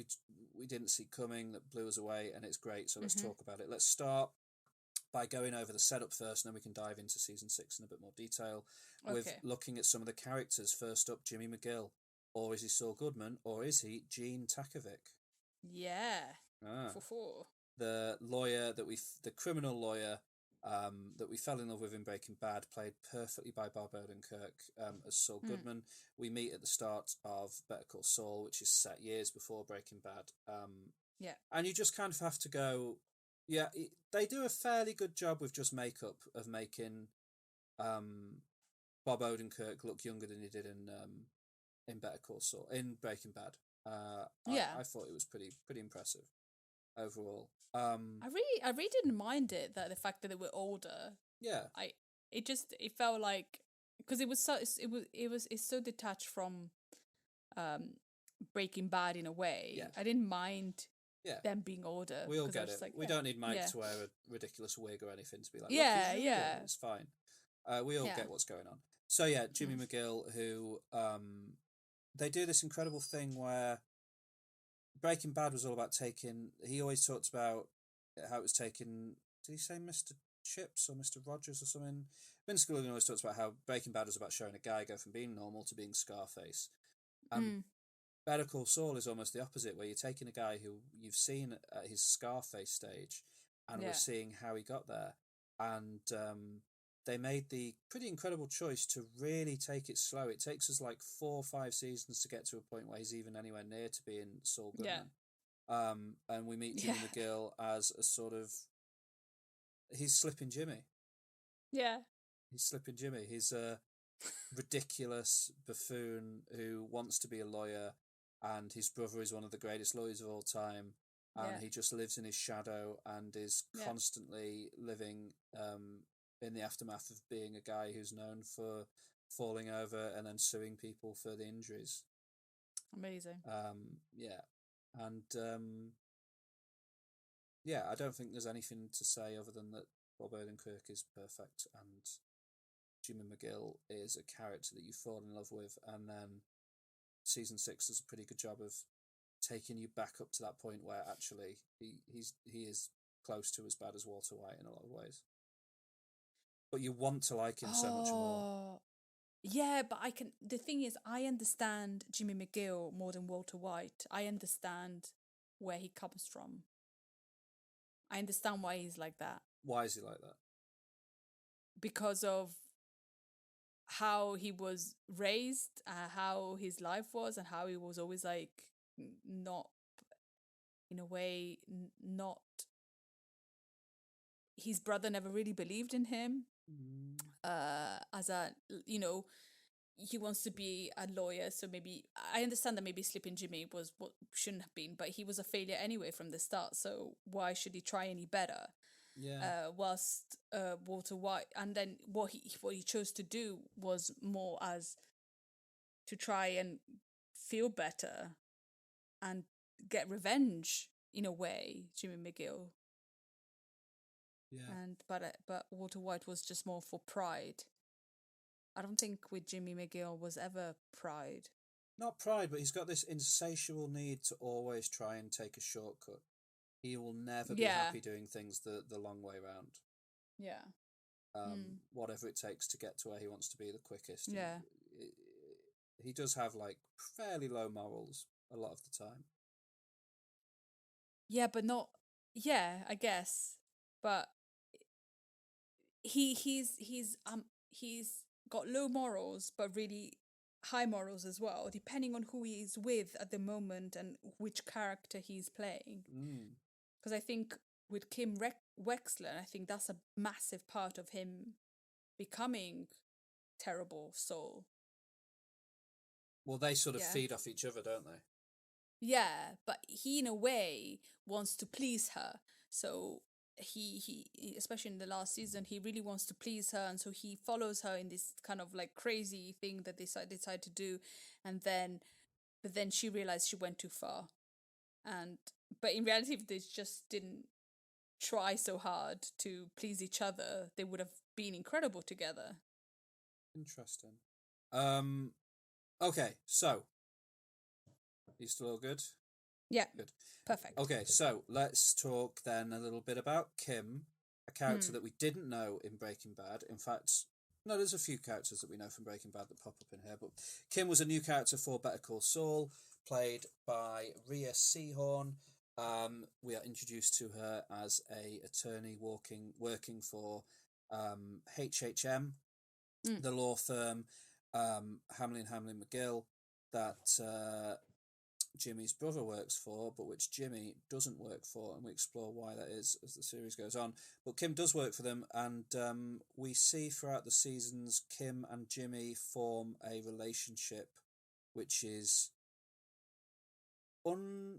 we didn't see coming that blew us away, and it's great. So let's talk about it. Let's start by going over the setup first, and then we can dive into season 6 in a bit more detail with looking at some of the characters. First up, Jimmy McGill. Or is he Saul Goodman, or is he Gene Takovic? Yeah. The lawyer the criminal lawyer that we fell in love with in Breaking Bad, played perfectly by Bob Odenkirk as Saul Goodman. We meet at the start of Better Call Saul, which is set years before Breaking Bad. And you just kind of have to go, they do a fairly good job with just makeup of making Bob Odenkirk look younger than he did in Better Call Saul, in Breaking Bad. I thought it was pretty impressive overall. I really didn't mind it, that the fact that they were older. Yeah. It felt like, because it's so detached from Breaking Bad in a way. Yeah. I didn't mind them being older. We all get it. Like, we don't need Mike to wear a ridiculous wig or anything to be like, it's fine. We all get what's going on. So Jimmy McGill, who they do this incredible thing where Breaking Bad was all about taking. He always talked about how it was taking. Did he say Mr. Chips or Mr. Rogers or something? Vince Gilligan always talks about how Breaking Bad was about showing a guy go from being normal to being Scarface. Better Call Saul is almost the opposite, where you're taking a guy who you've seen at his Scarface stage, and we're seeing how he got there. And they made the pretty incredible choice to really take it slow. It takes us like 4 or 5 seasons to get to a point where he's even anywhere near to being Saul Goodman. And we meet Jimmy McGill as a sort of... He's Slippin' Jimmy. Yeah. He's Slippin' Jimmy. He's a ridiculous buffoon who wants to be a lawyer, and his brother is one of the greatest lawyers of all time, and he just lives in his shadow and is constantly living... in the aftermath of being a guy who's known for falling over and then suing people for the injuries. Amazing. I don't think there's anything to say other than that Bob Odenkirk is perfect, and Jimmy McGill is a character that you fall in love with, and then season 6 does a pretty good job of taking you back up to that point where actually he is close to as bad as Walter White in a lot of ways. But you want to like him so much more. Yeah, but the thing is, I understand Jimmy McGill more than Walter White. I understand where he comes from. I understand why he's like that. Why is he like that? Because of how he was raised, how his life was, and how he was always like not, in a way, not... His brother never really believed in him. As a, he wants to be a lawyer, so maybe I understand that maybe Slippin' Jimmy was what shouldn't have been, but he was a failure anyway from the start, so why should he try any better? Whilst Walter White, and then what he chose to do was more as to try and feel better and get revenge in a way, Jimmy McGill. Yeah. And but Walter White was just more for pride. I don't think with Jimmy McGill was ever pride. Not pride, but he's got this insatiable need to always try and take a shortcut. He will never be Yeah. happy doing things the long way round. Yeah. Whatever it takes to get to where he wants to be the quickest. Yeah. He does have like fairly low morals a lot of the time. Yeah, but not. Yeah, I guess, but he's got low morals, but really high morals as well, depending on who he is with at the moment and which character he's playing. Because I think with Kim Wexler, I think that's a massive part of him becoming terrible Saul. Well, they sort of feed off each other, don't they? Yeah, but he in a way wants to please her. So he especially in the last season, he really wants to please her, and so he follows her in this kind of like crazy thing that they decide to do, but then she realized she went too far, but in reality, if they just didn't try so hard to please each other, they would have been incredible together. Interesting. Okay, so you still all good? Yeah. Good. Perfect. Okay, so let's talk then a little bit about Kim, a character that we didn't know in Breaking Bad. In fact, no, there's a few characters that we know from Breaking Bad that pop up in here, but Kim was a new character for Better Call Saul, played by Rhea Seehorn. We are introduced to her as a attorney working for HHM, the law firm, Hamlin McGill, that Jimmy's brother works for, but which Jimmy doesn't work for, and we explore why that is as the series goes on. But Kim does work for them, and we see throughout the seasons Kim and Jimmy form a relationship which is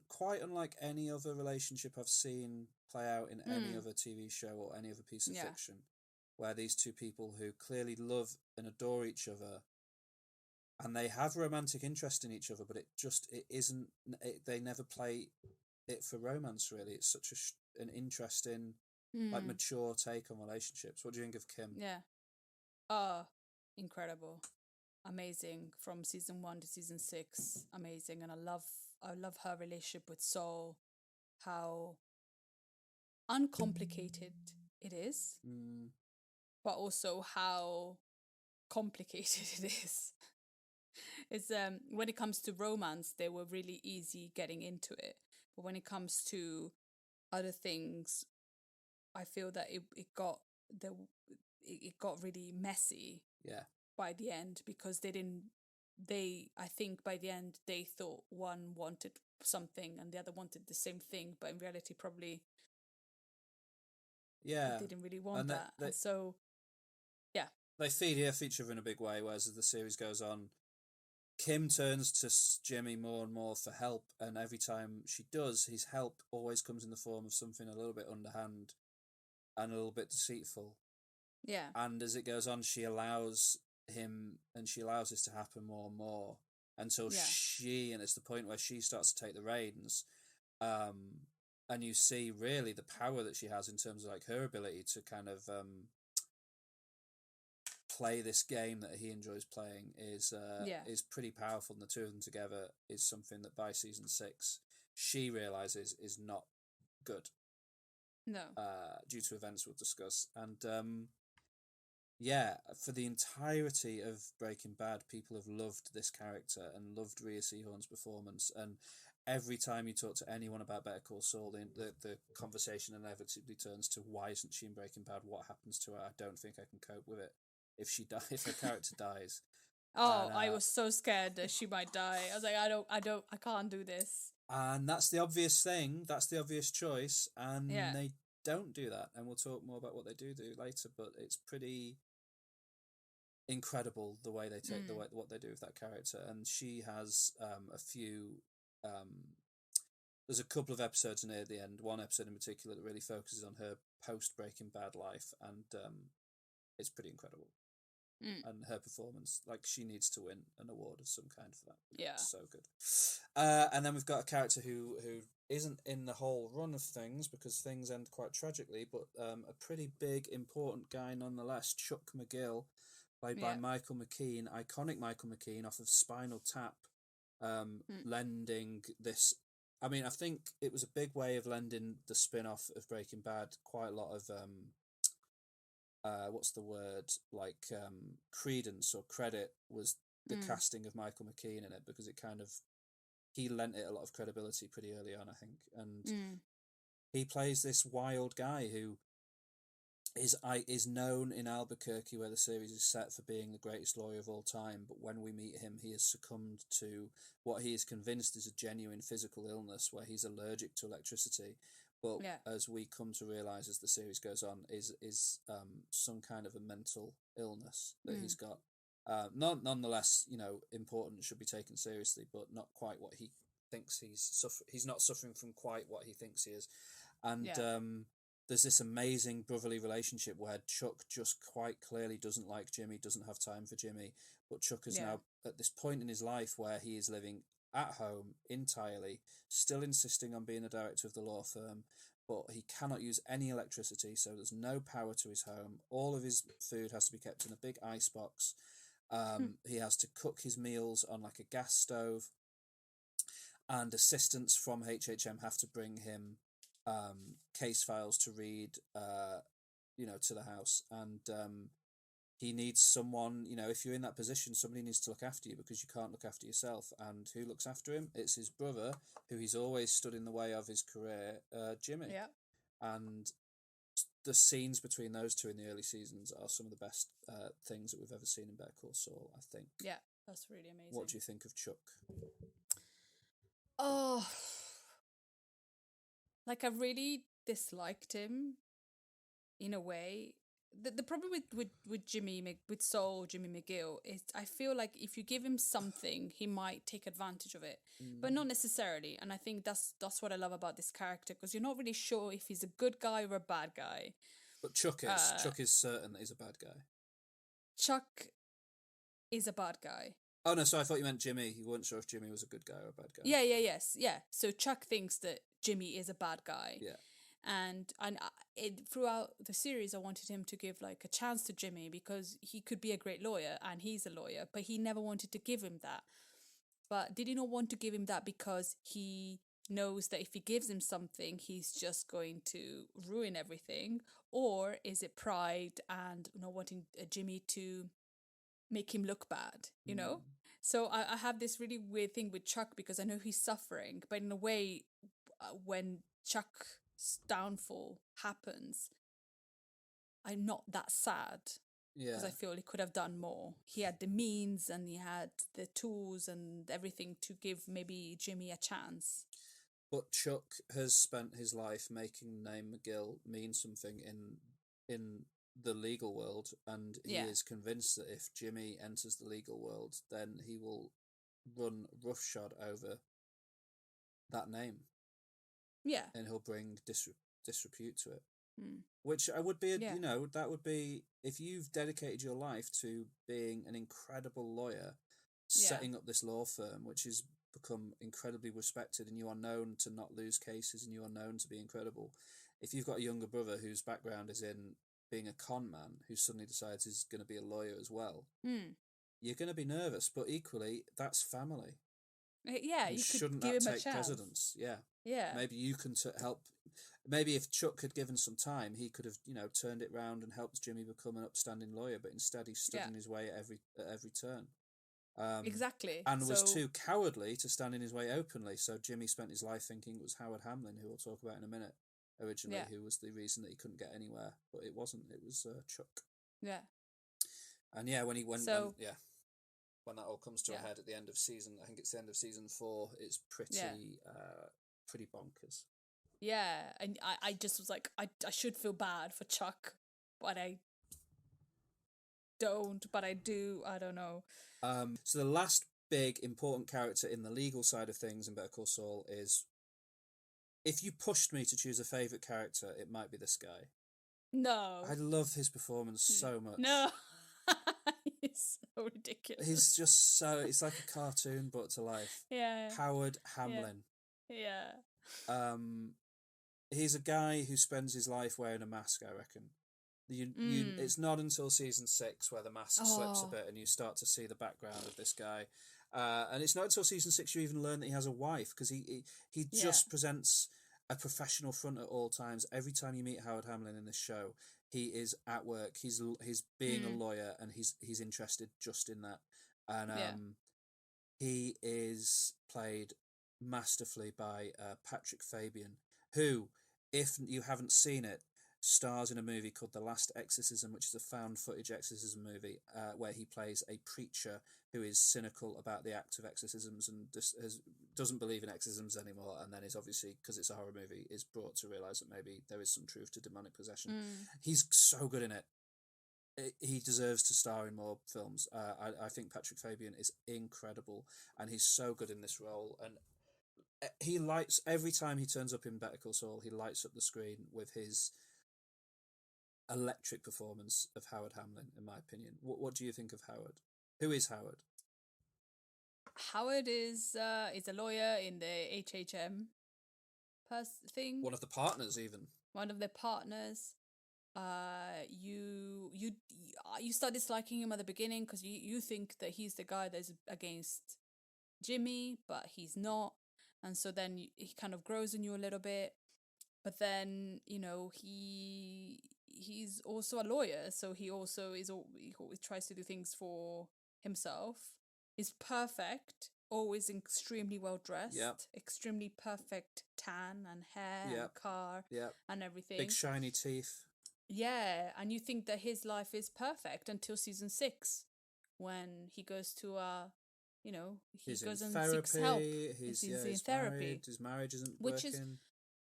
quite unlike any other relationship I've seen play out in any other TV show or any other piece of fiction, where these two people who clearly love and adore each other, and they have romantic interest in each other, but they never play it for romance, really. It's such an interesting, like, mature take on relationships. What do you think of Kim? Yeah. Incredible. Amazing. From season 1 to season 6. Amazing. And I love her relationship with Saul, how uncomplicated it is, but also how complicated it is. It's when it comes to romance, they were really easy getting into it, but when it comes to other things, I feel that it got really messy. Yeah. By the end, because I think by the end they thought one wanted something and the other wanted the same thing, but in reality probably they didn't really want that. And so they feed off each other in a big way, whereas as the series goes on, Kim turns to Jimmy more and more for help, and every time she does, his help always comes in the form of something a little bit underhand and a little bit deceitful. Yeah. And as it goes on, she allows this to happen more and more until and it's the point where she starts to take the reins, and you see really the power that she has in terms of like her ability to kind of play this game that he enjoys playing is pretty powerful, and the two of them together is something that by season 6 she realizes is not good. No. Due to events we'll discuss. And for the entirety of Breaking Bad, people have loved this character and loved Rhea Seehorn's performance. And every time you talk to anyone about Better Call Saul, the conversation inevitably turns to, why isn't she in Breaking Bad? What happens to her? I don't think I can cope with it if her character dies. I was so scared that she might die. I was like, I can't do this. And that's the obvious thing. That's the obvious choice. And they don't do that. And we'll talk more about what they do later. But it's pretty incredible the way they take what they do with that character. And she has a few. There's a couple of episodes near the end. One episode in particular that really focuses on her post Breaking Bad life, and it's pretty incredible. and her performance. Like, she needs to win an award of some kind for that. Yeah. It's so good. And then we've got a character who isn't in the whole run of things, because things end quite tragically, but a pretty big, important guy nonetheless, Chuck McGill, played by Michael McKean, iconic Michael McKean off of Spinal Tap, lending this... I mean, I think it was a big way of lending the spin-off of Breaking Bad quite a lot of... what's the word, like credence or credit, was the casting of Michael McKean in it, because it kind of, he lent it a lot of credibility pretty early on, I think. And he plays this wild guy who is known in Albuquerque, where the series is set, for being the greatest lawyer of all time, but when we meet him, he has succumbed to what he is convinced is a genuine physical illness, where he's allergic to electricity. But as we come to realise as the series goes on, is some kind of a mental illness that he's got. Nonetheless, important, should be taken seriously, but not quite what he thinks he's not suffering from quite what he thinks he is. And there's this amazing brotherly relationship where Chuck just quite clearly doesn't like Jimmy, doesn't have time for Jimmy, but Chuck is now at this point in his life where he is living at home entirely, still insisting on being the director of the law firm, but he cannot use any electricity, so there's no power to his home. All of his food has to be kept in a big ice box. He has to cook his meals on like a gas stove, and assistants from HHM have to bring him case files to read to the house. And he needs someone, if you're in that position, somebody needs to look after you, because you can't look after yourself. And who looks after him? It's his brother, who he's always stood in the way of his career, Jimmy. Yeah. And the scenes between those two in the early seasons are some of the best things that we've ever seen in Better Call Saul, I think. Yeah, that's really amazing. What do you think of Chuck? Oh, like, I really disliked him in a way. The problem with Jimmy McGill is, I feel like if you give him something, he might take advantage of it, but not necessarily. And I think that's what I love about this character, because you're not really sure if he's a good guy or a bad guy. But Chuck is certain that he's a bad guy. Chuck is a bad guy. Oh no, so I thought you meant Jimmy. You weren't sure if Jimmy was a good guy or a bad guy. Yeah. So Chuck thinks that Jimmy is a bad guy. Yeah. And throughout the series, I wanted him to give like a chance to Jimmy, because he could be a great lawyer, and he's a lawyer, but he never wanted to give him that. But did he not want to give him that because he knows that if he gives him something, he's just going to ruin everything? Or is it pride and not wanting Jimmy to make him look bad, you know? So I have this really weird thing with Chuck, because I know he's suffering, but in a way, when Chuck's downfall happens, I'm not that sad. Yeah. Because I feel he could have done more. He had the means and he had the tools and everything to give maybe Jimmy a chance. But Chuck has spent his life making the name McGill mean something in the legal world, and he is convinced that if Jimmy enters the legal world, then he will run roughshod over that name. Yeah. And he'll bring disrepute to it. Which I would be, that would be, if you've dedicated your life to being an incredible lawyer, setting up this law firm, which has become incredibly respected, and you are known to not lose cases, and you are known to be incredible. If you've got a younger brother whose background is in being a con man, who suddenly decides he's going to be a lawyer as well, you're going to be nervous, but equally, that's family. Yeah, you shouldn't could give that him take a chance. precedence? Yeah. Yeah. Maybe you can help. Maybe if Chuck had given some time, he could have, turned it round and helped Jimmy become an upstanding lawyer. But instead, he stood in his way at every turn. Exactly. And was too cowardly to stand in his way openly. So Jimmy spent his life thinking it was Howard Hamlin, who we'll talk about in a minute, originally, who was the reason that he couldn't get anywhere. But it wasn't. It was Chuck. Yeah. And when that all comes to a head at the end of season, I think it's the end of season 4, it's pretty bonkers. Yeah, and I just was like, I should feel bad for Chuck, but I don't, but I do, I don't know. So the last big important character in the legal side of things in Better Call Saul is, if you pushed me to choose a favourite character, it might be this guy. No. I love his performance so much. No. He's so ridiculous. He's just so, it's like a cartoon brought to life. Yeah. Howard Hamlin. Yeah. He's a guy who spends his life wearing a mask, I reckon. It's not until season 6 where the mask slips a bit and you start to see the background of this guy. And it's not until season 6 you even learn that he has a wife, because he just presents a professional front at all times. Every time you meet Howard Hamlin in this show, he is at work. He's being a lawyer, and he's interested just in that. And he is played masterfully by Patrick Fabian, who, if you haven't seen it, stars in a movie called The Last Exorcism, which is a found footage exorcism movie where he plays a preacher who is cynical about the act of exorcisms and doesn't believe in exorcisms anymore, and then is obviously, because it's a horror movie, is brought to realise that maybe there is some truth to demonic possession. He's so good in it. He deserves to star in more films. I think Patrick Fabian is incredible, and he's so good in this role. And he lights, every time he turns up in Better Call Saul, he lights up the screen with his electric performance of Howard Hamlin, in my opinion. What do you think of Howard? Who is Howard? Howard is a lawyer in the HHM thing. One of the partners, even. One of the partners. You start disliking him at the beginning because you think that he's the guy that's against Jimmy, but he's not. And so then he kind of grows in you a little bit. But then, he's also a lawyer, so he always tries to do things for himself. He's perfect, always extremely well dressed, extremely perfect tan and hair and car and everything. Big shiny teeth. Yeah, and you think that his life is perfect until season 6, when he goes to he's goes in and therapy. seeks help. He's in therapy. Married. His marriage isn't working.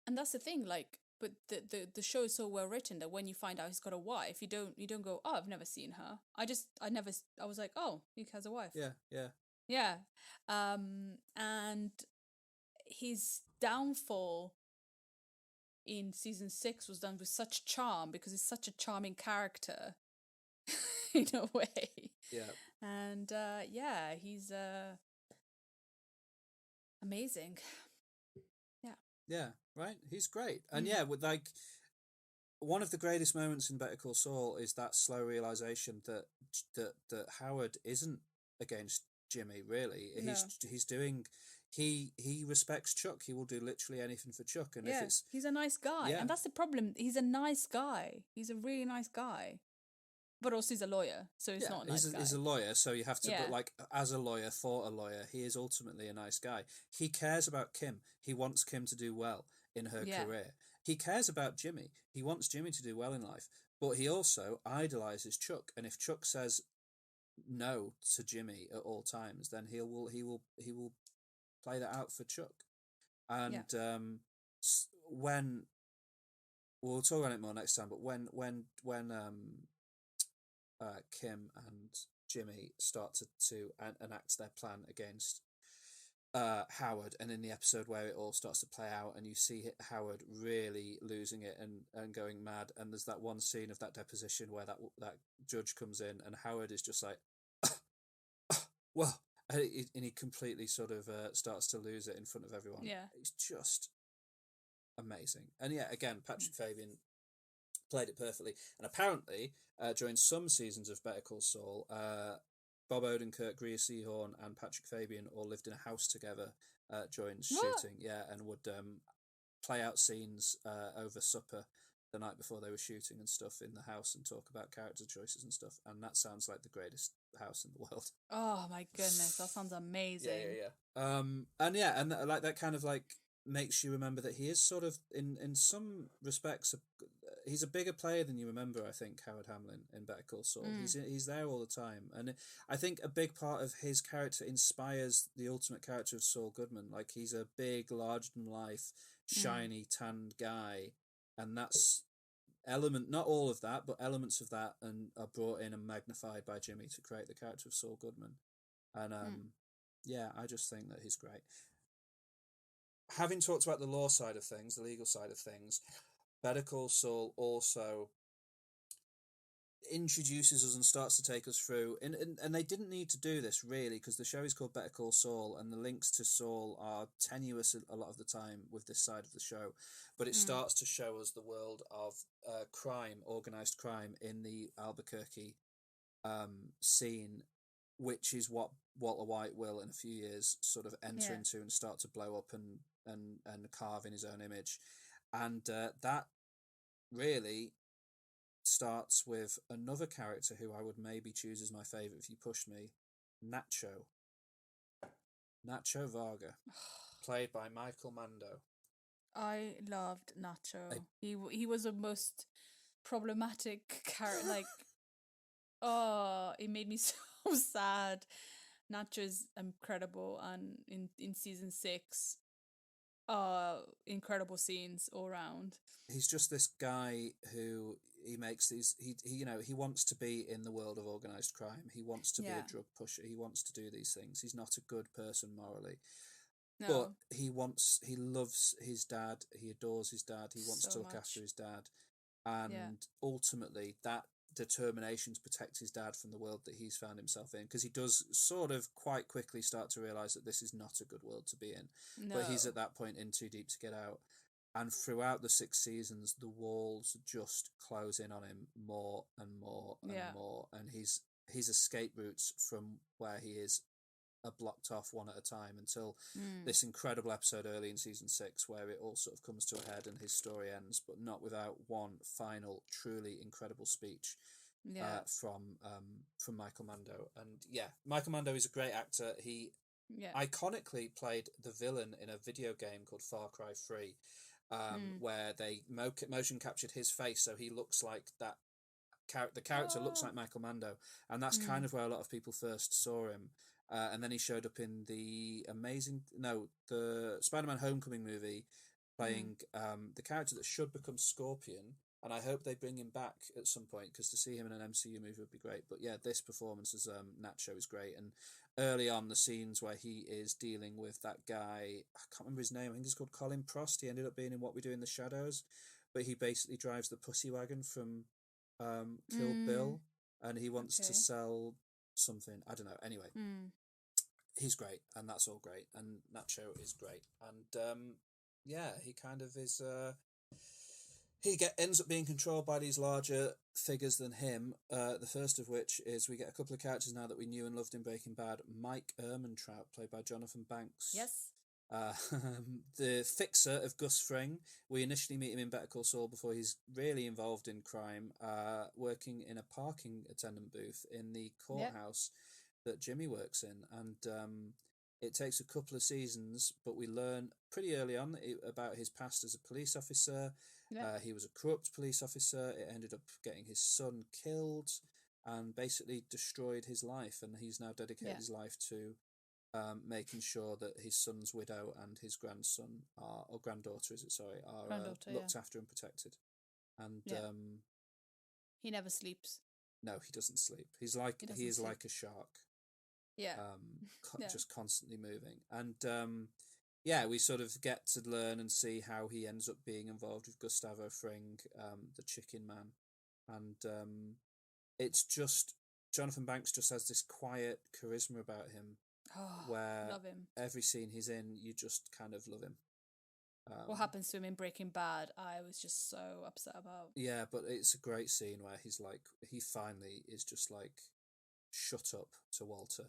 And that's the thing, but the show is so well written that when you find out he's got a wife, you don't go, oh, I've never seen her. I was like, oh, he has a wife. Yeah. And his downfall in season 6 was done with such charm, because he's such a charming character in a way. Yeah. And he's amazing. Yeah, right. He's great. And with one of the greatest moments in Better Call Saul is that slow realization that Howard isn't against Jimmy, really. No. He's doing he respects Chuck. He will do literally anything for Chuck, and if it's he's a nice guy. And that's the problem. He's a nice guy. He's a really nice guy. But also he's a lawyer, so he's not a nice guy. He's a lawyer, so you have to, but as a lawyer, for a lawyer, he is ultimately a nice guy. He cares about Kim. He wants Kim to do well in her career. He cares about Jimmy. He wants Jimmy to do well in life. But he also idolizes Chuck. And if Chuck says no to Jimmy at all times, then he will play that out for Chuck. And when we'll talk about it more next time, but when Kim and Jimmy start to enact their plan against Howard, and in the episode where it all starts to play out and you see Howard really losing it and going mad, and there's that one scene of that deposition where that judge comes in and Howard is just like well, and he completely sort of starts to lose it in front of everyone. It's just amazing. And again, Patrick Fabian played it perfectly. And apparently, during some seasons of Better Call Saul, Bob Odenkirk, Rhea Seehorn, and Patrick Fabian all lived in a house together during shooting. And would play out scenes over supper the night before they were shooting and stuff in the house and talk about character choices and stuff. And that sounds like the greatest house in the world. Oh my goodness, that sounds amazing. And like that kind of like makes you remember that he is sort of in some respects he's a bigger player than you remember. I think Howard Hamlin in Better Call Saul, he's there all the time, and I think a big part of his character inspires the ultimate character of Saul Goodman. Like, he's a big, larger than life, shiny, tanned guy, and that's not all of that, but elements of that, and are brought in and magnified by Jimmy to create the character of Saul Goodman. And I just think that he's great. Having talked about the law side of things, the legal side of things, Better Call Saul also introduces us and starts to take us through, and they didn't need to do this really, because the show is called Better Call Saul, and the links to Saul are tenuous a lot of the time with this side of the show, but it starts to show us the world of crime, organized crime in the Albuquerque scene, which is what Walter White will in a few years sort of enter into and start to blow up and carve in his own image, and that really starts with another character who I would maybe choose as my favourite if you pushed me, Nacho Varga, played by Michael Mando. I loved Nacho. He was the most problematic character. Like, oh, it made me so sad. Nacho's incredible, and in season 6, incredible scenes all round. He's just this guy who he makes these. He he wants to be in the world of organized crime. He wants to be a drug pusher. He wants to do these things. He's not a good person morally. No. But he loves his dad. He adores his dad. He wants to look after his dad. And ultimately, that determination to protect his dad from the world that he's found himself in, because he does sort of quite quickly start to realise that this is not a good world to be in. No. But he's at that point in too deep to get out. And throughout the 6 seasons, the walls just close in on him more and more and more. And his escape routes from where he is are blocked off one at a time until this incredible episode early in season 6 where it all sort of comes to a head and his story ends, but not without one final truly incredible speech from Michael Mando. And Michael Mando is a great actor. He iconically played the villain in a video game called Far Cry 3, where they motion captured his face so he looks like that. The character looks like Michael Mando, and that's kind of where a lot of people first saw him. And then he showed up in the Spider-Man Homecoming movie, playing the character that should become Scorpion. And I hope they bring him back at some point, because to see him in an MCU movie would be great. But this performance as Nacho is great. And early on, the scenes where he is dealing with that guy, I can't remember his name, I think he's called Colin Prost. He ended up being in What We Do in the Shadows. But he basically drives the pussy wagon from Kill Bill, and he wants to sell something. I don't know. Anyway, he's great, and that's all great. And Nacho is great. And he kind of is... ends up being controlled by these larger figures than him, the first of which is we get a couple of characters now that we knew and loved in Breaking Bad. Mike Ehrmantraut, played by Jonathan Banks. Yes. The fixer of Gus Fring. We initially meet him in Better Call Saul before he's really involved in crime, working in a parking attendant booth in the courthouse that Jimmy works in. And it takes a couple of seasons, but we learn pretty early on about his past as a police officer. He was a corrupt police officer. It ended up getting his son killed and basically destroyed his life. And he's now dedicated his life to making sure that his son's widow and his grandson or granddaughter, are looked after and protected. And he never sleeps. No, he doesn't sleep. He is like a shark. Yeah. Just constantly moving. And we sort of get to learn and see how he ends up being involved with Gustavo Fring, the chicken man. And it's just, Jonathan Banks just has this quiet charisma about him, where love him. Every scene he's in, you just kind of love him. What happens to him in Breaking Bad, I was just so upset about. Yeah, but it's a great scene where he finally is just like, shut up to Walter.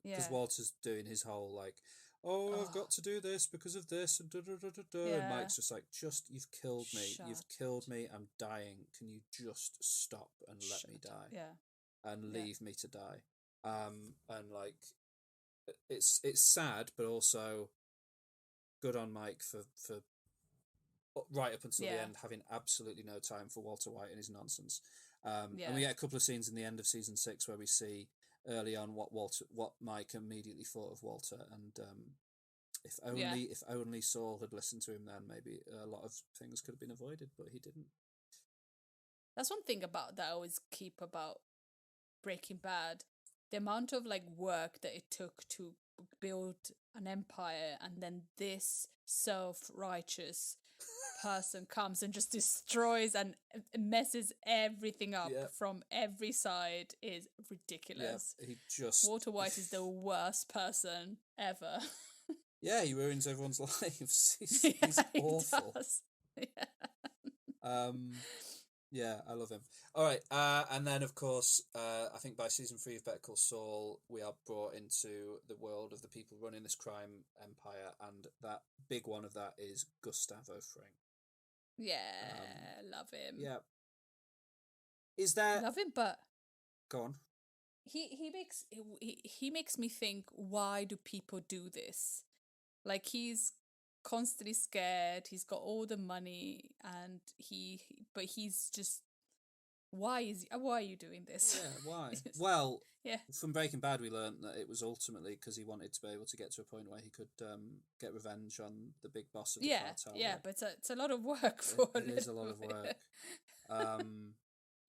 Because Walter's doing his whole I've got to do this because of this, and and Mike's just like, you've killed me. You've killed me. I'm dying. Can you just stop and let me die? Yeah. And leave me to die. And it's sad, but also good on Mike for right up until the end, having absolutely no time for Walter White and his nonsense. And we get a couple of scenes in the end of season 6 where we see early on what Mike immediately thought of Walter, and if only Saul had listened to him then, maybe a lot of things could have been avoided, but he didn't. That's one thing that I always keep about Breaking Bad, the amount of work that it took to build an empire, and then this self-righteous person comes and just destroys and messes everything up Yeah. from every side is Yeah, ridiculous. he just Walter White is the worst person ever. yeah, he ruins everyone's lives. He's Yeah, he awful. does. Yeah. Yeah, I love him. All right, and then of course, I think by season 3 of Better Call Saul, we are brought into the world of the people running this crime empire, and that big one of that is Gustavo Fring. Yeah, love him. Yeah, is there? Love him, but Go on. he makes me think, why do people do this? Like, he's constantly scared, he's got all the money, and but he's just, why are you doing this? Yeah, why? Well, Yeah. from Breaking Bad, we learned that it was ultimately because he wanted to be able to get to a point where he could get revenge on the big boss of the cartel. Yeah, right? but it's a lot of work for It is a lot of work.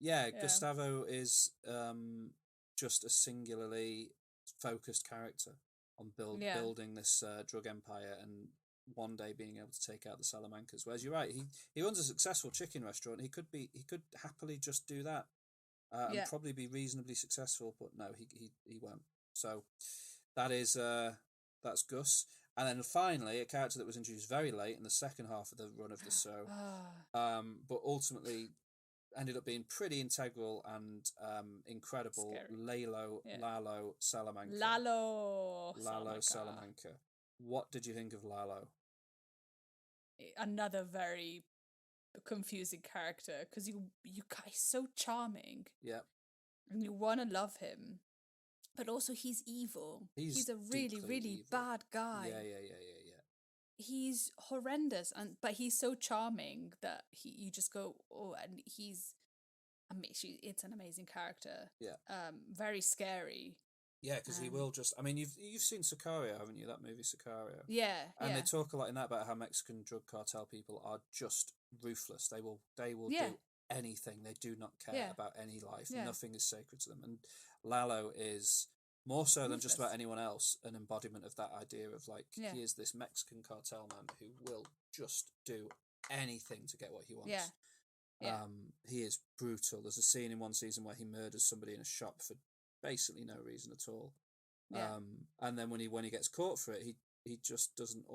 Yeah, Gustavo is just a singularly focused character on building this drug empire and one day being able to take out the Salamancas. Whereas you're right, he runs a successful chicken restaurant. He could happily just do that and probably be reasonably successful, but no, he won't. So that is that's Gus. And then finally, a character that was introduced very late in the second half of the run of the show, but ultimately ended up being pretty integral and incredible. Lalo Salamanca. Lalo Salamanca. What did you think of Lalo? Another very confusing character, because he's so charming. Yeah. And you want to love him, but also he's evil. He's a really, really evil. Bad guy. Yeah. He's horrendous, but he's so charming that you just go, oh, and he's amazing. It's an amazing character. Yeah. Very scary. Yeah, because he will just. I mean, you've seen Sicario, haven't you? That movie Sicario. Yeah. And they talk a lot in that about how Mexican drug cartel people are just ruthless. They will do anything. They do not care about any life. Yeah. Nothing is sacred to them. And Lalo is more so than just about anyone else an embodiment of that idea of like he is this Mexican cartel man who will just do anything to get what he wants. Yeah. He is brutal. There's a scene in one season where he murders somebody in a shop for basically no reason at all. And then when he gets caught for it, he just doesn't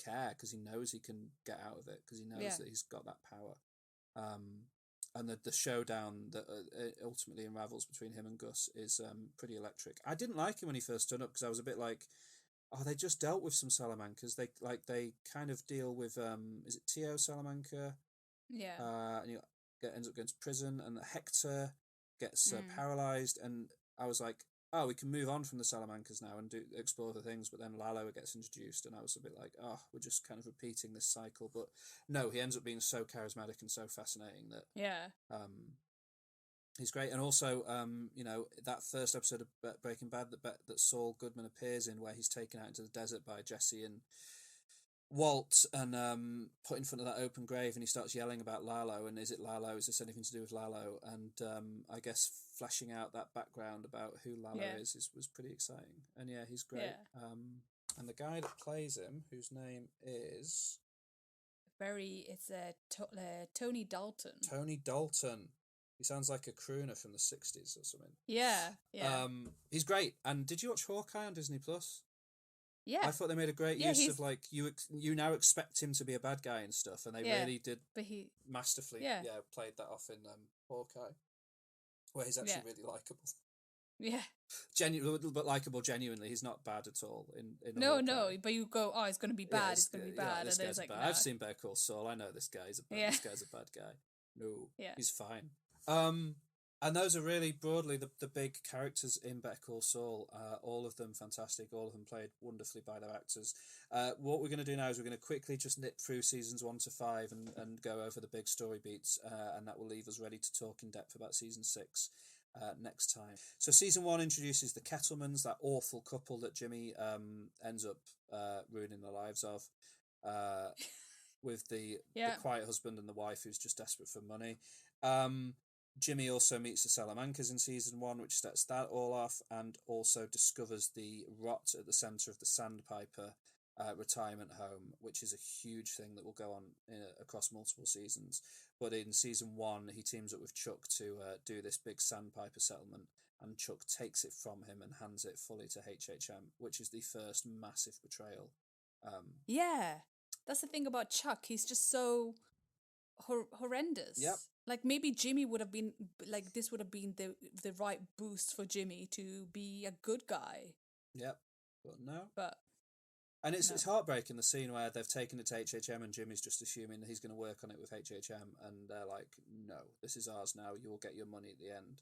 care, because he knows he can get out of it, because he knows that he's got that power. And the showdown that ultimately unravels between him and Gus is pretty electric. I didn't like him when he first turned up, because I was a bit like, oh, they just dealt with some Salamancas. They kind of deal with is it Tio Salamanca? Yeah. And he ends up going to prison, and Hector gets paralyzed, and I was like, oh, we can move on from the Salamancas now and explore the things. But then Lalo gets introduced, and I was a bit like, oh, we're just kind of repeating this cycle. But no, he ends up being so charismatic and so fascinating that he's great. And also, that first episode of Breaking Bad that Saul Goodman appears in, where he's taken out into the desert by Jesse and Walt, and put in front of that open grave, and he starts yelling about Lalo, and is it Lalo? Is this anything to do with Lalo? And I guess fleshing out that background about who Lalo is was pretty exciting. And yeah, he's great. Yeah. And the guy that plays him, whose name is Tony Dalton. Tony Dalton. He sounds like a crooner from the 60s or something. Yeah. He's great. And did you watch Hawkeye on Disney Plus? Yeah. I thought they made a great use of like you now expect him to be a bad guy and stuff, and they really did masterfully played that off in Hawkeye, where he's actually really likable. Yeah. But likable genuinely. He's not bad at all in No, Hawkeye. but you go, oh, it's going to be bad. It's going to be bad. This and guy's like, bad. nah. I've seen Better Call Saul. I know this guy's a bad guy. No, he's fine. And those are really broadly the big characters in Better Call Saul. All of them fantastic. All of them played wonderfully by their actors. What we're going to do now is we're going to quickly just nip through seasons 1 to 5 and go over the big story beats, and that will leave us ready to talk in depth about season 6 next time. So season 1 introduces the Kettlemans, that awful couple that Jimmy ends up ruining the lives of, with the quiet husband and the wife who's just desperate for money. Jimmy also meets the Salamancas in season 1, which sets that all off, and also discovers the rot at the centre of the Sandpiper retirement home, which is a huge thing that will go on across multiple seasons. But in season 1, he teams up with Chuck to do this big Sandpiper settlement, and Chuck takes it from him and hands it fully to HHM, which is the first massive betrayal. Yeah, that's the thing about Chuck. He's just so horrendous. Yep. Like maybe Jimmy would have been like this would have been the right boost for Jimmy to be a good guy. Yep. But no. But and it's heartbreaking, the scene where they've taken it to HHM and Jimmy's just assuming that he's going to work on it with HHM, and they're like, no, this is ours now, you'll get your money at the end.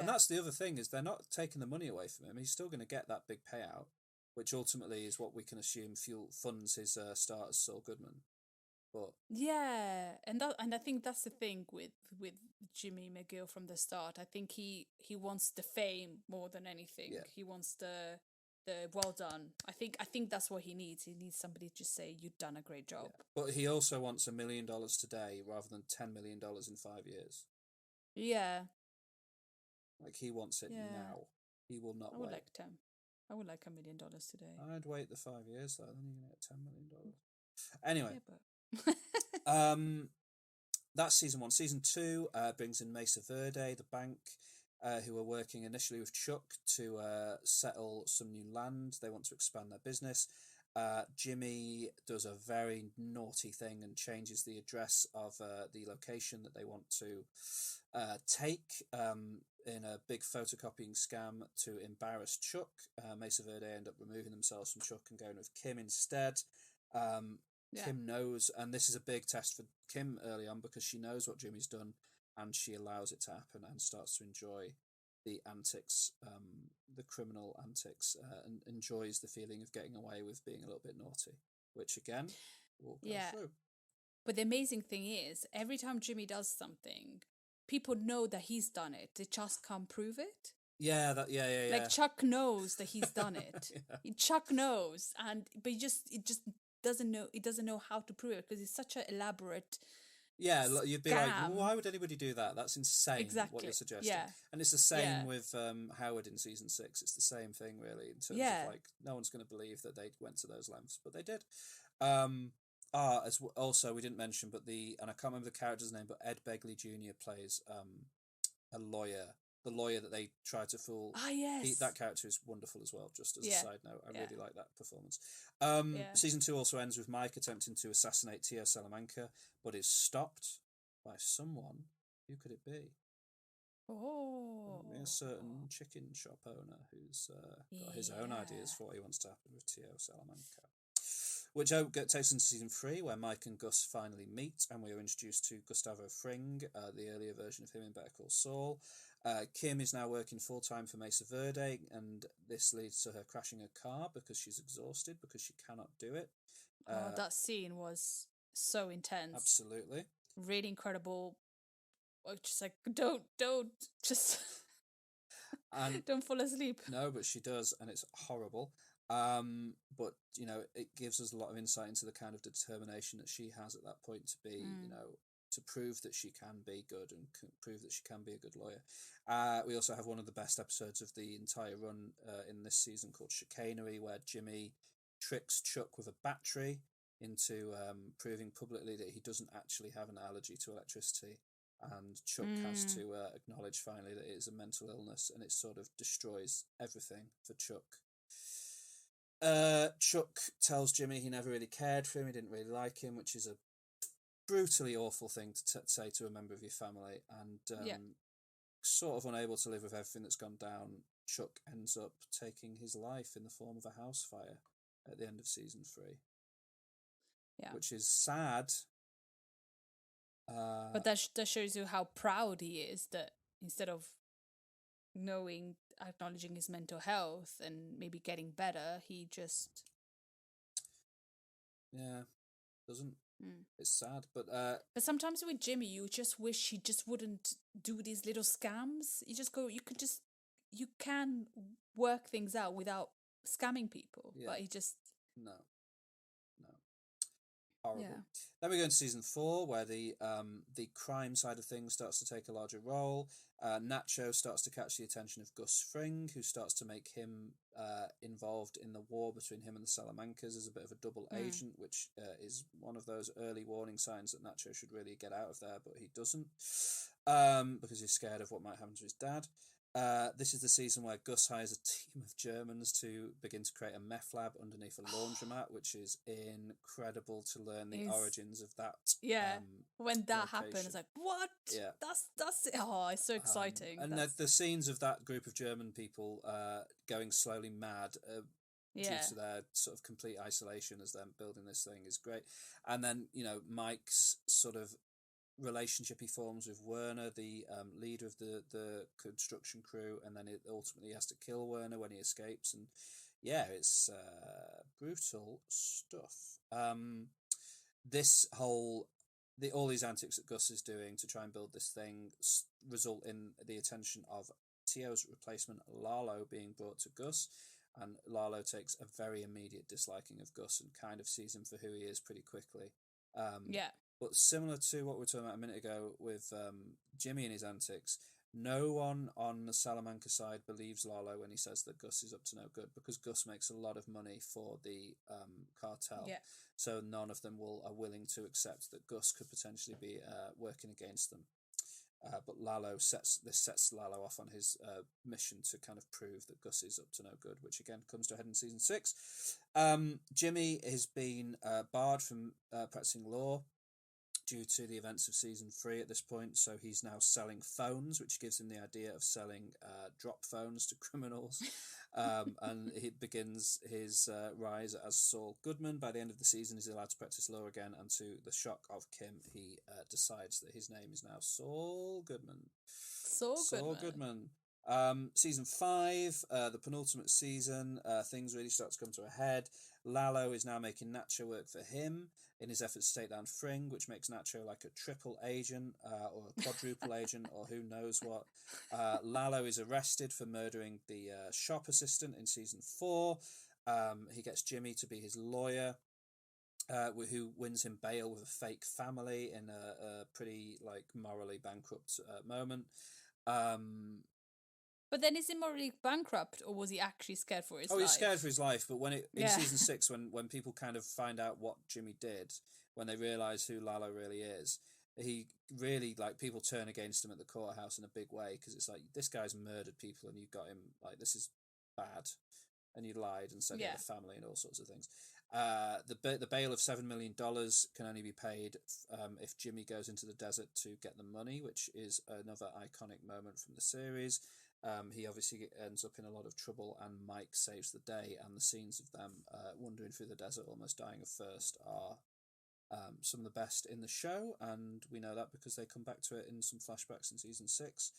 And that's the other thing, is they're not taking the money away from him. He's still going to get that big payout, which ultimately is what we can assume funds his start as Saul Goodman. But yeah, and I think that's the thing with Jimmy McGill from the start. I think he wants the fame more than anything. Yeah. He wants the well done. I think that's what he needs. He needs somebody to just say, you've done a great job. yeah. But he also wants $1 million today rather than $10 million in 5 years. Yeah. Like, he wants it now. He will not wait. I would like $1 million today. I'd wait the 5 years though, then you're gonna get $10 million. Anyway. Yeah, but That's season 1. Season 2 brings in Mesa Verde, the bank, who are working initially with Chuck to settle some new land. They want to expand their business. Jimmy does a very naughty thing and changes the address of the location that they want to take in a big photocopying scam to embarrass Chuck. Mesa Verde end up removing themselves from Chuck and going with Kim instead. Kim knows, and this is a big test for Kim early on, because she knows what Jimmy's done and she allows it to happen and starts to enjoy the antics, the criminal antics, and enjoys the feeling of getting away with being a little bit naughty, which again will go through. But the amazing thing is, every time Jimmy does something, people know that he's done it. They just can't prove it. Yeah. Like Chuck knows that he's done it. Chuck knows, but it just doesn't know. It doesn't know how to prove it because it's such an elaborate. Yeah, you'd be like, scam. why would anybody do that? That's insane. Exactly. What you're suggesting. Yeah. And it's the same with Howard in season 6. It's the same thing, really, in terms of like, no one's going to believe that they went to those lengths, but they did. Also, we didn't mention, but and I can't remember the character's name, but Ed Begley Jr. plays a lawyer. The lawyer that they try to fool. Ah, yes. That character is wonderful as well, just as a side note. I really like that performance. Season 2 also ends with Mike attempting to assassinate Tio Salamanca, but is stopped by someone. Who could it be? Oh. A certain chicken shop owner who's got his own ideas for what he wants to happen with Tio Salamanca. Which takes us into season 3, where Mike and Gus finally meet, and we are introduced to Gustavo Fring, the earlier version of him in Better Call Saul. Kim is now working full-time for Mesa Verde, and this leads to her crashing her car because she's exhausted, because she cannot do it. That scene was so intense. Absolutely. Really incredible. Just like, don't, just and don't fall asleep. No, but she does, and it's horrible. But, you know, it gives us a lot of insight into the kind of determination that she has at that point to be, you know, to prove that she can be good and prove that she can be a good lawyer. We also have one of the best episodes of the entire run in this season called Chicanery, where Jimmy tricks Chuck with a battery into proving publicly that he doesn't actually have an allergy to electricity. And Chuck has to acknowledge finally that it is a mental illness, and it sort of destroys everything for Chuck. Chuck tells Jimmy he never really cared for him, he didn't really like him, which is a brutally awful thing to say to a member of your family. And sort of unable to live with everything that's gone down, Chuck ends up taking his life in the form of a house fire at the end of season 3. Yeah, which is sad. But that shows you how proud he is, that instead of acknowledging his mental health and maybe getting better, he just doesn't. It's sad, but sometimes with Jimmy, you just wish he just wouldn't do these little scams. You can work things out without scamming people, but he just no. Horrible. Yeah. Then we go into season 4, where the crime side of things starts to take a larger role. Nacho starts to catch the attention of Gus Fring, who starts to make him involved in the war between him and the Salamancas as a bit of a double agent, which is one of those early warning signs that Nacho should really get out of there, but he doesn't, because he's scared of what might happen to his dad. This is the season where Gus hires a team of Germans to begin to create a meth lab underneath a laundromat, which is incredible to learn the origins of that. Yeah, when that location. happened, it's like, what? Yeah. That's it. Oh, it's so exciting. And the scenes of that group of German people going slowly mad due to their sort of complete isolation as them building this thing is great. And then, Mike's sort of relationship he forms with Werner, the leader of the construction crew, and then it ultimately has to kill Werner when he escapes, and it's brutal stuff. This whole all these antics that Gus is doing to try and build this thing result in the attention of Tio's replacement Lalo being brought to Gus, and Lalo takes a very immediate disliking of Gus and kind of sees him for who he is pretty quickly. But similar to what we were talking about a minute ago with Jimmy and his antics, no one on the Salamanca side believes Lalo when he says that Gus is up to no good, because Gus makes a lot of money for the cartel. Yeah. So none of them are willing to accept that Gus could potentially be working against them. But Lalo sets Lalo off on his mission to kind of prove that Gus is up to no good, which again comes to a head in season 6. Jimmy has been barred from practicing law due to the events of season 3 at this point, so he's now selling phones, which gives him the idea of selling drop phones to criminals. And he begins his rise as Saul Goodman. By the end of the season, he's allowed to practice law again, and to the shock of Kim, he decides that his name is now Saul Goodman. Saul Goodman. Season 5, the penultimate season, things really start to come to a head. Lalo is now making Nacho work for him in his efforts to take down Fring, which makes Nacho like a triple agent or a quadruple agent or who knows what. Lalo is arrested for murdering the shop assistant in season 4. He gets Jimmy to be his lawyer, who wins him bail with a fake family in a pretty morally bankrupt moment. But then is he morally bankrupt, or was he actually scared for his life? Oh, he's scared for his life, but when in season 6, when people kind of find out what Jimmy did, when they realise who Lalo really is, he really, people turn against him at the courthouse in a big way, because it's like, this guy's murdered people and you've got him, this is bad, and you lied and said he had a family and all sorts of things. The bail of $7 million can only be paid if Jimmy goes into the desert to get the money, which is another iconic moment from the series. He obviously ends up in a lot of trouble, and Mike saves the day, and the scenes of them wandering through the desert, almost dying of thirst, are some of the best in the show, and we know that because they come back to it in some flashbacks in season 6.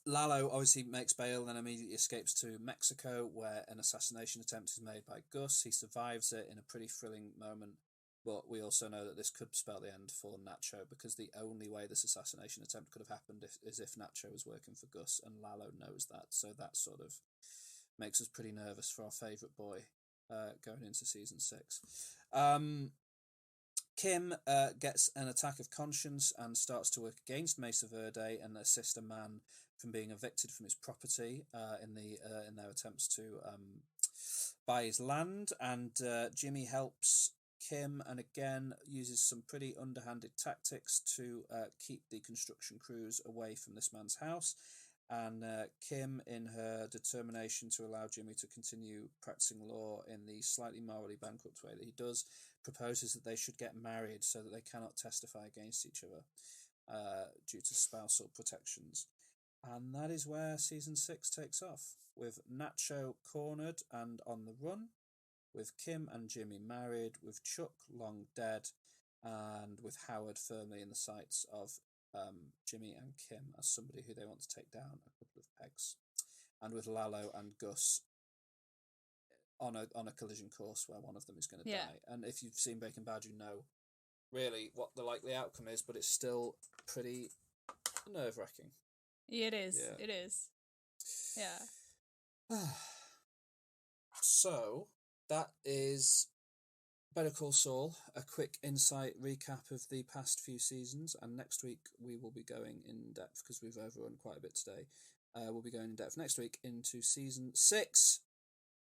Lalo obviously makes bail and then immediately escapes to Mexico, where an assassination attempt is made by Gus. He survives it in a pretty thrilling moment, but we also know that this could spell the end for Nacho, because the only way this assassination attempt could have happened is if Nacho was working for Gus, and Lalo knows that, so that sort of makes us pretty nervous for our favourite boy going into season 6. Kim gets an attack of conscience and starts to work against Mesa Verde and assist a man from being evicted from his property in their attempts to buy his land, and Jimmy helps Kim and again uses some pretty underhanded tactics to keep the construction crews away from this man's house. And Kim, in her determination to allow Jimmy to continue practicing law in the slightly morally bankrupt way that he does, proposes that they should get married so that they cannot testify against each other due to spousal protections. And that is where season 6 takes off, with Nacho cornered and on the run, with Kim and Jimmy married, with Chuck long dead, and with Howard firmly in the sights of Jimmy and Kim as somebody who they want to take down a couple of pegs, and with Lalo and Gus on a collision course where one of them is going to die. And if you've seen Breaking Bad, you know really what the likely outcome is, but it's still pretty nerve-wracking. It is. Yeah. It is. Yeah. So that is Better Call Saul, a quick insight recap of the past few seasons, and next week we will be going in depth, because we've overrun quite a bit today. We'll be going in depth next week into season 6.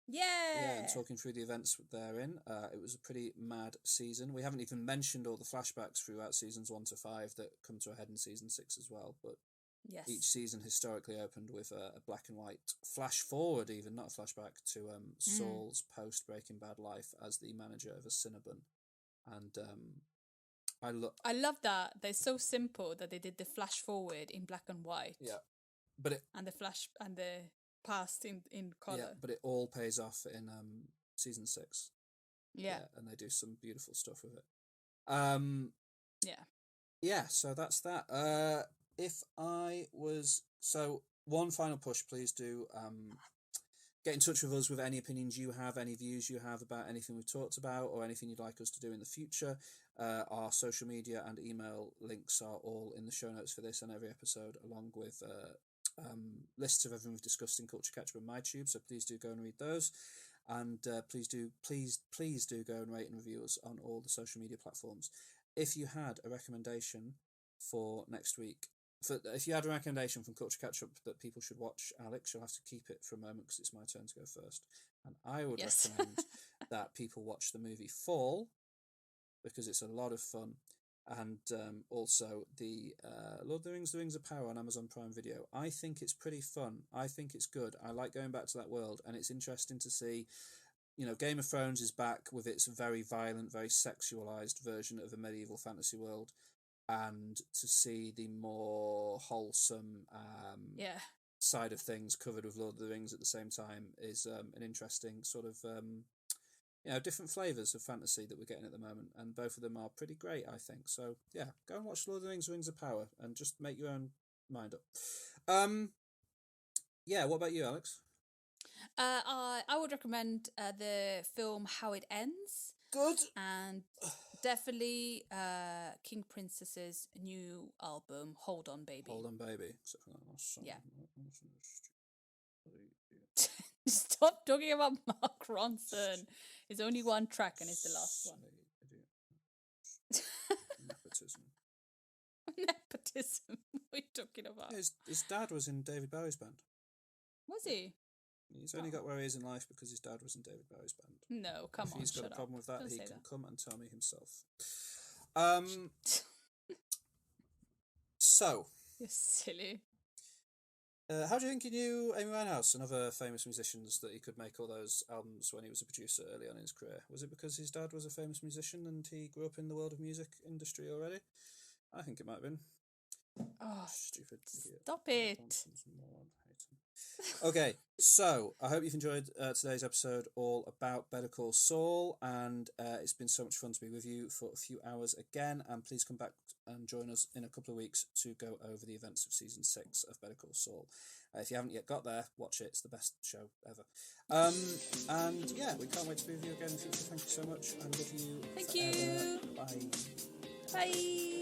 Yeah, and talking through the events therein. It was a pretty mad season. We haven't even mentioned all the flashbacks throughout seasons 1 to 5 that come to a head in season 6 as well, but Yes. each season historically opened with a black and white flash forward, even not a flashback, to Saul's post Breaking Bad life as the manager of a Cinnabon. And I love that they're so simple that they did the flash forward in black and white. Yeah, but it And the flash and the past in color. yeah, but it all pays off in season 6. Yeah. And they do some beautiful stuff with it. Yeah. Yeah, so that's that. If I was... So, one final push, please do get in touch with us with any opinions you have, any views you have about anything we've talked about, or anything you'd like us to do in the future. Our social media and email links are all in the show notes for this and every episode, along with lists of everything we've discussed in Culture Catch-Up and MyTube, so please do go and read those. And please do go and rate and review us on all the social media platforms. If you had a recommendation for next week, if you had a recommendation from Culture Catch-Up that people should watch, Alex, you'll have to keep it for a moment because it's my turn to go first. And I would recommend that people watch the movie Fall, because it's a lot of fun. And also the Lord of the Rings of Power on Amazon Prime Video. I think it's pretty fun. I think it's good. I like going back to that world, and it's interesting to see, Game of Thrones is back with its very violent, very sexualized version of a medieval fantasy world, and to see the more wholesome side of things covered with Lord of the Rings at the same time is an interesting sort of different flavours of fantasy that we're getting at the moment, and both of them are pretty great, I think. So yeah, go and watch Lord of the Rings of Power and just make your own mind up. What about you, Alex? I would recommend the film How It Ends. Good. And definitely King Princess's new album, Hold On Baby. Hold On Baby. Except for that last song. Yeah. Stop talking about Mark Ronson. There's only one track and it's the last one. Nepotism. Nepotism? What are you talking about? His dad was in David Bowie's band. Was he? He's only got where he is in life because his dad was in David Bowie's band. No, come on. If he's got a problem with that, Don't he say can that. come and tell me himself. So, You're silly. how do you think he knew Amy Winehouse and other famous musicians, that he could make all those albums when he was a producer early on in his career? Was it because his dad was a famous musician and he grew up in the world of music industry already? I think it might have been. Oh, Stupid idiot. stop it. Nonsense, moron. Hate him. Okay, so I hope you've enjoyed today's episode all about Better Call Saul, and it's been so much fun to be with you for a few hours again, and please come back and join us in a couple of weeks to go over the events of season 6 of Better Call Saul. If you haven't yet got there, watch it. It's the best show ever. And yeah, we can't wait to be with you again in the future. Thank you so much. I love you. Thank forever. you. Bye. Bye.